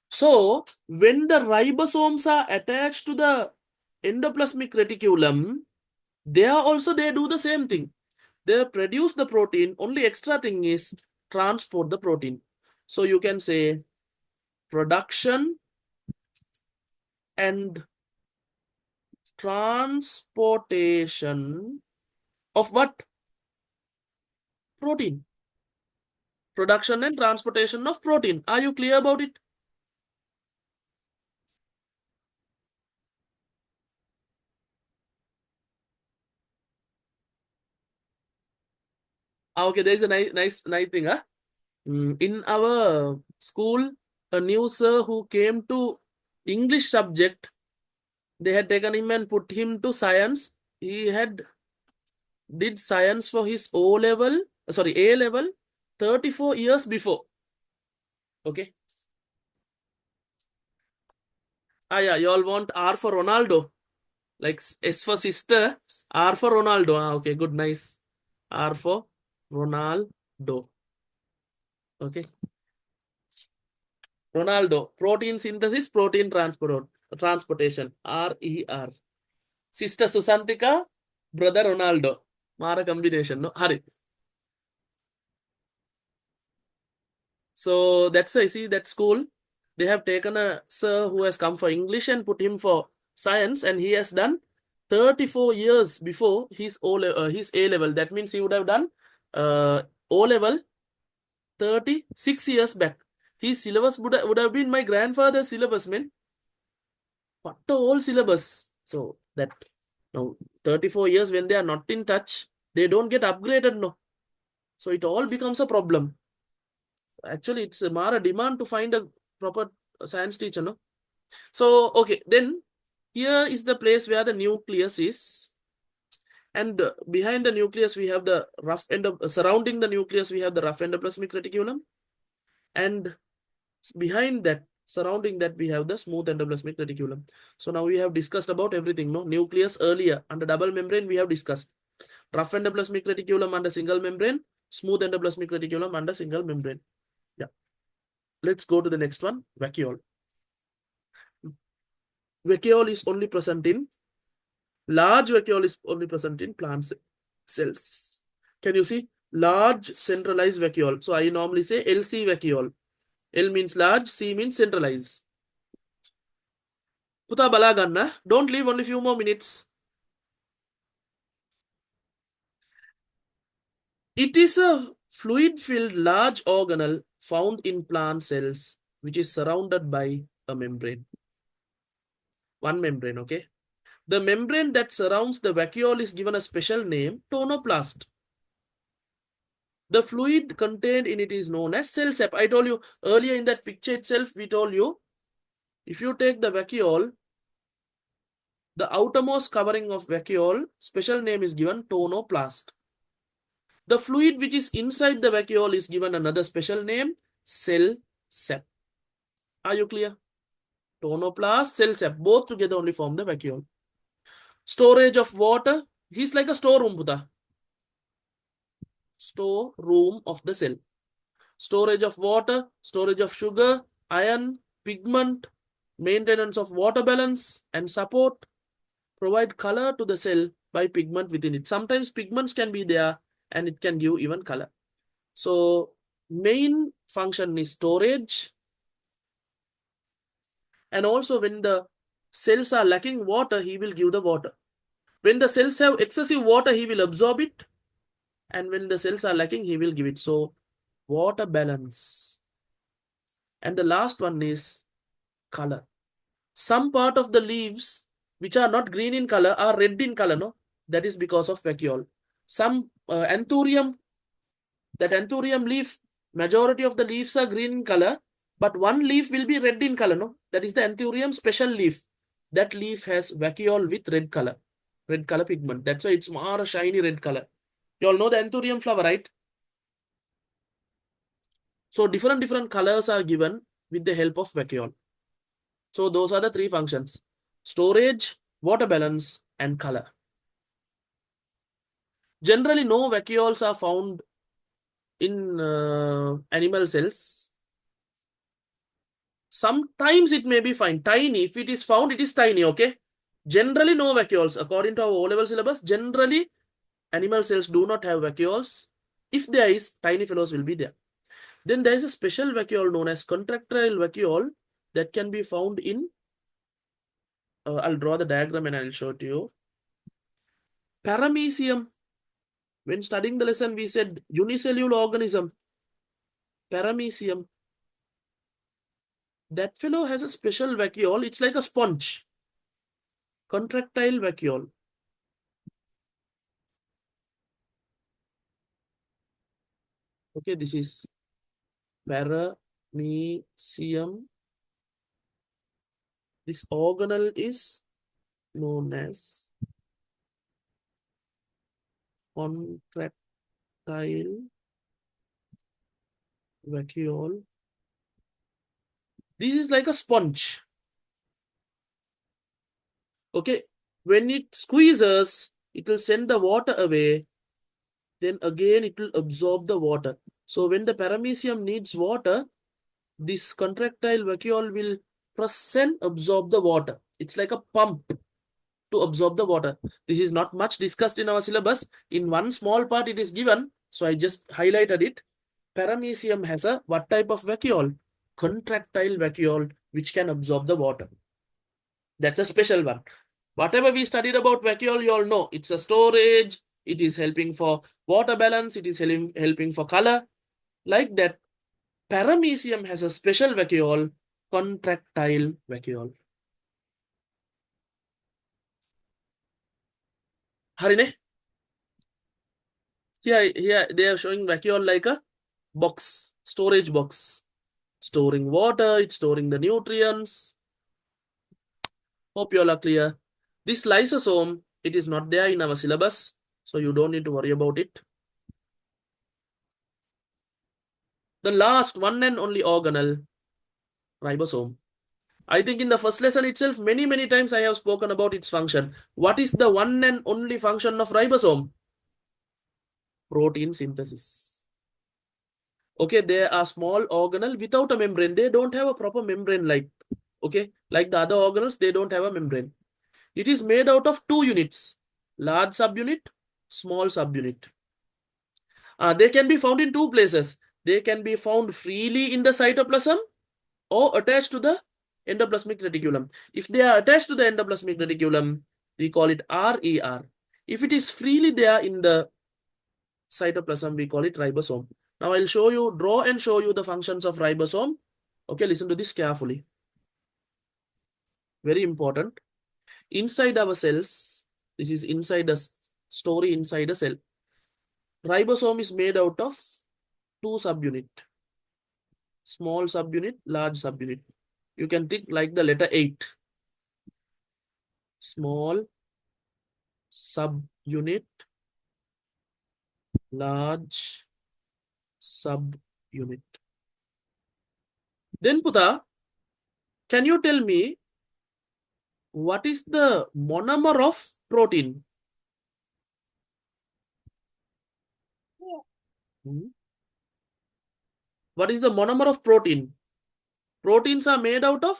So when the ribosomes are attached to the endoplasmic reticulum, they do the same thing. They produce the protein. Only extra thing is transport the protein. So you can say production and transportation of what? Protein. Production and transportation of protein. Are you clear about it? Okay, there is a nice thing. Huh? In our school, a new sir who came to English subject, they had taken him and put him to science. He did science for his A level 34 years before. Okay. Yeah, you all want R for Ronaldo. Like S for sister, R for Ronaldo. Okay, good, nice. R for Ronaldo. Okay. Ronaldo. Protein synthesis, protein transportation. RER. Sister Susantika, brother Ronaldo. Mara combination. No, hurry. So that's why I see that school. They have taken a sir who has come for English and put him for science, and he has done 34 years before his A level. That means he would have done O level 36 years back. His syllabus would have been my grandfather's syllabus, man. What a whole syllabus. So that now 34 years when they are not in touch, they don't get upgraded, no. So it all becomes a problem. Actually, it's a Mara demand to find a proper science teacher, no? So, okay, then here is the place where the nucleus is. And behind the nucleus, we have the rough end of, surrounding the nucleus, we have the rough endoplasmic reticulum. And behind that, surrounding that, we have the smooth endoplasmic reticulum. So now we have discussed about everything, no? Nucleus earlier, under double membrane, we have discussed. Rough endoplasmic reticulum under single membrane, smooth endoplasmic reticulum under single membrane. Yeah. Let's go to the next one, vacuole. Vacuole is only present in, large vacuole is only present in plant cells. Can you see? Large centralized vacuole. So I normally say LC vacuole. L means large, C means centralized. Puta balaganna. Don't leave, only few more minutes. It is a fluid-filled large organelle found in plant cells, which is surrounded by a membrane. One membrane, okay? The membrane that surrounds the vacuole is given a special name, tonoplast. The fluid contained in it is known as cell sap. I told you earlier in that picture itself, we told you If you take the vacuole, the outermost covering of vacuole, special name is given tonoplast. The fluid which is inside the vacuole is given another special name, cell sap. Are you clear? Tonoplast, cell sap, both together only form the vacuole. Storage of water, he's like a storeroom, Buddha. Storeroom of the cell. Storage of water, storage of sugar, iron, pigment, maintenance of water balance and support, provide color to the cell by pigment within it. Sometimes pigments can be there and it can give even color. So main function is storage. And also when the cells are lacking water, he will give the water. When the cells have excessive water, he will absorb it. And when the cells are lacking, he will give it. So water balance. And the last one is color. Some part of the leaves which are not green in color are red in color, no? That is because of vacuole. Some anthurium, that anthurium leaf, majority of the leaves are green in color, but one leaf will be red in color, no? That is the anthurium special leaf. That leaf has vacuole with red color pigment. That's why it's more a shiny red color. You all know the anthurium flower, right? So different colors are given with the help of vacuole. So those are the three functions: storage, water balance, and color. Generally, no vacuoles are found in animal cells. Sometimes it may be fine, tiny. If it is found, it is tiny, okay? Generally, no vacuoles. According to our O-level syllabus, generally, animal cells do not have vacuoles. If there is, tiny fellows will be there. Then there is a special vacuole known as contractile vacuole that can be found in, I'll draw the diagram and I'll show it to you. Paramecium. When studying the lesson, we said unicellular organism. Paramecium. That fellow has a special vacuole. It's like a sponge. Contractile vacuole. Okay, this is paramecium. This organelle is known as contractile vacuole. This is like a sponge. Okay, when it squeezes, it will send the water away. Then again, it will absorb the water. So when the paramecium needs water, this contractile vacuole will press and absorb the water. It's like a pump to absorb the water. This is not much discussed in our syllabus. In one small part it is given, so I just highlighted it. Paramecium has a what type of vacuole? Contractile vacuole, which can absorb the water. That's a special one. Whatever we studied about vacuole, you all know it's a storage, it is helping for water balance, it is helping for color. Like that, paramecium has a special vacuole, contractile vacuole. Harine? Here they are showing vacuole like a box, storage box. Storing water, it's storing the nutrients. Hope you all are clear. This lysosome, it is not there in our syllabus, so you don't need to worry about it. The last one and only organelle, ribosome. I think in the first lesson itself, many times I have spoken about its function. What is the one and only function of ribosome? Protein synthesis. Okay, they are small organelle without a membrane. They don't have a proper membrane like the other organelles, they don't have a membrane. It is made out of two units, large subunit, small subunit. They can be found in two places. They can be found freely in the cytoplasm or attached to the endoplasmic reticulum. If they are attached to the endoplasmic reticulum, we call it RER. If it is freely there in the cytoplasm, we call it ribosome. Now I'll draw and show you the functions of ribosome. Okay, listen to this carefully. Very important. Inside our cells, this is inside a story inside a cell. Ribosome is made out of two subunit. Small subunit, large subunit. You can think like the letter 8. Small subunit, large subunit. Then Puta, can you tell me what is the monomer of protein? Hmm? What is the monomer of protein? Proteins are made out of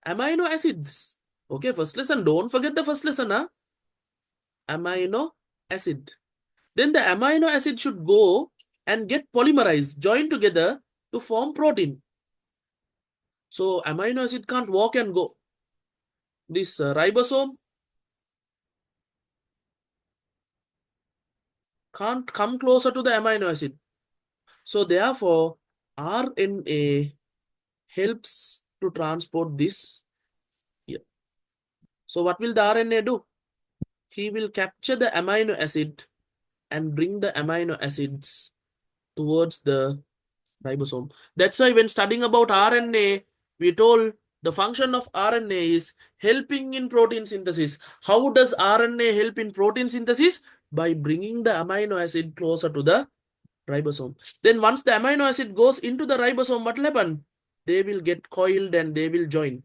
amino acids. Okay, first lesson. Don't forget the first lesson, huh? Amino acid. Then the amino acid should go and get polymerized, joined together to form protein. So amino acid can't walk and go. This ribosome can't come closer to the amino acid. So therefore, RNA helps to transport this here. So what will the RNA do? He will capture the amino acid and bring the amino acids towards the ribosome. That's why when studying about RNA, we told the function of RNA is helping in protein synthesis. How does RNA help in protein synthesis? By bringing the amino acid closer to the ribosome. Then once the amino acid goes into the ribosome, what will happen? They will get coiled and they will join.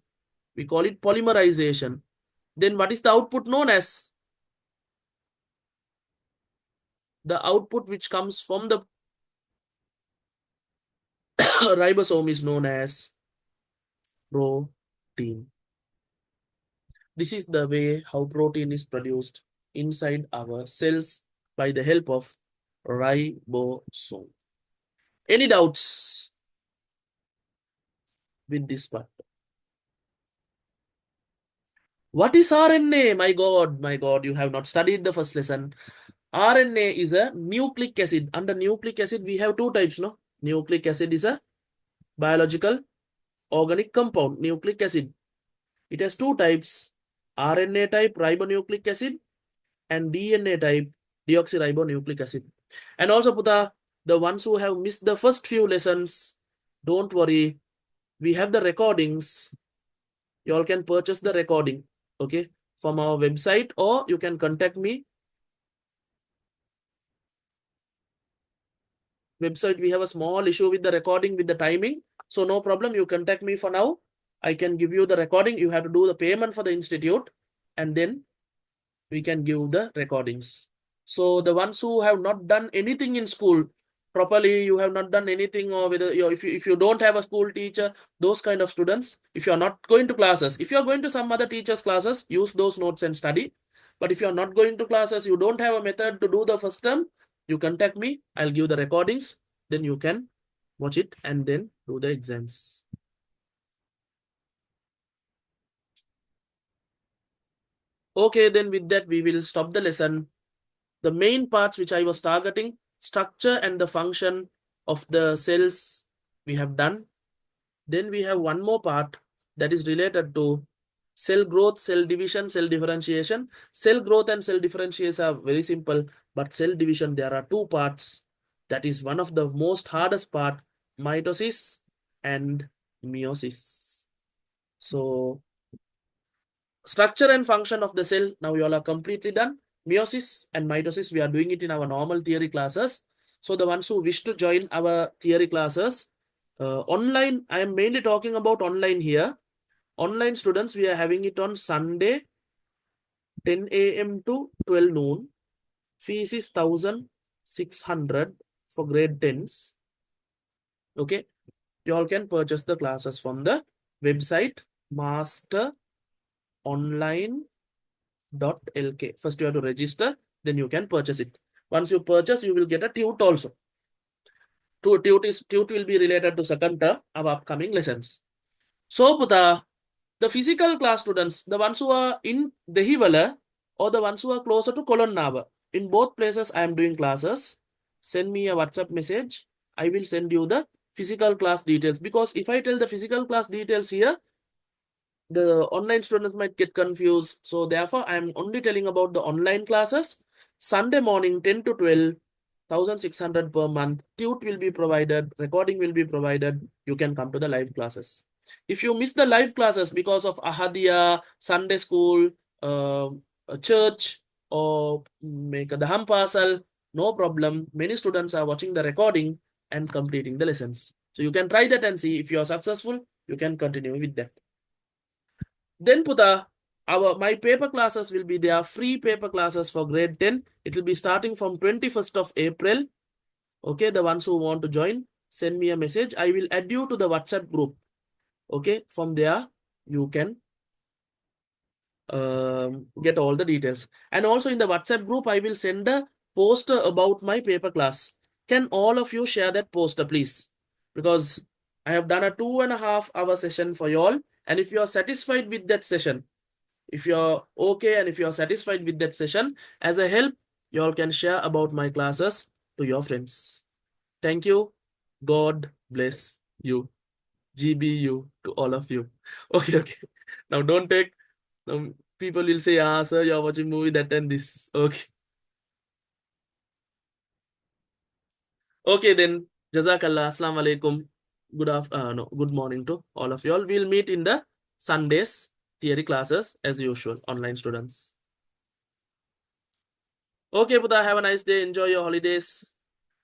We call it polymerization. Then what is the output known as? The output which comes from the ribosome is known as protein. This is the way how protein is produced inside our cells by the help of ribosome. Any doubts with this part? What is RNA? My God, you have not studied the first lesson. RNA is a nucleic acid. Under nucleic acid, we have two types, no? Nucleic acid is a biological organic compound, nucleic acid. It has two types, RNA type ribonucleic acid and DNA type deoxyribonucleic acid. And also, Puta, the ones who have missed the first few lessons, don't worry. We have the recordings. You all can purchase the recording, okay, from our website, or you can contact me. Website, we have a small issue with the recording with the timing. So no problem. You contact me for now. I can give you the recording. You have to do the payment for the institute and then we can give the recordings. So the ones who have not done anything in school properly, you have not done anything, or whether if you don't have a school teacher, those kind of students, if you are not going to classes, if you are going to some other teachers' classes, use those notes and study. But if you are not going to classes, you don't have a method to do the first term, you contact me. I'll give the recordings. Then you can watch it and then do the exams. Okay, then with that, we will stop the lesson. The main parts which I was targeting, structure and the function of the cells, we have done. Then we have one more part that is related to cell growth, cell division, cell differentiation. Cell growth and cell differentiation are very simple, but cell division, there are two parts. That is one of the most hardest part, mitosis and meiosis. So structure and function of the cell, now you all are completely done. Meiosis and mitosis, we are doing it in our normal theory classes. So the ones who wish to join our theory classes, online, I am mainly talking about online here. Online students, we are having it on Sunday, 10 a.m. to 12 noon. Fees is 1,600 for grade 10s. Okay. You all can purchase the classes from the website masteronline.lk. First you have to register, then you can purchase it. Once you purchase, you will get a tute also. Tute will be related to second term of upcoming lessons. So Puta, the physical class students, the ones who are in Dehivala or the ones who are closer to Kolonnava, in both places I am doing classes. Send me a WhatsApp message. I will send you the physical class details, because if I tell the physical class details here, the online students might get confused. So therefore, I am only telling about the online classes. Sunday morning, 10 to 12, 1,600 per month. Tute will be provided. Recording will be provided. You can come to the live classes. If you miss the live classes because of Ahadia, Sunday school, a church, or make the hum parcel, no problem. Many students are watching the recording and completing the lessons. So you can try that and see if you are successful, you can continue with that. Then Puta, my paper classes will be there, free paper classes for grade 10. It will be starting from 21st of April. Okay, the ones who want to join, send me a message. I will add you to the WhatsApp group. Okay, from there you can get all the details. And also in the WhatsApp group, I will send a poster about my paper class. Can all of you share that poster, please? Because I have done a 2.5 hour session for you all. And if you are satisfied with that session, if you're okay and if you're satisfied with that session, as a help, you all can share about my classes to your friends. Thank you. God bless you. GBU to all of you. Okay. Now don't take, people will say, sir, you're watching movie, that and this. Okay. Okay then. Jazakallah. Assalamu alaikum. Good morning to all of you all. We'll meet in the Sundays theory classes as usual, online students. Okay, Buddha, have a nice day. Enjoy your holidays.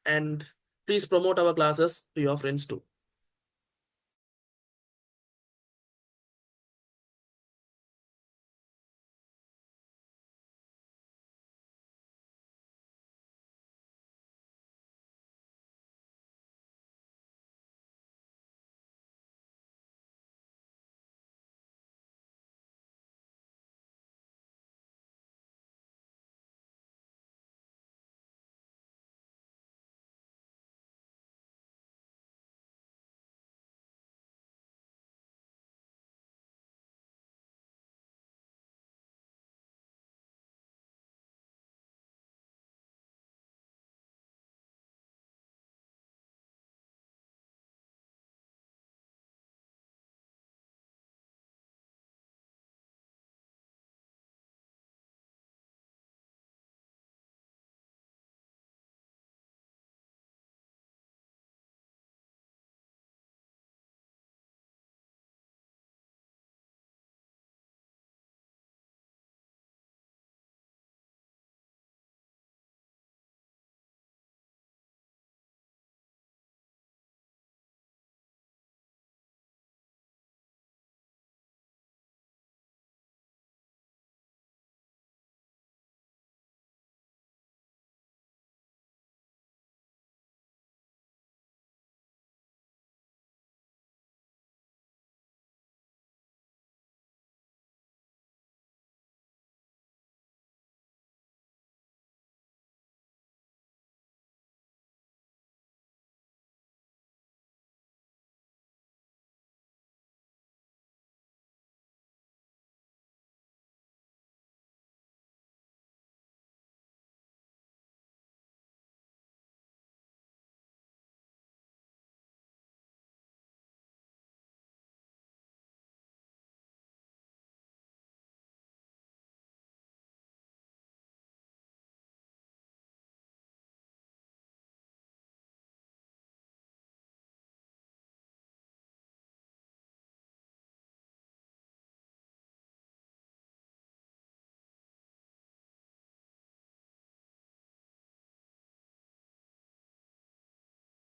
And please promote our classes to your friends too.